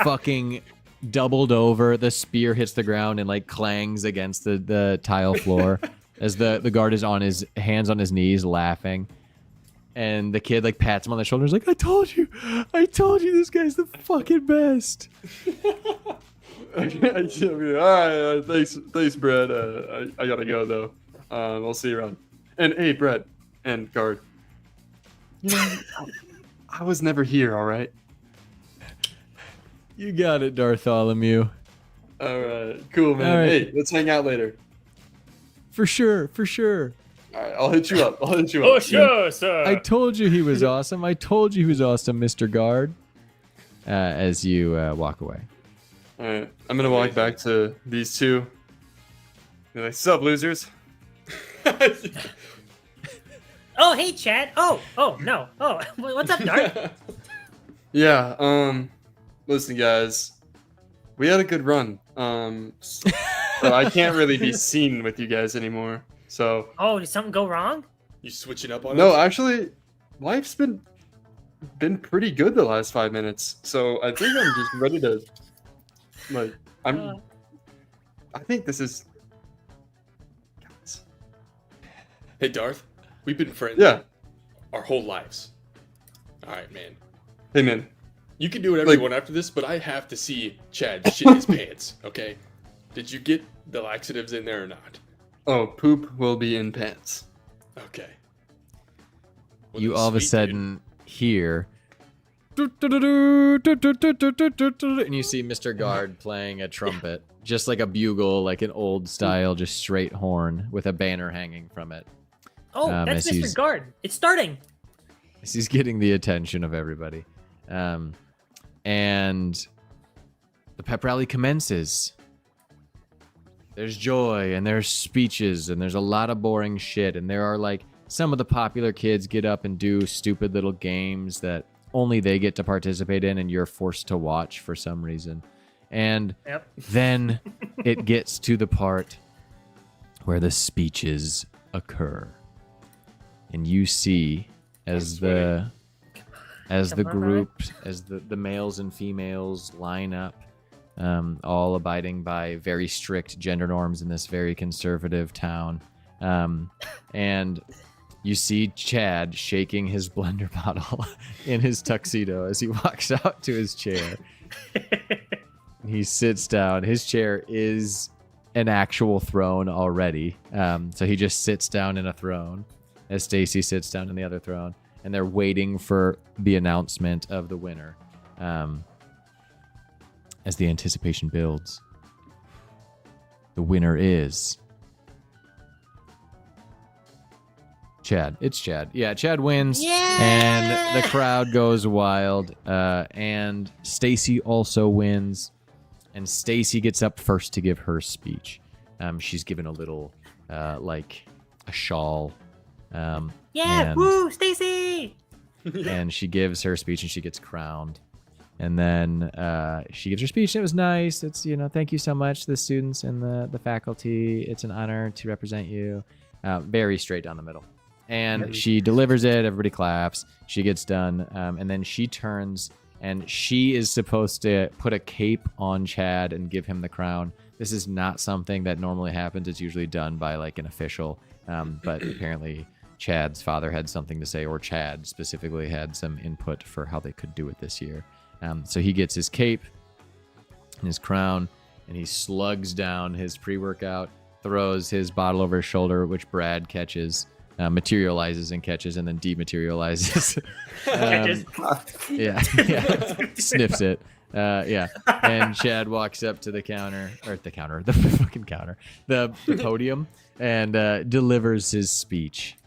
B: fucking doubled over. The spear hits the ground and like clangs against the tile floor as the guard is on his hands on his knees laughing. And the kid like pats him on the shoulders like, I told you this guy's the fucking best.
E: All right, thanks, Brett. I gotta go though. I'll see you around. And hey, Brett and guard. You know, I was never here. All right.
B: You got it, Bartholomew.
E: All right, cool, man.
B: All right.
E: Hey, let's hang out later.
B: For sure.
E: All right, I'll hit you up.
C: Oh, sure, sir.
B: I told you he was awesome. Mr. Guard. As you walk away.
E: All right, I'm gonna walk back to these two. Be like, sup, losers?
F: Oh, hey, Chad. Oh, no. Oh, what's up, Dart?
E: Yeah. Listen, guys, we had a good run. But I can't really be seen with you guys anymore. So.
F: Oh, did something go wrong?
D: You switching up on
E: No,
D: us?
E: actually, life's been pretty good the last 5 minutes. So I think I'm just ready to. Like, I think this is. Guys.
D: Hey, Darth, we've been friends
E: Yeah.
D: our whole lives. All right, man.
E: Hey, man.
D: You can do whatever
E: Like-
D: you want after this, but I have to see Chad shit his pants, okay? Did you get the laxatives in there or not?
E: Oh, poop will be in pants.
D: Okay. Well,
B: You
D: then
B: all of a
D: sweet,
B: sudden hear. And you see Mr. Guard playing a trumpet. Just like a bugle, like an old style, just straight horn with a banner hanging from it.
F: Oh, that's
B: as he's-
F: Mr. Guard. It's starting.
B: As he's getting the attention of everybody. And the pep rally commences. There's joy and there's speeches and there's a lot of boring shit. And there are like some of the popular kids get up and do stupid little games that only they get to participate in and you're forced to watch for some reason. And
C: Yep.
B: then it gets to the part where the speeches occur. And you see as the
F: Come on,
B: group, as the males and females line up, all abiding by very strict gender norms in this very conservative town. And you see Chad shaking his blender bottle in his tuxedo as he walks out to his chair. He sits down. His chair is an actual throne already. So he just sits down in a throne as Stacy sits down in the other throne. And they're waiting for the announcement of the winner. As the anticipation builds, the winner is Chad. It's Chad. Yeah, Chad wins.
F: Yeah!
B: And the crowd goes wild. And Stacy also wins. And Stacy gets up first to give her speech. She's given a little, like, a shawl.
F: Yeah,
B: and-
F: woo, Stacy!
B: and she gives her speech and she gets crowned. And then she gives her speech, and it was nice. It's, thank you so much to the students and the faculty. It's an honor to represent you. Very straight down the middle. And she delivers it. Everybody claps. She gets done. And then she turns, and she is supposed to put a cape on Chad and give him the crown. This is not something that normally happens. It's usually done by like an official. But apparently Chad's father had something to say, or Chad specifically had some input for how they could do it this year. So he gets his cape and his crown, and he slugs down his pre-workout, throws his bottle over his shoulder, which Brad catches, materializes and catches, and then dematerializes. Yeah. Sniffs it. And Chad walks up to the podium, and delivers his speech.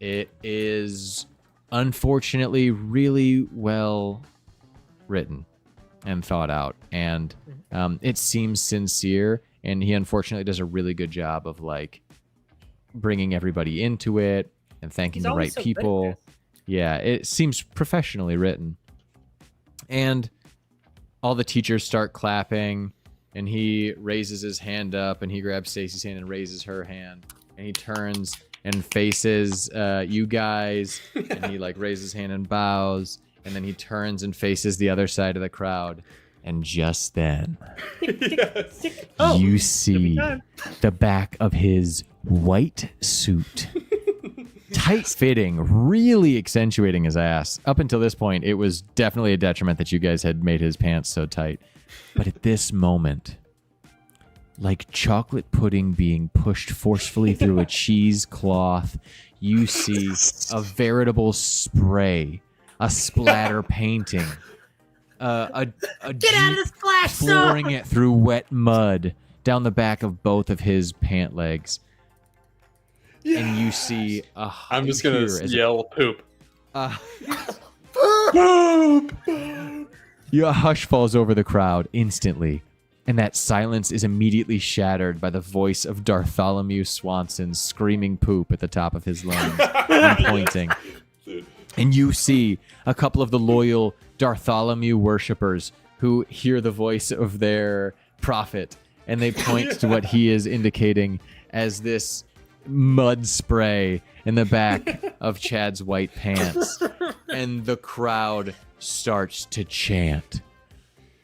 B: It is unfortunately really well written and thought out, and it seems sincere, and he unfortunately does a really good job of like bringing everybody into it and thanking the right people. Yeah, it seems professionally written. And all the teachers start clapping, and he raises his hand up, and he grabs Stacy's hand and raises her hand, and he turns and faces you guys, and he like raises his hand and bows, and then he turns and faces the other side of the crowd. And just then, you see the back of his white suit, tight-fitting, really accentuating his ass. Up until this point, it was definitely a detriment that you guys had made his pants so tight. But at this moment, like chocolate pudding being pushed forcefully through a cheesecloth, you see a veritable spray, a splatter painting, a
F: Get out of the splash zone!
B: flooring it through wet mud down the back of both of his pant legs. And you see
E: I'm just going to yell poop.
B: Poop! A hush falls over the crowd instantly, and that silence is immediately shattered by the voice of Bartholomew Swanson screaming poop at the top of his lungs and pointing. And you see a couple of the loyal Bartholomew worshippers who hear the voice of their prophet, and they point to what he is indicating as this mud spray in the back of Chad's white pants. And the crowd starts to chant,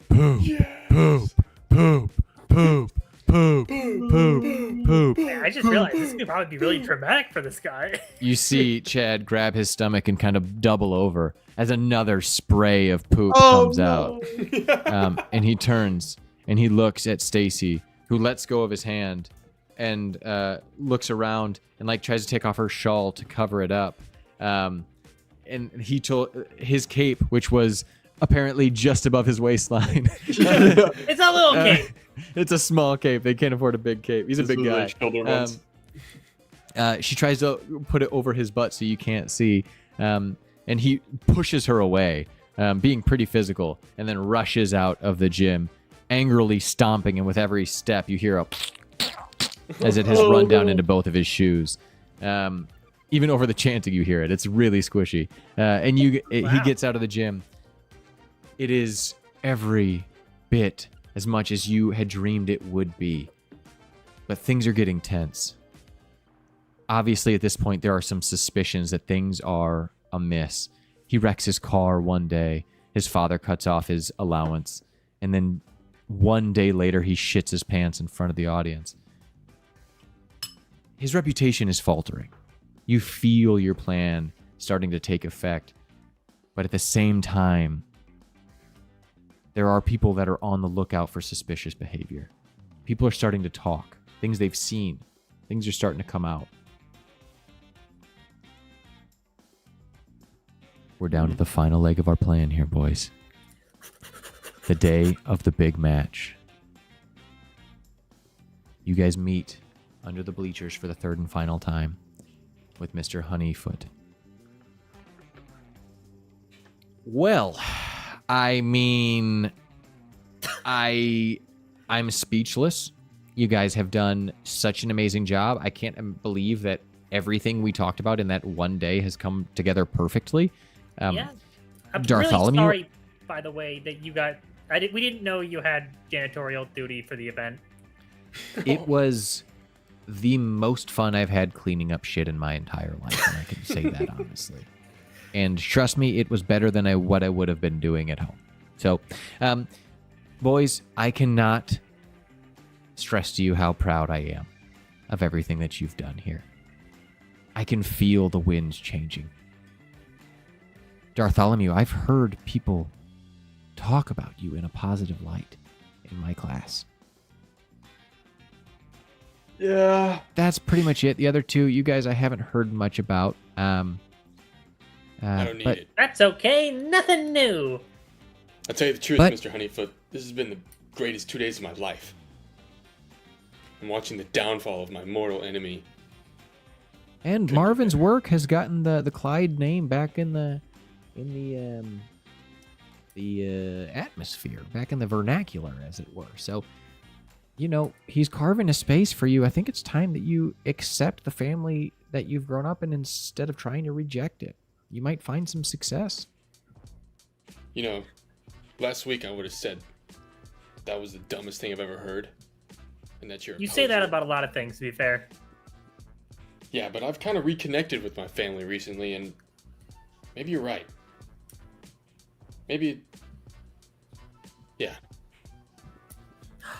B: poop, poop, poop, poop, poop, poop, poop.
C: Man, I just realized this could probably be really traumatic for this guy.
B: You see Chad grab his stomach and kind of double over as another spray of poop comes out. And he turns and he looks at Stacy, who lets go of his hand and looks around and like tries to take off her shawl to cover it up. And he told his cape, which was apparently just above his waistline.
C: It's a little cape.
B: It's a small cape. They can't afford a big cape. He's a big guy. She tries to put it over his butt so you can't see. And he pushes her away, being pretty physical, and then rushes out of the gym, angrily stomping. And with every step, you hear a as it has run down into both of his shoes. Even over the chanting, you hear it. It's really squishy. And he gets out of the gym. It is every bit as much as you had dreamed it would be. But things are getting tense. Obviously, at this point, there are some suspicions that things are amiss. He wrecks his car one day. His father cuts off his allowance. And then one day later, he shits his pants in front of the audience. His reputation is faltering. You feel your plan starting to take effect. But at the same time, there are people that are on the lookout for suspicious behavior. People are starting to talk. Things they've seen. Things are starting to come out. We're down to the final leg of our plan here, boys. The day of the big match. You guys meet under the bleachers for the third and final time with Mr. Honeyfoot. Well, I mean, I'm speechless. You guys have done such an amazing job. I can't believe that everything we talked about in that one day has come together perfectly.
C: Yeah. I'm
B: Bartholomew,
C: really sorry. by the way, that you got. We didn't know you had janitorial duty for the event.
B: It was the most fun I've had cleaning up shit in my entire life, and I can say that honestly. And trust me, it was better than what I would have been doing at home. So, boys, I cannot stress to you how proud I am of everything that you've done here. I can feel the winds changing. Bartholomew, I've heard people talk about you in a positive light in my class.
E: Yeah.
B: That's pretty much it. The other two, you guys, I haven't heard much about.
D: I don't need it.
F: That's okay. Nothing new.
D: I'll tell you the truth,
B: But-
D: Mr. Honeyfoot. This has been the greatest 2 days of my life. I'm watching the downfall of my mortal enemy.
B: And Marvin's work has gotten the Clyde name back in the atmosphere, back in the vernacular, as it were. So, he's carving a space for you. I think it's time that you accept the family that you've grown up in instead of trying to reject it. You might find some success.
D: Last week I would have said that was the dumbest thing I've ever heard. And that you're a
C: You say that
D: poser.
C: about a lot of things, to be fair.
D: Yeah, but I've kind of reconnected with my family recently, and maybe you're right. Maybe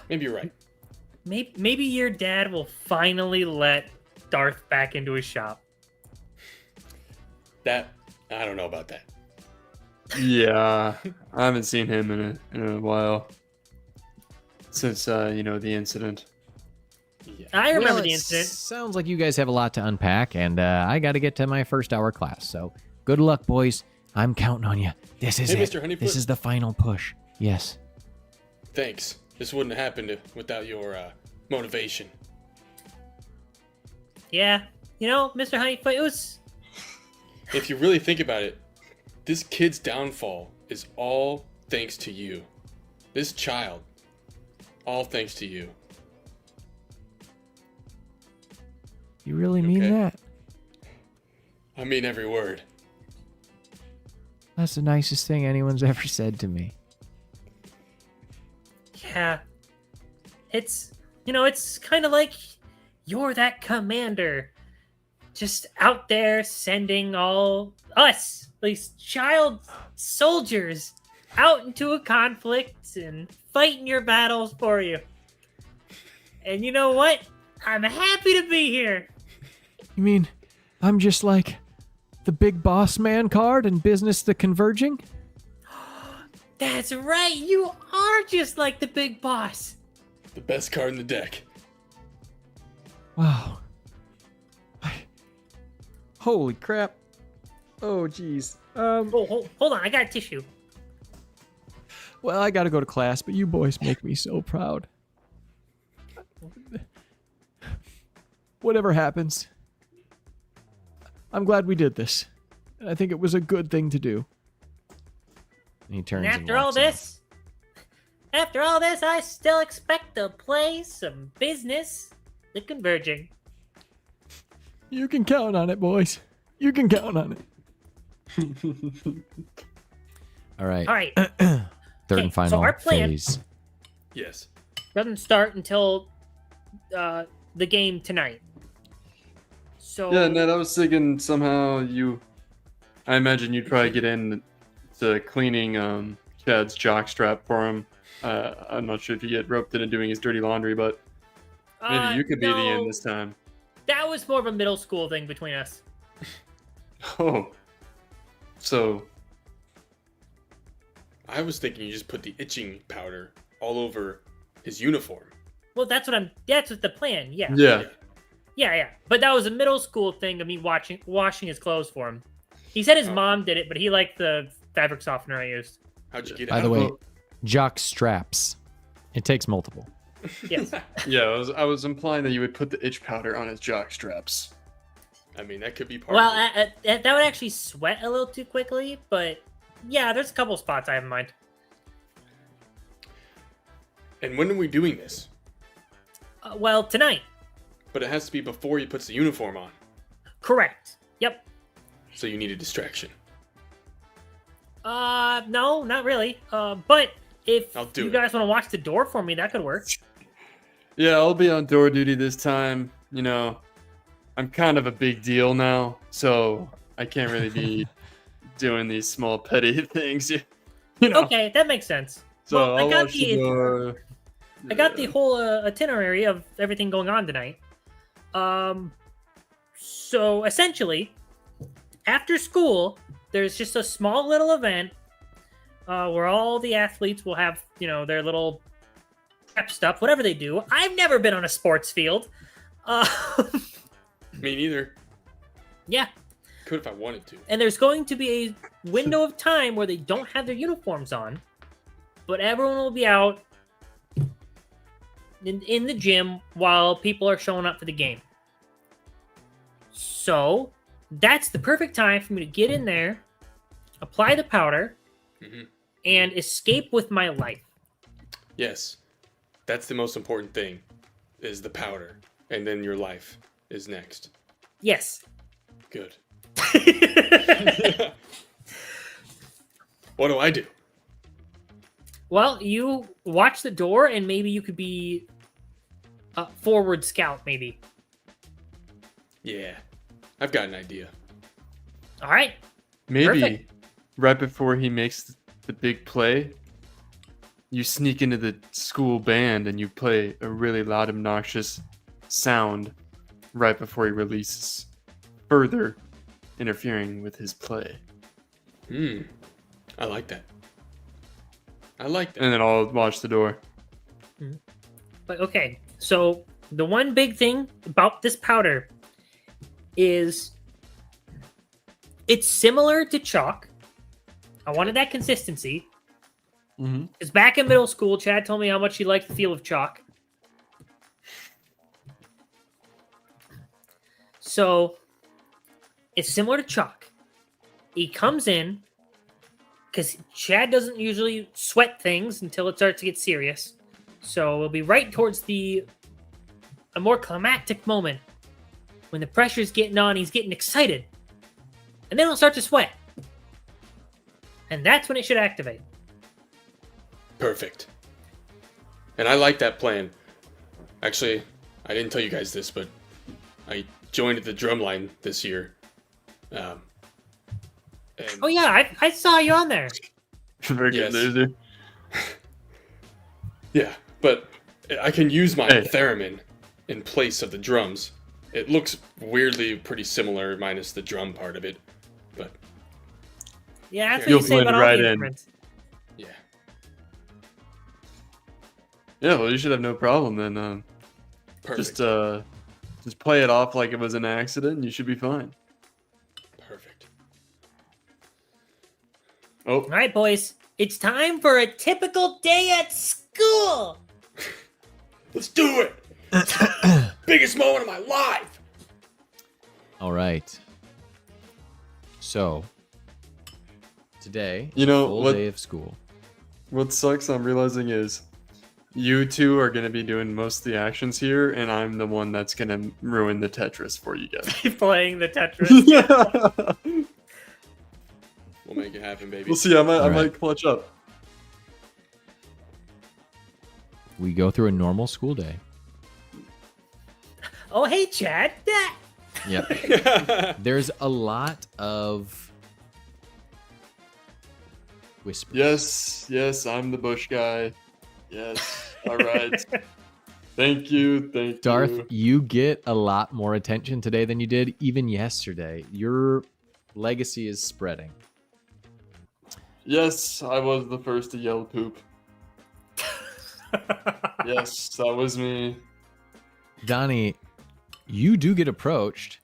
D: you're right.
C: Maybe your dad will finally let Darth back into his shop.
D: I don't know about that.
E: Yeah, I haven't seen him in a while since the incident.
D: Yeah.
C: I remember
B: Well,
C: the
B: it
C: incident.
B: Sounds like you guys have a lot to unpack, and I got to get to my first hour class. So good luck, boys. I'm counting on you. This is
D: Hey,
B: it.
D: Mr. Honeyfoot.
B: This is the final push. Yes.
D: Thanks. This wouldn't have happened without your motivation.
C: Yeah, Mr. Honeyfoot, it was.
D: If you really think about it, this kid's downfall is all thanks to you. This child, all thanks to you.
B: You really mean
D: Okay.
B: that?
D: I mean every word.
B: That's the nicest thing anyone's ever said to me.
C: Yeah. It's kind of like you're that commander. Just out there sending all us, these child soldiers, out into a conflict and fighting your battles for you. And you know what? I'm happy to be here.
B: You mean I'm just like the big boss man card in Business the Converging?
C: That's right. You are just like the big boss.
D: The best card in the deck.
B: Wow. Holy crap. Oh, jeez.
C: Oh, hold on. I got a tissue.
B: Well, I gotta go to class, but you boys make me so proud. Whatever happens, I'm glad we did this. I think it was a good thing to do. And he turns
C: And
B: and
C: after all
B: walks off.
C: this, I still expect to play some Business the Converging.
B: You can count on it, boys. You can count on it. All right.
C: All right.
B: Third
C: Okay,
B: and
C: so
B: final
C: our plan-
B: phase.
D: Yes.
C: Doesn't start until the game tonight. So
E: Yeah, Ned, I was thinking somehow I imagine you'd probably get in to cleaning Chad's jockstrap for him. I'm not sure if you get roped into doing his dirty laundry, but maybe you could be the
C: no,
E: end this time.
C: That was more of a middle school thing between us.
E: Oh. So,
D: I was thinking you just put the itching powder all over his uniform.
C: Well, that's what the plan. Yeah.
E: yeah.
C: But that was a middle school thing of me washing his clothes for him. He said his
D: Oh.
C: mom did it, but he liked the fabric softener I used.
D: How'd you get
B: By
D: out
B: the
D: of
B: way,
D: it?
B: jock straps. It takes multiple.
C: Yes.
E: Yeah, I was implying that you would put the itch powder on his jock straps.
D: I mean, that could be part
C: Well,
D: of it.
C: that would actually sweat a little too quickly, but yeah, there's a couple spots I have in mind.
D: And when are we doing this?
C: Well, tonight.
D: But it has to be before he puts the uniform on.
C: Correct. Yep.
D: So you need a distraction.
F: No, not really. But if
D: I'll do
F: you
D: it.
F: guys want to watch the door for me, that could work.
E: Yeah, I'll be on door duty this time. You know, I'm kind of a big deal now, so I can't really be doing these small petty things. You know.
F: Okay, that makes sense.
E: So
F: Well,
E: I'll watch the door.
F: I got the whole itinerary of everything going on tonight. So essentially, after school, there's just a small little event where all the athletes will have, their little prep stuff, whatever they do. I've never been on a sports field.
D: Me neither.
F: Yeah,
D: Could if I wanted to.
F: and there's going to be a window of time where they don't have their uniforms on, but everyone will be out in the gym while people are showing up for the game. So that's the perfect time for me to get in there, apply the powder,
D: Mhm.
F: and escape with my life.
D: Yes, that's the most important thing, is the powder, and then your life is next.
F: Yes.
D: Good. What do I do?
F: Well, you watch the door, and maybe you could be a forward scout, maybe.
D: Yeah, I've got an idea.
F: All right.
E: Maybe
F: Perfect.
E: right before he makes the big play, you sneak into the school band and you play a really loud, obnoxious sound right before he releases, further interfering with his play.
D: I like that. I like that.
E: And then I'll watch the door.
F: But okay, so the one big thing about this powder is it's similar to chalk. I wanted that consistency.
E: Mm-hmm.
F: Because back in middle school, Chad told me how much he liked the feel of chalk. So it's similar to chalk. He comes in because Chad doesn't usually sweat things until it starts to get serious. So it'll be right towards a more climactic moment when the pressure's getting on, he's getting excited. And then he'll start to sweat. And that's when it should activate.
D: Perfect. And I like that plan. Actually, I didn't tell you guys this, but I joined the drum line this year. And
F: Oh yeah, I saw you on there.
E: Freaking
D: Yes.
E: loser.
D: yeah, but I can use my
E: Hey.
D: theremin in place of the drums. It looks weirdly pretty similar, minus the drum part of it. But
F: Yeah, that's what
E: You'll
F: you say
E: blend
F: about all
E: right
F: the
E: in.
F: instruments.
D: yeah,
E: Yeah, well, you should have no problem then.
D: perfect.
E: Just play it off like it was an accident and you should be fine.
D: Perfect.
E: Oh,
F: All right, boys, it's time for a typical day at school.
D: Let's do it! Biggest moment of my life!
B: All right. So today,
E: You know,
B: full
E: what-
B: day of school.
E: what sucks I'm realizing is you two are going to be doing most of the actions here, and I'm the one that's going to ruin the Tetris for you guys.
F: Playing the Tetris.
E: Yeah.
D: We'll make it happen, baby.
E: We'll see. I
B: All right.
E: might clutch up.
B: We go through a normal school day.
F: Oh, hey, Chad. Yeah.
B: Yep. There's a lot of whispers.
E: Yes, I'm the bush guy. Yes. All right. Thank you.
B: Darth, you get a lot more attention today than you did even yesterday. Your legacy is spreading.
E: Yes, I was the first to yell poop. Yes, that was me.
B: Donnie, you do get approached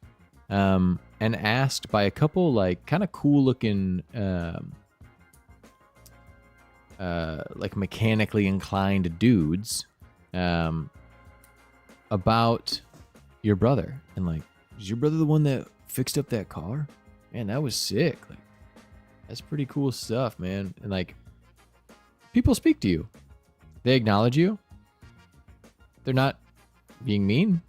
B: and asked by a couple like kind of cool looking like mechanically inclined dudes about your brother, and like, is your brother the one that fixed up that car? Man, that was sick. Like, that's pretty cool stuff, man. And like, people speak to you, they acknowledge you. They're not being mean.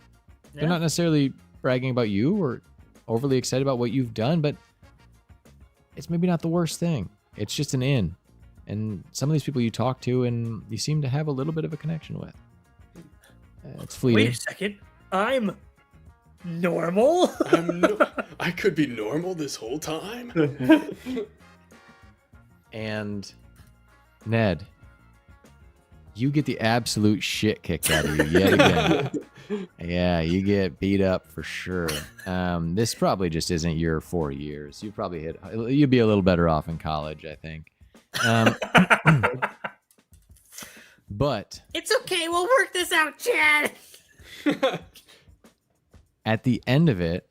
B: They're not necessarily bragging about you or overly excited about what you've done, but it's maybe not the worst thing. it's just an inn. And some of these people you talk to and you seem to have a little bit of a connection with. It's fleeting.
C: Wait a second. I'm normal?
D: I could be normal this whole time.
B: And Ned, you get the absolute shit kicked out of you yet again. Yeah, you get beat up for sure. This probably just isn't your 4 years. You'd be a little better off in college, I think. But
F: It's okay. We'll work this out, Chad.
B: at the end of it,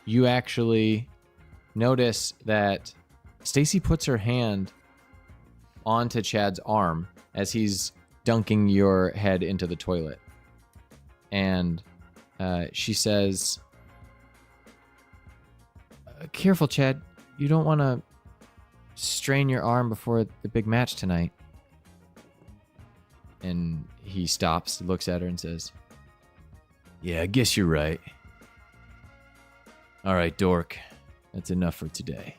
B: you actually notice that Stacy puts her hand onto Chad's arm as he's dunking your head into the toilet. And she says, careful, Chad. You don't want to strain your arm before the big match tonight. And he stops, looks at her and says, yeah, I guess you're right. All right, dork. That's enough for today.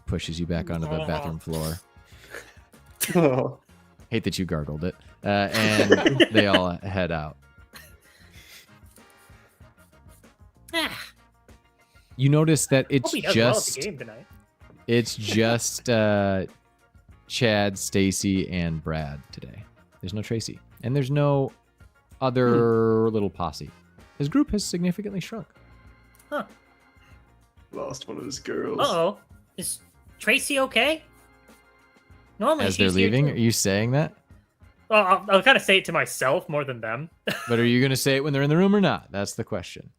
B: Pushes you back onto the bathroom floor.
E: Oh.
B: Hate that you gargled it. And they all head out. You notice that it's
C: Hope he does well at the
B: just
C: game tonight.
B: it's just Chad, Stacy, and Brad today. There's no Tracy, and there's no other little posse. His group has significantly shrunk.
C: Huh.
E: Lost one of his girls.
F: Uh-oh. Is Tracy okay? Normally
B: As they're
F: she's here
B: leaving,
F: too.
B: are you saying that?
C: Well, I'll kind of say it to myself more than them.
B: But are you going to say it when they're in the room or not? That's the question.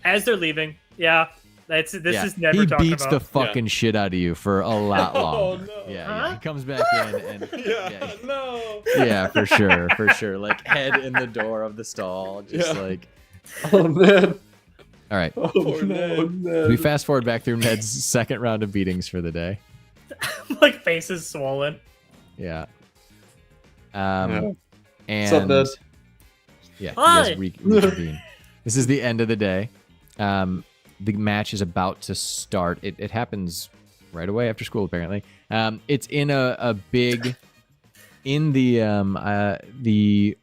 C: As they're leaving, yeah. This
B: Yeah,
C: is never
B: he
C: talked
B: beats
C: about.
B: the fucking shit out of you for a lot
D: Oh,
B: longer.
D: no.
B: Yeah, he comes back in and
D: No.
B: yeah, for sure. Like head in the door of the stall, just
D: Yeah.
B: like.
E: Oh, man.
B: All right,
E: Oh,
D: Poor
E: no,
D: Ned.
E: Ned.
B: we fast forward back through Ned's second round of beatings for the day.
C: Like face is swollen.
B: Yeah.
E: Yeah.
B: And
E: What's up, Ned?
B: yeah,
F: Hi.
B: you guys reconvene. This is the end of the day. The match is about to start. It happens right away after school, apparently. It's in a big in the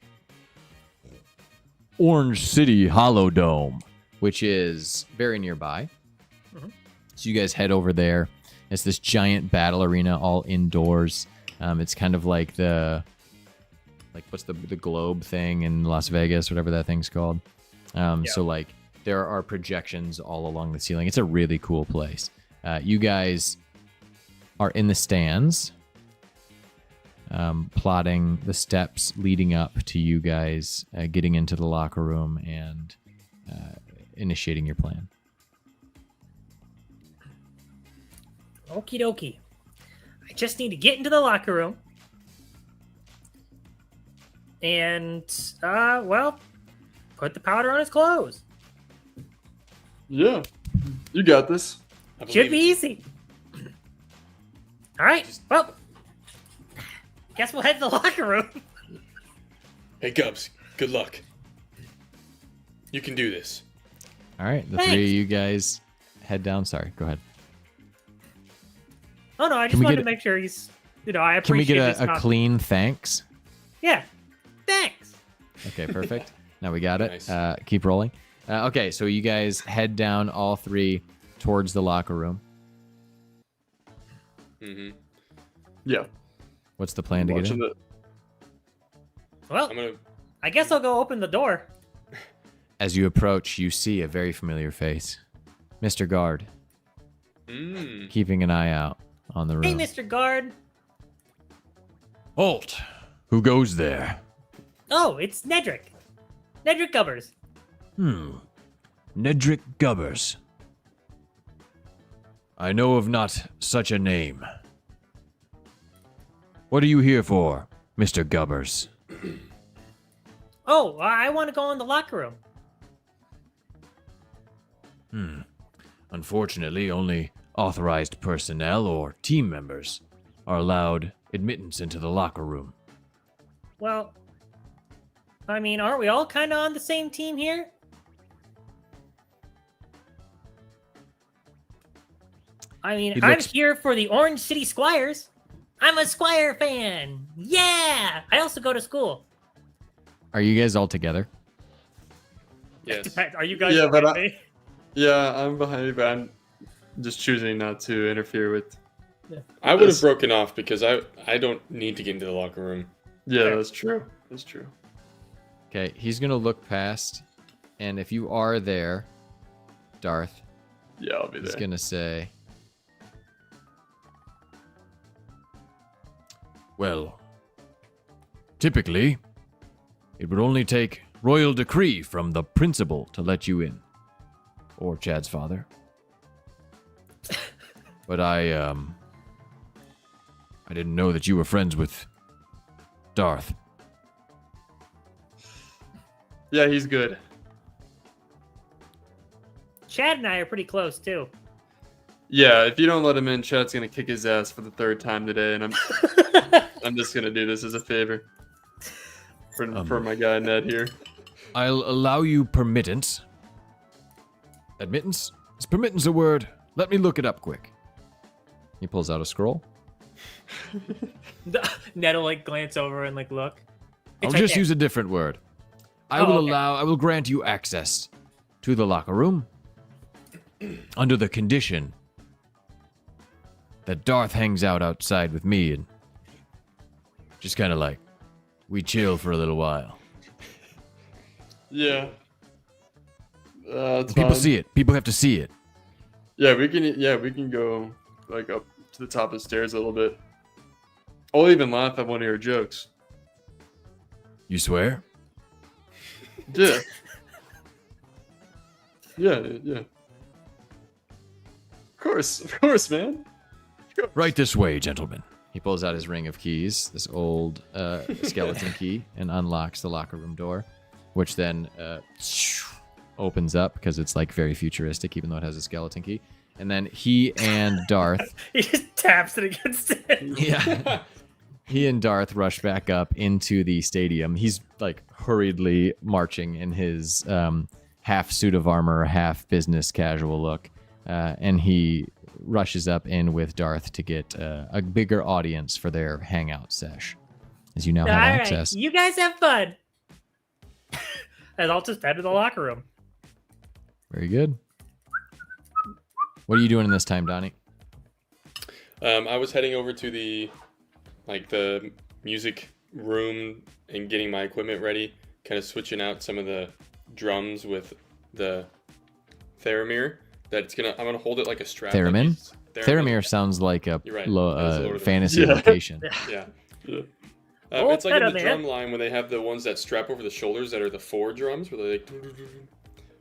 B: Orange City Hollow Dome, which is very nearby.
C: Mhm.
B: So you guys head over there. It's this giant battle arena, all indoors. It's kind of like what's the globe thing in Las Vegas, whatever that thing's called. So like there are projections all along the ceiling. It's a really cool place. You guys are in the stands, plotting the steps leading up to you guys getting into the locker room and initiating your plan.
F: Okie dokie. I just need to get into the locker room. And, well, put the powder on his clothes.
E: Yeah. You got this.
D: I
F: Should
D: believe
F: be easy. All right, well, guess we'll head to the locker room.
D: Hey, Gubs, good luck. You can do this.
B: All right, the
F: Thanks.
B: three of you guys head down. Sorry, go ahead.
F: Oh, no, I
B: Can
F: just
B: we
F: wanted
B: get
F: to make sure he's, I
B: Can we
F: appreciate
B: get
F: his
B: a
F: confidence.
B: clean thanks?
F: Yeah, thanks.
B: Okay, perfect. Now we got it.
D: Nice.
B: Keep rolling. Okay, so you guys head down all three towards the locker room.
D: Mm-hmm.
E: Yeah.
B: What's the plan to get in?
E: Watching it.
F: Well,
D: I'm gonna.
F: I guess I'll go open the door.
B: As you approach, you see a very familiar face. Mr. Guard, keeping an eye out on the room.
F: Hey, Mr. Guard.
B: Halt! Who goes there?
F: Oh, it's Nedrick. Nedrick Gubbers.
B: Nedrick Gubbers. I know of not such a name. What are you here for, Mr. Gubbers?
F: Oh, I want to go in the locker room.
B: Unfortunately, only authorized personnel or team members are allowed admittance into the locker room.
F: Well, I mean, aren't we all kind of on the same team here? I mean,
B: He
F: I'm
B: looks-
F: here for the Orange City Squires. I'm a Squire fan. Yeah. I also go to school.
B: Are you guys all together?
D: Yes.
C: Are you guys
E: Yeah, but
C: behind me?
E: Yeah, I'm behind you, but I'm just choosing not to interfere with.
D: I would have
E: This-
D: broken off because I don't need to get into the locker room.
E: Yeah,
C: Fair.
E: that's true. That's true.
B: Okay, he's gonna look past, and if you are there, Darth,
E: Yeah, I'll be
B: he's
E: there.
B: gonna say, "Well, typically, it would only take royal decree from the principal to let you in, or Chad's father. But I didn't know that you were friends with Darth.
E: Yeah, he's good.
F: Chad and I are pretty close too.
E: Yeah, if you don't let him in, Chad's gonna kick his ass for the 3rd time today, and I'm just gonna do this as a favor for my guy Ned here.
B: I'll allow you permittance. Admittance? Is permittance a word? Let me look it up quick." He pulls out a scroll.
C: Ned will like glance over and like look.
B: I'll
F: right
B: just
F: there.
B: use a different word. I
F: Oh,
B: will
F: okay.
B: I will grant you access to the locker room under the condition that Darth hangs out outside with me and just kind of like we chill for a little while.
E: Yeah. It's
B: People
E: fine.
B: see it. People have to see it.
E: Yeah, we can go like up to the top of the stairs a little bit. I'll even laugh at one of your jokes.
B: You swear?
E: Yeah. yeah. Of course, man.
B: Right this way, gentlemen. He pulls out his ring of keys, this old skeleton key, and unlocks the locker room door, which then opens up because it's like very futuristic, even though it has a skeleton key. And then he and Darth,
C: He just taps it against it.
B: yeah, he and Darth rush back up into the stadium. He's like hurriedly marching in his half suit of armor, half business casual look, and he rushes up in with Darth to get a bigger audience for their hangout sesh, as you now
F: All
B: have
F: right,
B: access.
F: you guys have fun.
C: And I'll just head to the locker room.
B: Very good. What are you doing in this time, Donnie?
D: I was heading over to the music room and getting my equipment ready, kind of switching out some of the drums with the theremin. I'm gonna hold it like a strap.
B: Theremin?
D: Like
B: Theramir sounds like a
D: You're right. That was the Lord of the
B: fantasy
E: Rings.
B: location.
D: Yeah.
E: Yeah.
F: Oh,
D: It's like in the
F: Theramir.
D: drum line when they have the ones that strap over the shoulders that are the 4 drums, where they're like.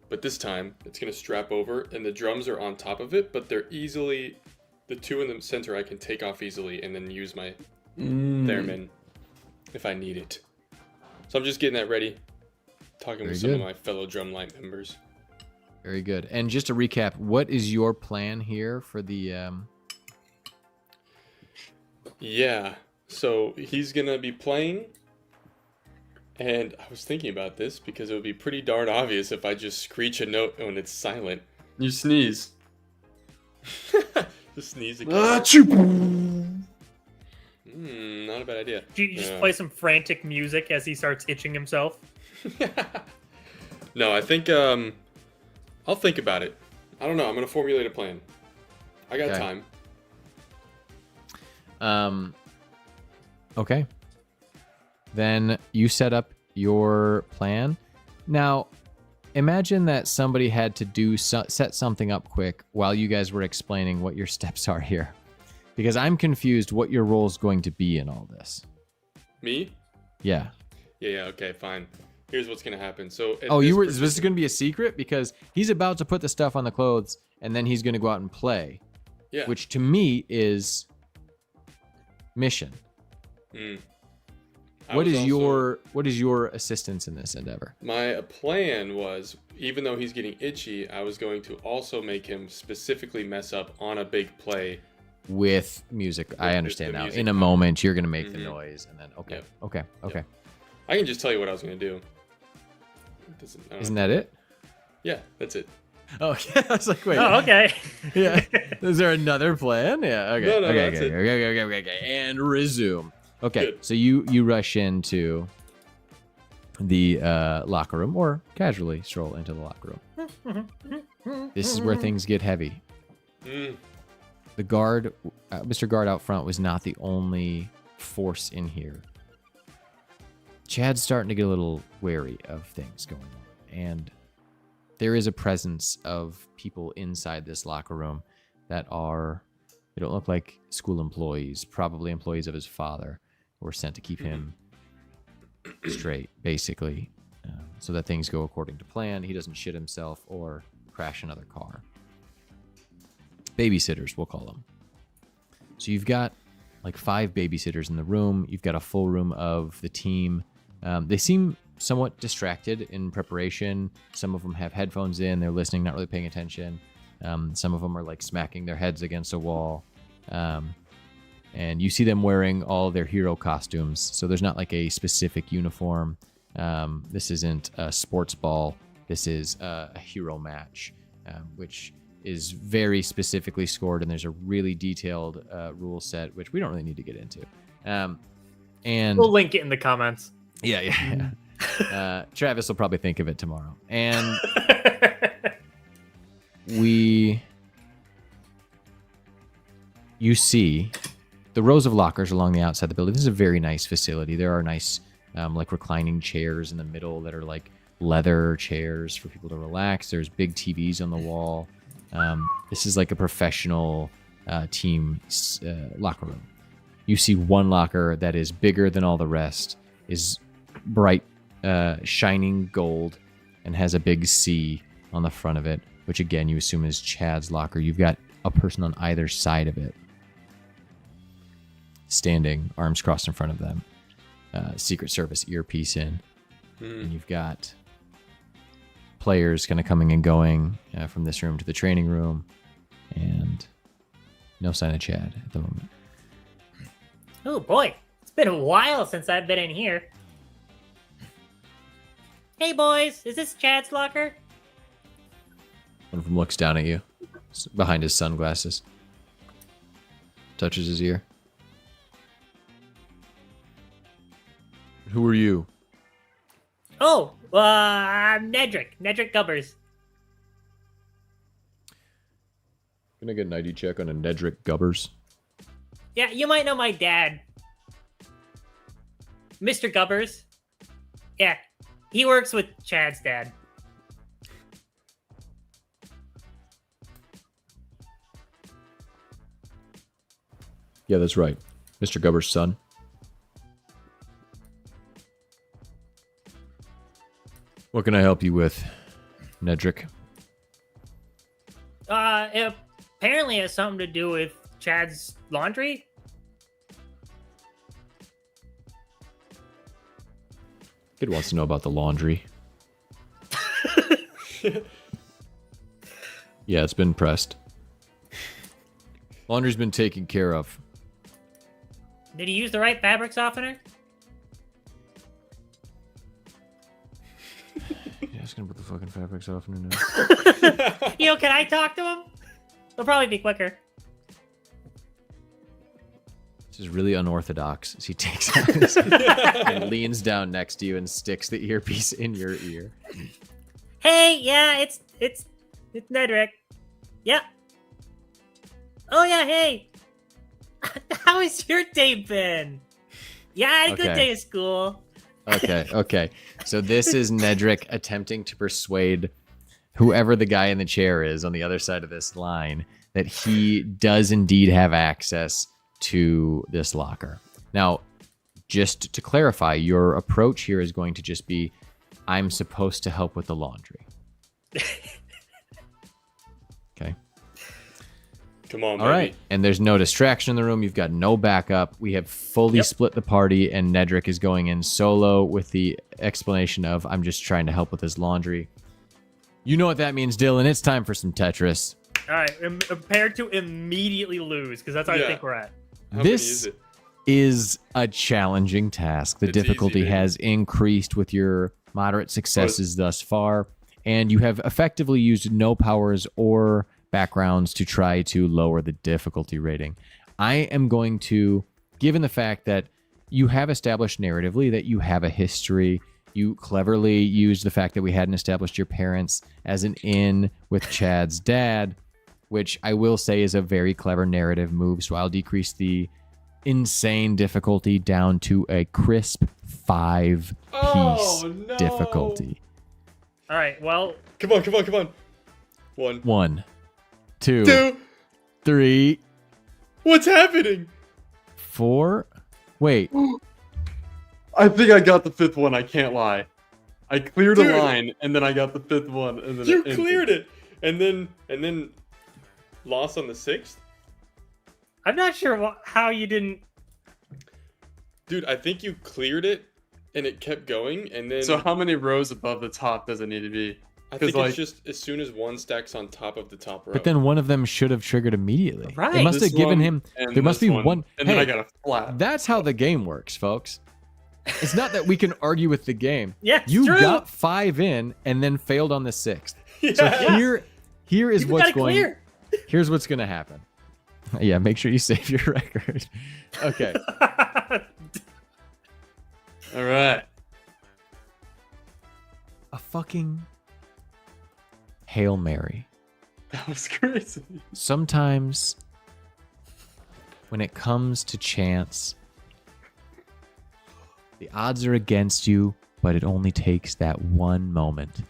D: But this time it's gonna strap over, and the drums are on top of it, but they're easily. The 2 in the center I can take off easily and then use my theremin if I need it. So I'm just getting that ready, talking with some
B: Very
D: of
B: good.
D: my fellow drumline members.
B: Very good. And just to recap, what is your plan here for the?
D: Yeah, so he's gonna be playing, and I was thinking about this because it would be pretty darn obvious if I just screech a note when it's silent.
E: You sneeze.
D: Just sneeze again. Not a bad idea.
C: Do you just
D: Yeah.
C: play some frantic music as he starts itching himself?
D: No, I think I'll think about it. I don't know. I'm gonna formulate a plan. I got
B: Okay.
D: time.
B: Okay. Then you set up your plan. Now, imagine that somebody had to set something up quick while you guys were explaining what your steps are here, because I'm confused what your role is going to be in all this.
D: Me?
B: Yeah.
D: Yeah. Okay. Fine. Here's what's gonna happen. So. at
B: Oh,
D: this
B: this is going to be a secret because he's about to put the stuff on the clothes and then he's going to go out and play,
D: Yeah.
B: which to me is mission.
D: I
B: What
D: was
B: is
D: also-
B: your assistance in this endeavor?
D: My plan was, even though he's getting itchy, I was going to also make him specifically mess up on a big play.
B: With music, I
D: With
B: understand
D: the
B: now.
D: music.
B: In a moment, you're going to make the
D: Mhm.
B: noise and then
D: Yep.
B: okay.
D: I can just tell you what I was going to do. I don't
B: Isn't
D: know.
B: that it?
D: Yeah, that's it.
B: Okay, I was like, wait.
C: Oh, okay.
B: Yeah. Is there another plan? Yeah. Okay.
D: No,
B: okay.
D: that's it.
B: Okay. And resume. Okay.
D: Good.
B: So you rush into the locker room, or casually stroll into the locker room. This is where things get heavy.
D: Mm.
B: The guard, Mr. Guard out front, was not the only force in here. Chad's starting to get a little wary of things going on, and there is a presence of people inside this locker room that they don't look like school employees, probably employees of his father, who were sent to keep him straight, basically, so that things go according to plan. He doesn't shit himself or crash another car. Babysitters, we'll call them. So you've got like 5 babysitters in the room. You've got a full room of the team. They seem somewhat distracted in preparation. Some of them have headphones in. They're listening, not really paying attention. Some of them are like smacking their heads against a wall. And you see them wearing all their hero costumes. So there's not like a specific uniform. This isn't a sports ball. This is a hero match, which is very specifically scored. And there's a really detailed rule set, which we don't really need to get into. And
C: We'll link it in the comments.
B: yeah. Travis will probably think of it tomorrow. And you see the rows of lockers along the outside of the building. This is a very nice facility. There are nice like reclining chairs in the middle that are like leather chairs for people to relax. There's big TVs on the wall. This is like a professional team locker room. You see one locker that is bigger than all the rest, is bright shining gold, and has a big C on the front of it, which again you assume is Chad's locker. You've got a person on either side of it, standing, arms crossed in front of them, Secret Service earpiece in. And you've got players kind of coming and going from this room to the training room, and no sign of Chad at the moment.
F: Oh boy, it's been a while since I've been in here. Hey boys, is this Chad's locker?
B: One of them looks down at you behind his sunglasses, touches his ear. Who are you?
F: Oh, I'm Nedrick Gubbers.
B: Can I get an ID check on a Nedrick Gubbers?
F: Yeah, you might know my dad. Mr. Gubbers. Yeah, he works with Chad's dad.
B: Yeah, that's right. Mr. Gubbers' son. What can I help you with, Nedrick?
F: It apparently has something to do with Chad's laundry.
B: Kid wants to know about the laundry. Yeah, it's been pressed. Laundry's been taken care of.
F: Did he use the right fabric softener?
B: Yeah, it's gonna put the fucking fabric softener now.
F: Can I talk to him? It'll probably be quicker.
B: This is really unorthodox as he takes out his and leans down next to you and sticks the earpiece in your ear.
F: Hey, yeah, it's Nedrick. Yeah. Oh yeah, hey. How has your day been? Yeah, I had a good
B: Okay.
F: day of school.
B: Okay. So this is Nedrick attempting to persuade whoever the guy in the chair is on the other side of this line that he does indeed have access to this locker. Now, just to clarify, your approach here is going to just be, I'm supposed to help with the laundry. Okay.
D: Come on,
B: All right. And there's no distraction in the room. You've got no backup. We have fully split the party, and Nedrick is going in solo with the explanation of, I'm just trying to help with his laundry. You know what that means, Dylan. It's time for some Tetris.
C: All right, prepare to immediately lose, because that's how I think we're at.
D: How many
B: This
D: is it?
B: is a challenging task. The
D: It's
B: difficulty
D: easy, baby.
B: has increased with your moderate successes thus far. and you have effectively used no powers or backgrounds to try to lower the difficulty rating. I am going to, given the fact that you have established narratively that you have a history, you cleverly used the fact that we hadn't established your parents as an in with Chad's dad, which I will say is a very clever narrative move. So I'll decrease the insane difficulty down to a crisp 5-piece difficulty.
C: All right. Well,
D: Come on.
B: 1, 2,
D: 2.
B: 3,
D: What's happening?
B: 4. Wait.
E: I think I got the 5th one. I can't lie. I cleared
D: Dude.
E: a line, and then I got the 5th one, and then
D: You
E: it ended.
D: cleared it, and then lost on the 6th.
C: I'm not sure how you didn't.
D: Dude, I think you cleared it, and it kept going, and then
E: So how many rows above the top does it need to be?
D: I think
E: 'cause,
D: it's just as soon as one stacks on top of the top row.
B: But then one of them should have triggered immediately.
C: Right.
B: It must
E: This
B: have given
E: one
B: him.
E: and
B: There must
E: this
B: be one.
E: and
B: Hey,
E: then I got a flat.
B: that's how the game works, folks. It's not that we can argue with the game.
C: Yeah, it's
B: You
C: true.
B: got 5 in and then failed on the 6th.
D: Yeah.
B: So here is
C: You
B: what's
C: gotta
B: going.
C: clear.
B: Here's what's going to happen. Yeah, make sure you save your record. Okay.
E: All right.
B: A fucking Hail Mary.
E: That was crazy.
B: Sometimes when it comes to chance, the odds are against you, but it only takes that one moment.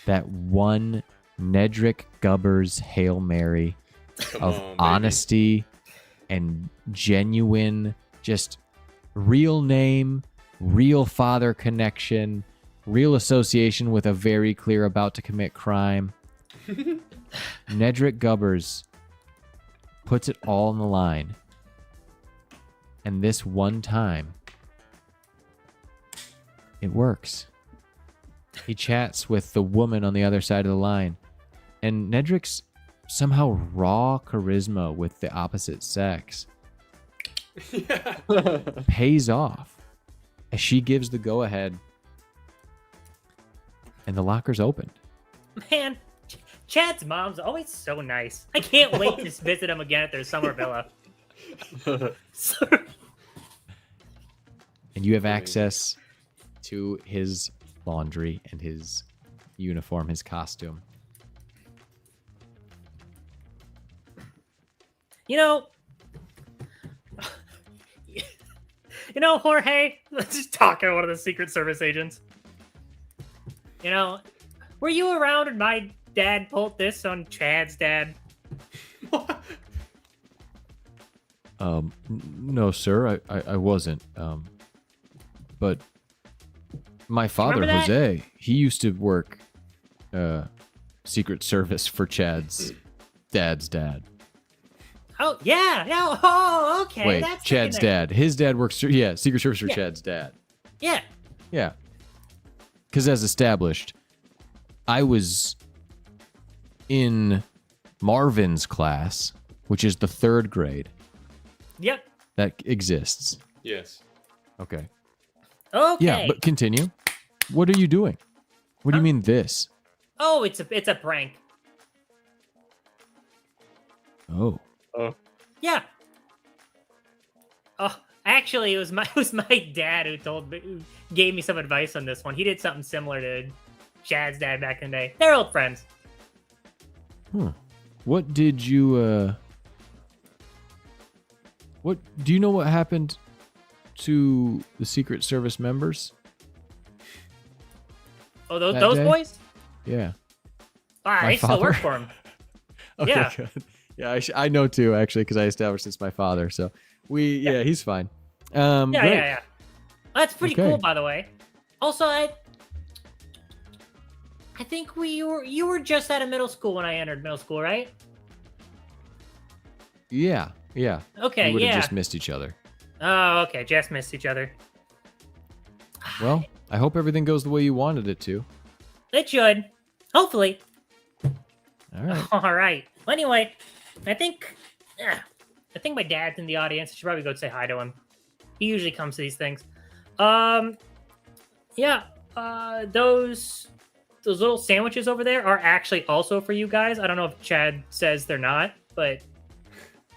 B: That one Nedrick Gubbers Hail Mary
D: Come
B: of
D: on, baby.
B: honesty and genuine, just real name, real father connection, real association with a very clear about to commit crime. Nedrick Gubbers puts it all on the line. And this one time, it works. He chats with the woman on the other side of the line. And Nedrick's somehow raw charisma with the opposite sex
D: Yeah.
B: pays off as she gives the go-ahead. And the locker's opened.
F: Man, Chad's mom's always so nice. I can't wait to visit him again at their summer villa.
B: And you have access to his laundry and his uniform, his costume.
F: You know, Jorge,
C: Let's just talk to one of the Secret Service agents.
F: you know, were you around when my dad pulled this on Chad's dad?
B: No, sir, I wasn't. But my father,
F: Remember that?
B: Jose, he used to work Secret Service for Chad's dad's dad.
F: Oh, yeah. Oh, okay.
B: Wait,
F: that's
B: Chad's
F: sticking there.
B: dad. His dad works, Secret Service for
F: Yeah.
B: Chad's dad.
F: Yeah.
B: Yeah. Because as established, I was in Marvin's class, which is the 3rd grade
F: Yep.
B: that exists.
D: Yes.
B: Okay.
F: Okay.
B: Yeah, but continue. What are you doing? What do you mean this?
F: Oh, it's a prank.
B: Oh.
F: Yeah. Oh, actually, it was my dad who gave me some advice on this one. He did something similar to Chad's dad back in the day. They're old friends.
B: What did you What do you know what happened to the Secret Service members?
F: Oh, those
B: That day?
F: boys?
B: Yeah.
F: I still work
B: father?
F: for him.
B: Okay,
F: Yeah.
B: good. Yeah, I know too actually because I established it's my father. So yeah, he's fine.
F: Yeah,
B: Great.
F: yeah. That's pretty
B: Okay.
F: cool, by the way. Also, I think you were just out of middle school when I entered middle school, right?
B: Yeah.
F: Okay,
B: We would have
F: yeah.
B: just missed each other.
F: Oh, okay. Just missed each other.
B: Well, I hope everything goes the way you wanted it to.
F: It should. Hopefully.
B: All right.
F: All right. Well, anyway, I think my dad's in the audience. I should probably go say hi to him. He usually comes to these things. Yeah. Those
C: those little sandwiches over there are actually also for you guys. I don't know if Chad says they're not, but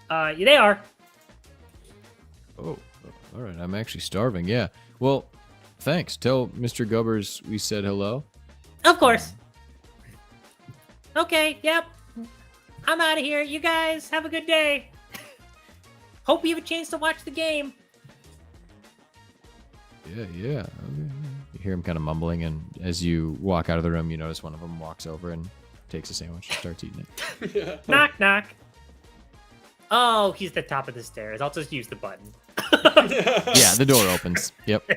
C: they are.
B: Oh, all right. I'm actually starving. Yeah. Well, thanks. Tell Mr. Gubbers we said hello.
F: Of course. Okay, yep. I'm out of here. You guys have a good day. Hope you have a chance to watch the game.
B: Yeah. Okay. You hear him kind of mumbling, and as you walk out of the room, you notice one of them walks over and takes a sandwich and starts eating it.
D: Yeah.
C: Knock, knock.
F: Oh, he's at the top of the stairs. I'll just use the button.
B: Yeah, the door opens. Yep.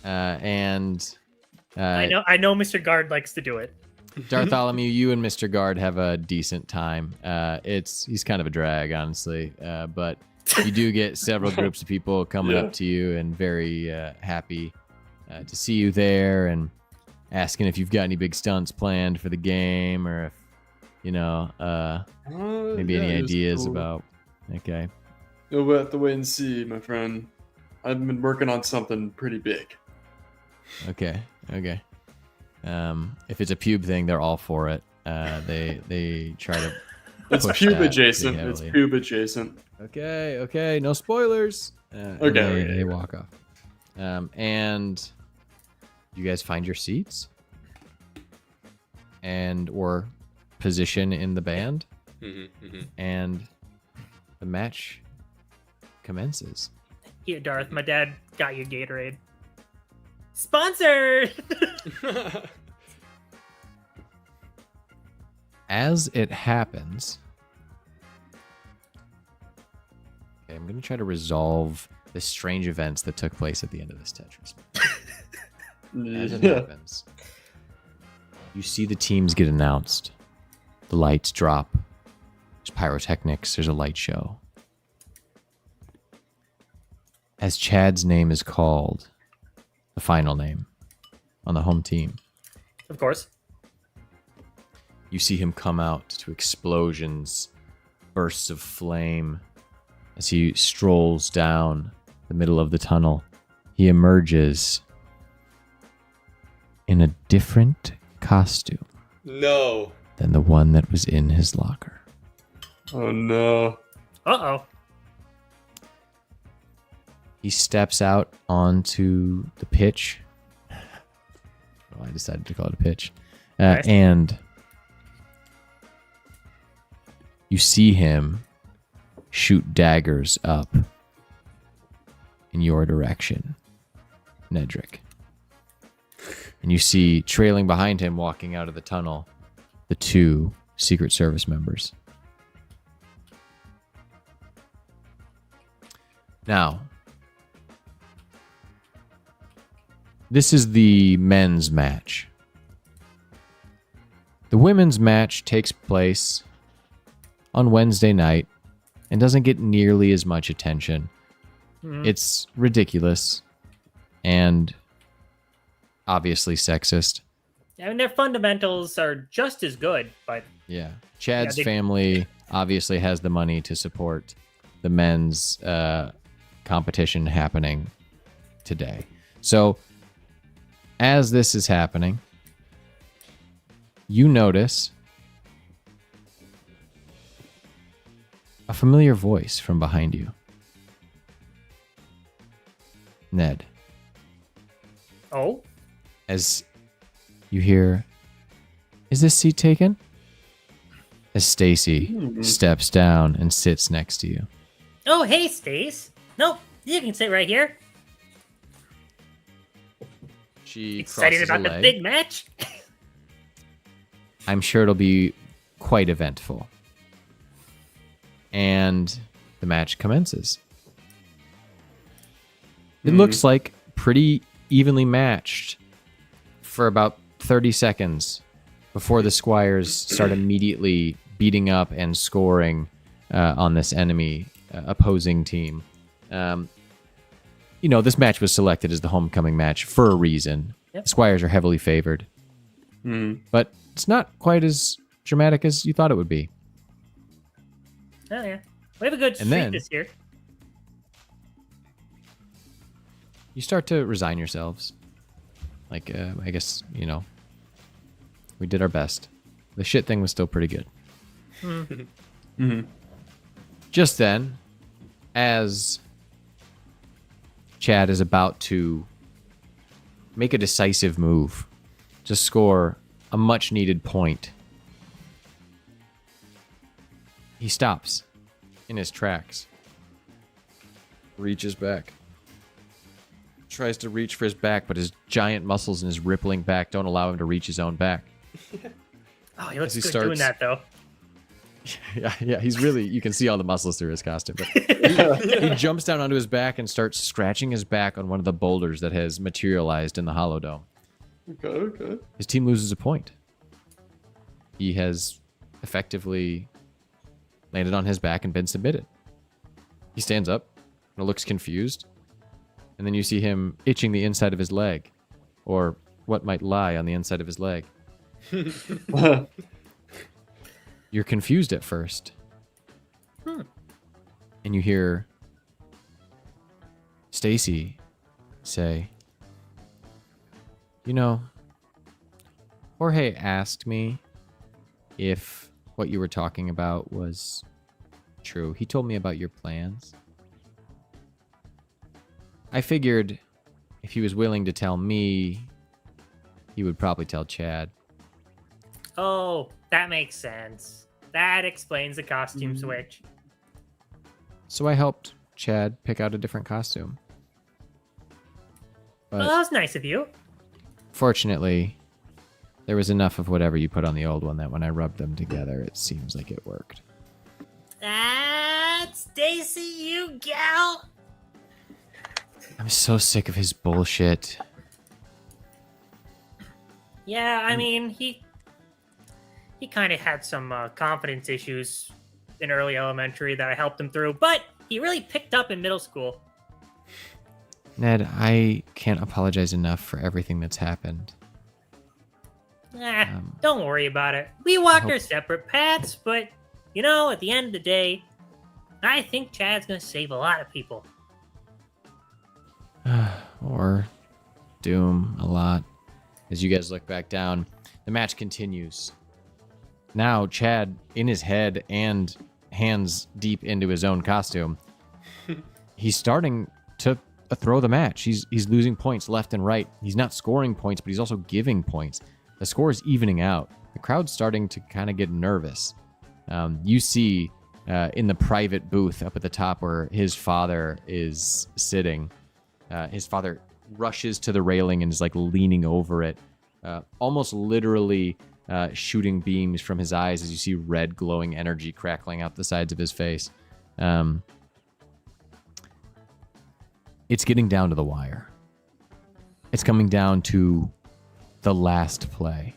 B: And
C: I know Mr. Guard likes to do it.
B: Bartholomew, you and Mr. Guard have a decent time. He's kind of a drag, honestly, but you do get several groups of people coming up to you and very happy to see you there and asking if you've got any big stunts planned for the game or if, maybe any ideas about. Okay.
E: You'll have to wait and see, my friend. I've been working on something pretty big.
B: Okay. If it's a pube thing, they're all for it. They try to.
E: It's
B: push
E: pube
B: that
E: adjacent.
B: pretty
E: It's
B: heavily.
E: pube adjacent.
B: Okay. No spoilers. And
E: Okay.
B: They walk off. And you guys find your seats or position in the band, and the match commences.
C: Here, Darth, my dad got you Gatorade.
F: Sponsored!
B: As it happens, okay, I'm going to try to resolve the strange events that took place at the end of this Tetris. As it happens, you see the teams get announced. The lights drop. There's pyrotechnics. There's a light show. As Chad's name is called, the final name on the home team,
C: Of course.
B: you see him come out to explosions, bursts of flame. As he strolls down the middle of the tunnel, he emerges in a different costume
D: No.
B: than the one that was in his locker.
E: Oh no.
C: Uh-oh.
B: He steps out onto the pitch. Oh, I decided to call it a pitch.
C: Nice.
B: And you see him shoot daggers up in your direction, Nedrick. And you see, trailing behind him, walking out of the tunnel, the two Secret Service members. Now, this is the men's match. The women's match takes place on Wednesday night and doesn't get nearly as much attention. It's ridiculous and obviously sexist.
C: I mean, their fundamentals are just as good, but
B: Yeah. Chad's
C: they-
B: family obviously has the money to support the men's competition happening today. So, as this is happening, you notice a familiar voice from behind you. Ned,
C: oh,
B: as you hear, "Is this seat taken?" As Stacy steps down and sits next to you.
F: Oh, hey, Stace. Nope, you can sit right here.
B: She
F: Excited
B: crosses a
F: about the
B: leg.
F: big match?
B: I'm sure it'll be quite eventful. And the match commences. It looks like pretty evenly matched for about 30 seconds before the squires start immediately beating up and scoring on this enemy opposing team. This match was selected as the homecoming match for a reason.
C: Yep.
B: The squires are heavily favored. But it's not quite as dramatic as you thought it would be.
C: oh yeah. We have a good
B: And
C: streak
B: then-
C: this year.
B: You start to resign yourselves. Like, I guess, We did our best. The shit thing was still pretty good.
E: Mm-hmm.
B: Just then, as Chad is about to make a decisive move to score a much-needed point, he stops in his tracks, reaches back, tries to reach for his back, but his giant muscles and his rippling back don't allow him to reach his own back.
C: Oh, he looks
B: As he
C: good doing
B: starts-
C: that though.
B: Yeah, he's really, you can see all the muscles through his costume. But he jumps down onto his back and starts scratching his back on one of the boulders that has materialized in the hollow dome.
E: Okay.
B: His team loses a point. He has effectively landed on his back and been submitted. He stands up and looks confused. And then you see him itching the inside of his leg, or what might lie on the inside of his leg. You're confused at first. And you hear Stacy say, "You know, Jorge asked me if what you were talking about was true. He told me about your plans. I figured if he was willing to tell me, he would probably tell Chad."
F: Oh, that makes sense. That explains the costume switch.
B: So I helped Chad pick out a different costume. But
F: Well, that was nice of you.
B: fortunately, there was enough of whatever you put on the old one that when I rubbed them together, it seems like it worked.
F: That's Stacy, you gal.
B: I'm so sick of his bullshit.
F: Yeah, I mean, he kind of had some confidence issues in early elementary that I helped him through, but he really picked up in middle school.
B: Ned, I can't apologize enough for everything that's happened.
F: Don't worry about it. We walked
B: hope-
F: our separate paths, but, you know, at the end of the day, I think Chad's gonna save a lot of people.
B: Or doom a lot. As you guys look back down, the match continues. Now, Chad, in his head and hands deep into his own costume, he's starting to throw the match. He's losing points left and right. He's not scoring points, but he's also giving points. The score is evening out. The crowd's starting to kind of get nervous. You see in the private booth up at the top where his father is sitting, his father rushes to the railing and is like leaning over it, almost literally shooting beams from his eyes as you see red glowing energy crackling out the sides of his face. It's getting down to the wire. It's coming down to the last play.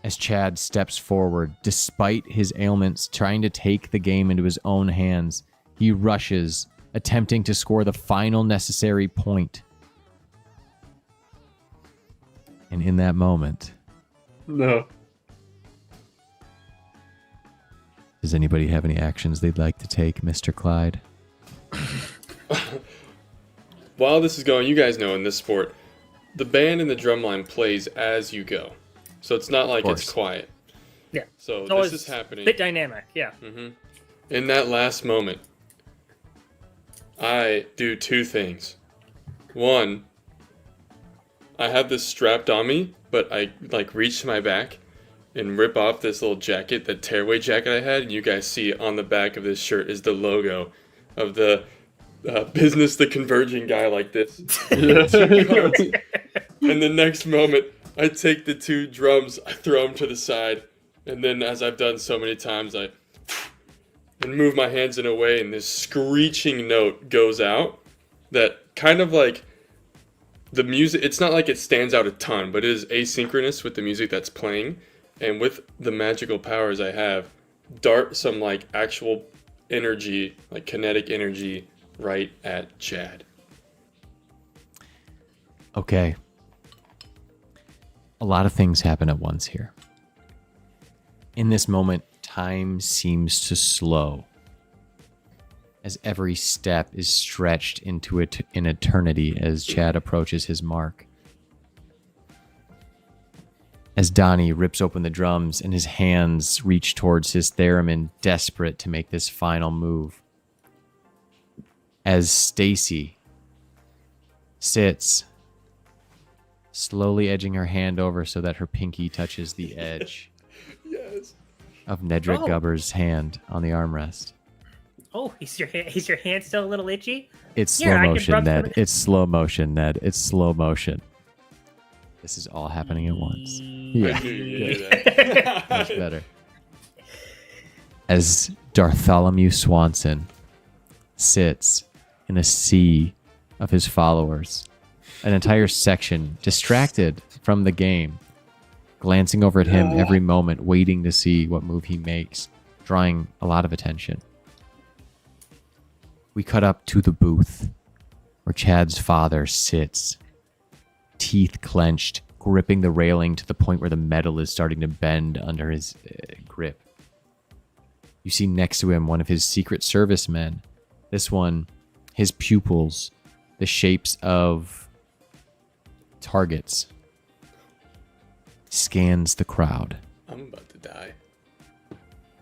B: As Chad steps forward, despite his ailments, trying to take the game into his own hands, he rushes, attempting to score the final necessary point. And in that moment,
E: No.
B: does anybody have any actions they'd like to take, Mr. Clyde?
D: While this is going, you guys know in this sport, the band and the drum line plays as you go. So it's not like it's
B: course.
D: quiet.
C: Yeah.
D: So
C: It's always
D: this is happening.
C: bit dynamic, yeah.
D: In that last moment, I do two things. One, I have this strapped on me, but I like reach to my back and rip off this little jacket, the tearaway jacket I had, and you guys see on the back of this shirt is the logo of the business, the converging guy like this. Two cards. And the next moment, I take the two drums, I throw them to the side, and then as I've done so many times, I move my hands in a way, and this screeching note goes out that kind of like the music, it's not like it stands out a ton, but it is asynchronous with the music that's playing, and with the magical powers I have, dart some like actual energy, like kinetic energy, right at Chad.
B: Okay. A lot of things happen at once here. In this moment, time seems to slow as every step is stretched into an eternity as Chad approaches his mark. as Donnie rips open the drums and his hands reach towards his theremin, desperate to make this final move. As Stacy sits, slowly edging her hand over so that her pinky touches the edge
D: Yes.
B: of Nedrick
C: Oh.
B: Gubber's hand on the armrest.
C: Oh, is your hand still a little itchy?
B: It's
C: Here,
B: slow
C: I can
B: motion,
C: rub
B: Ned.
C: some-
B: It's slow motion, Ned. It's slow motion. This is all happening at once. Yeah,
D: I knew you'd do that.
B: much better. As Bartholomew Swanson sits in a sea of his followers, an entire section distracted from the game, glancing over at him every moment, waiting to see what move he makes, drawing a lot of attention. We cut up to the booth where Chad's father sits, teeth clenched, gripping the railing to the point where the metal is starting to bend under his grip. You see next to him one of his Secret Service men. This one, his pupils, the shapes of targets, scans the crowd.
D: I'm about to die.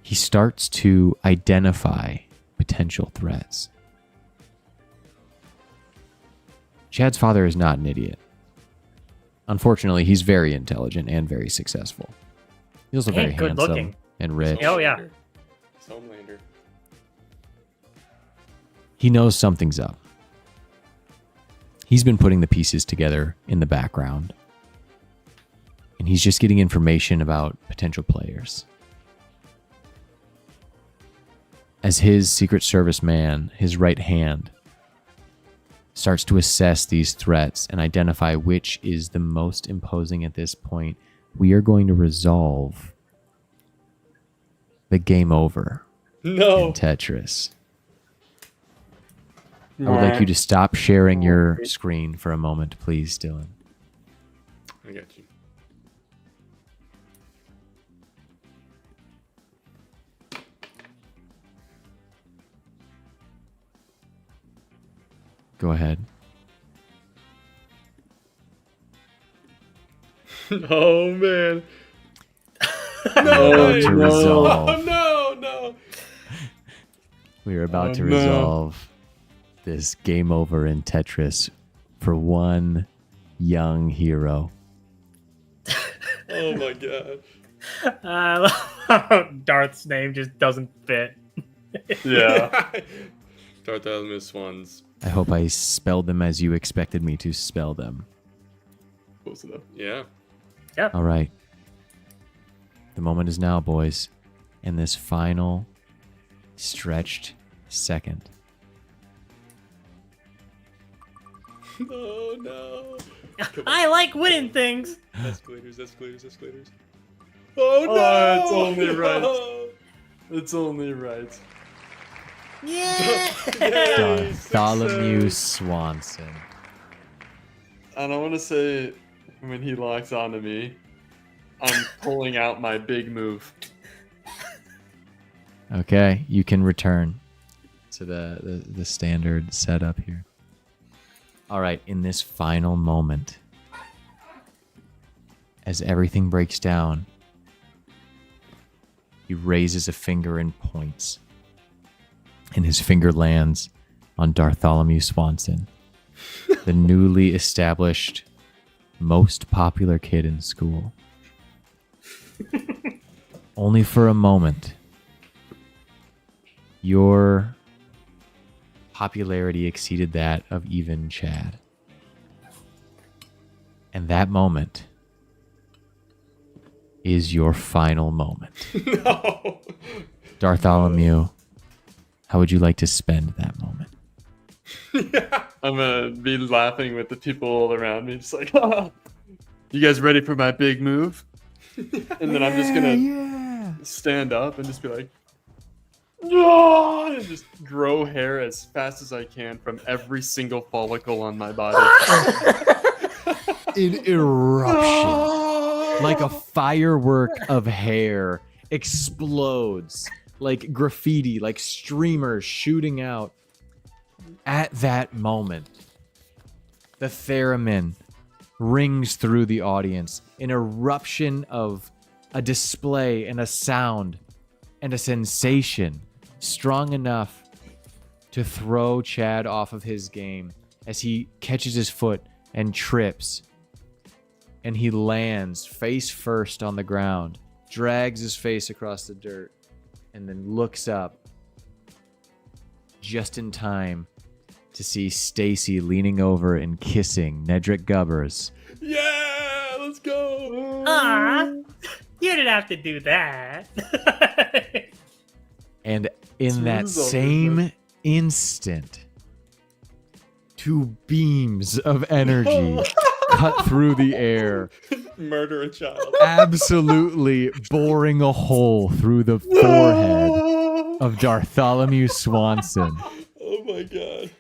B: He starts to identify potential threats. Chad's father is not an idiot. Unfortunately, he's very intelligent and very successful. He's also
C: And
B: very
C: good
B: handsome
C: looking.
B: and rich.
C: Oh, yeah.
D: It's Homelander.
B: He knows something's up. He's been putting the pieces together in the background. And he's just getting information about potential players. As his Secret Service man, his right hand, starts to assess these threats and identify which is the most imposing at this point, we are going to resolve the game over
D: No.
B: in Tetris. I would like you to stop sharing your screen for a moment, please, Dylan.
D: I got you.
B: Go ahead.
D: Oh man.
B: We're about to
D: way.
B: resolve.
D: Oh no.
B: We are about
E: Oh,
B: to
E: no.
B: resolve this game over in Tetris for one young hero.
D: Oh my god.
C: I love how Darth's name just doesn't fit.
E: Yeah.
D: Bartholomew Swans.
B: I hope I spelled them as you expected me to spell them.
E: Close enough.
D: Yeah.
B: All right. The moment is now, boys. In this final stretched second.
D: Oh no.
C: I like winning things.
D: Escalators. Oh no.
E: Oh, it's only right.
D: No.
E: It's only right.
C: Yeah.
D: Yay,
B: Bartholomew
D: success.
B: Swanson.
E: And I want to say, when he locks onto me, I'm pulling out my big move.
B: Okay, you can return to the standard setup here. All right, in this final moment, as everything breaks down, he raises a finger and points, and his finger lands on Bartholomew Swanson, the newly established most popular kid in school. Only for a moment, your popularity exceeded that of even Chad. And that moment is your final moment.
D: No.
B: Bartholomew, how would you like to spend that moment?
E: I'm gonna be laughing with the people all around me, just like, "Ah, you guys ready for my big move?" And then I'm just gonna stand up and just be like, "Ah," and just grow hair as fast as I can from every single follicle on my body.
B: An eruption, like a firework of hair, explodes like graffiti, like streamers shooting out. At that moment, the theremin rings through the audience, an eruption of a display and a sound and a sensation strong enough to throw Chad off of his game as he catches his foot and trips. And he lands face first on the ground, drags his face across the dirt, and then looks up just in time to see Stacy leaning over and kissing Nedrick Gubbers.
D: Yeah, let's go.
F: Ah, you didn't have to do that.
B: And in
E: So
B: that
E: this is all
B: same
E: good,
B: instant, two beams of energy cut through the air,
D: Murder a child.
B: absolutely boring a hole through the forehead of Bartholomew Swanson.
D: Oh my god.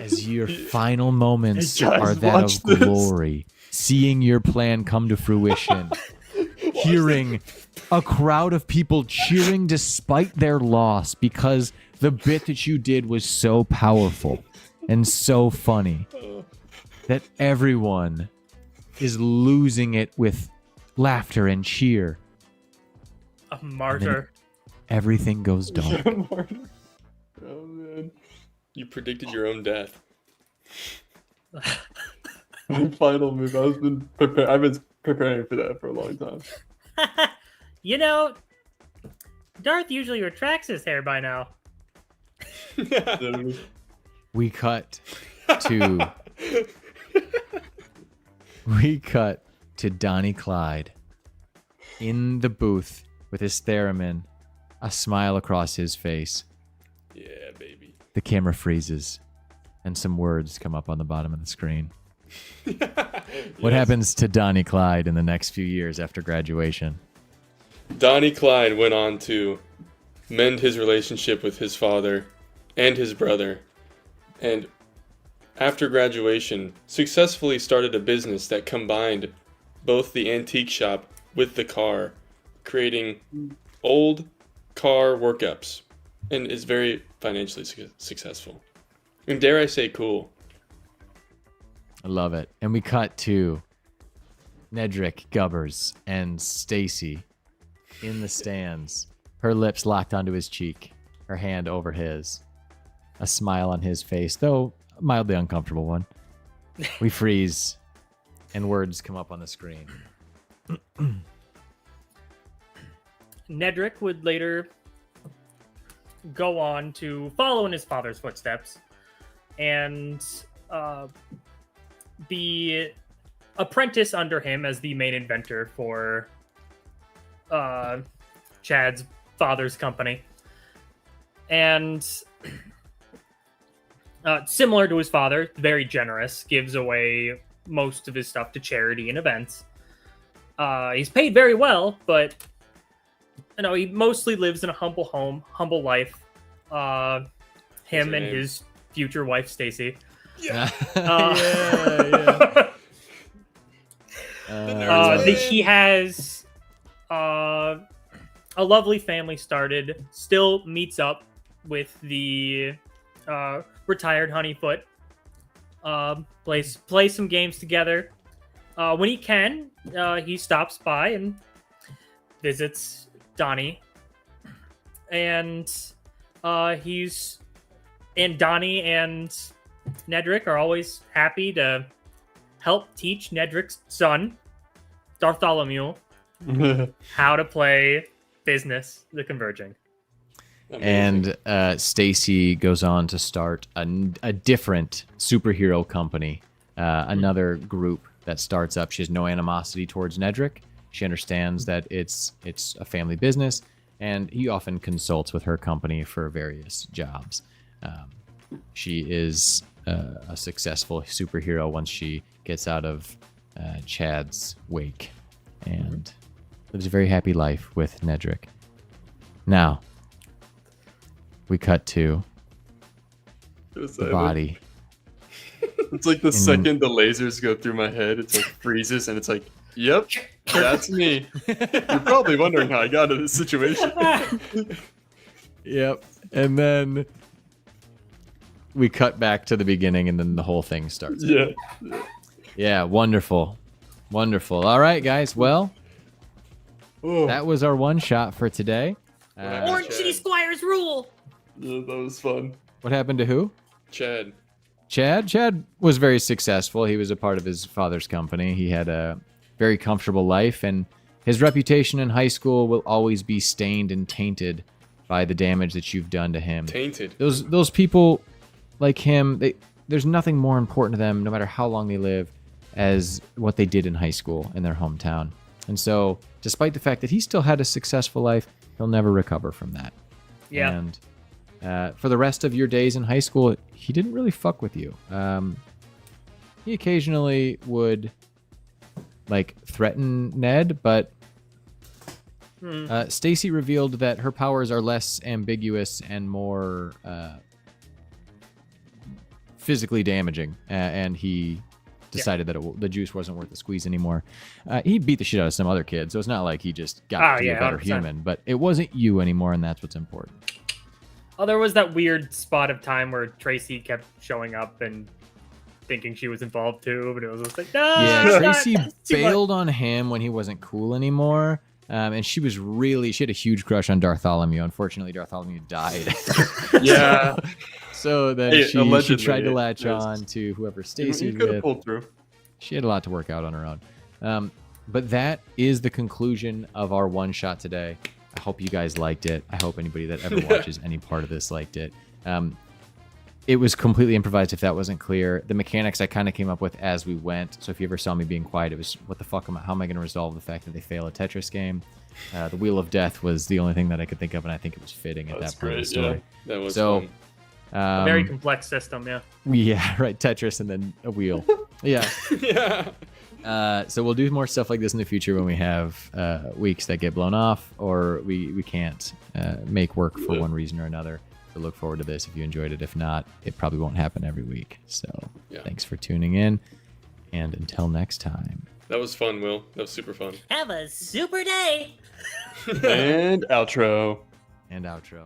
B: As your final moments
E: Hey, guys,
B: are that
E: watch
B: of
E: this.
B: glory, seeing your plan come to fruition, hearing a crowd of people cheering despite their loss because the bit that you did was so powerful and so funny that everyone is losing it with laughter and cheer.
C: A martyr.
B: Everything goes dark.
E: Oh man.
D: You predicted your own death.
E: My final move. I've been preparing for that for a long time.
F: You know, Darth usually retracts his hair by now.
B: We cut to Donnie Clyde in the booth with his theremin, a smile across his face.
D: Yeah, baby.
B: The camera freezes, and some words come up on the bottom of the screen. What happens to Donnie Clyde in the next few years after graduation?
D: Donnie Clyde went on to mend his relationship with his father and his brother, and after graduation, successfully started a business that combined both the antique shop with the car, creating old car workups, and is very financially successful. And dare I say, cool.
B: I love it. And we cut to Nedrick Gubbers and Stacy in the stands, her lips locked onto his cheek, her hand over his, a smile on his face, though a mildly uncomfortable one. We freeze, and words come up on the screen.
C: Nedrick would later go on to follow in his father's footsteps and be apprentice under him as the main inventor for Chad's father's company. And similar to his father, very generous, gives away most of his stuff to charity and events. He's paid very well, but he mostly lives in a humble home, humble life. Him and
D: name?
C: his future wife, Stacy.
B: Yeah.
C: He has a lovely family started, still meets up with the retired Honeyfoot, plays some games together. When he can, he stops by and visits Donnie. And Donnie and Nedrick are always happy to help teach Nedrick's son, Bartholomew, how to play business, the Converging.
D: Amazing.
B: And Stacy goes on to start a different superhero company, another group that starts up. She has no animosity towards Nedrick. She understands that it's a family business, and he often consults with her company for various jobs. She is a successful superhero once she gets out of Chad's wake and lives a very happy life with Nedrick. Now, we cut to the body.
E: It's like the second the lasers go through my head, it's like freezes, and it's like, yep, that's me. You're probably wondering how I got into this situation.
B: Yep. And then we cut back to the beginning, and then the whole thing starts.
E: Yeah.
B: Yeah, wonderful. Wonderful. All right, guys. Well, that was our one shot for today.
F: Orange City Squires rule.
E: Yeah, that was fun.
B: What happened to who?
D: Chad.
B: Chad was very successful. He was a part of his father's company. He had a very comfortable life, and his reputation in high school will always be stained and tainted by the damage that you've done to him.
D: Tainted.
B: Those people like him, there's nothing more important to them, no matter how long they live, as what they did in high school in their hometown. And so, despite the fact that he still had a successful life, he'll never recover from that.
C: Yeah.
B: And for the rest of your days in high school, he didn't really fuck with you. He occasionally would, like, threaten Ned, but Stacy revealed that her powers are less ambiguous and more physically damaging, and he decided that the juice wasn't worth the squeeze anymore. He beat the shit out of some other kids, so it's not like he just got to be a better
C: 100%.
B: human, but it wasn't you anymore, and that's what's important.
C: Oh, there was that weird spot of time where Tracy kept showing up and thinking she was involved too, but it was just like, no.
B: Yeah,
C: not-
B: Tracy
C: it's too much."
B: bailed on him when he wasn't cool anymore. And she had a huge crush on Bartholomew. Unfortunately, Bartholomew died.
E: Yeah.
B: So then
E: Hey,
B: she
E: allegedly,
B: tried to latch
E: yes.
B: on to whoever
E: He
B: Stacy's
E: could have
B: with.
E: pulled through.
B: She had a lot to work out on her own. But that is the conclusion of our one shot today. I hope you guys liked it. I hope anybody that ever watches any part of this liked it. It was completely improvised, if that wasn't clear. The mechanics I kind of came up with as we went. So if you ever saw me being quiet, it was, what the fuck how am I going to resolve the fact that they fail a Tetris game? The Wheel of Death was the only thing that I could think of, and I think it was fitting at
E: That's
B: that point
E: great,
B: of the story.
D: That was
B: So,
D: fun.
C: A very complex system, yeah.
B: yeah, right. Tetris and then a wheel. Yeah.
D: Yeah.
B: So we'll do more stuff like this in the future when we have weeks that get blown off or we can't make work for one reason or another. So look forward to this if you enjoyed it. If not, it probably won't happen every week. So Thanks for tuning in. And until next time.
D: That was fun, Will. That was super fun.
F: Have a super day.
E: And outro.
B: And outro.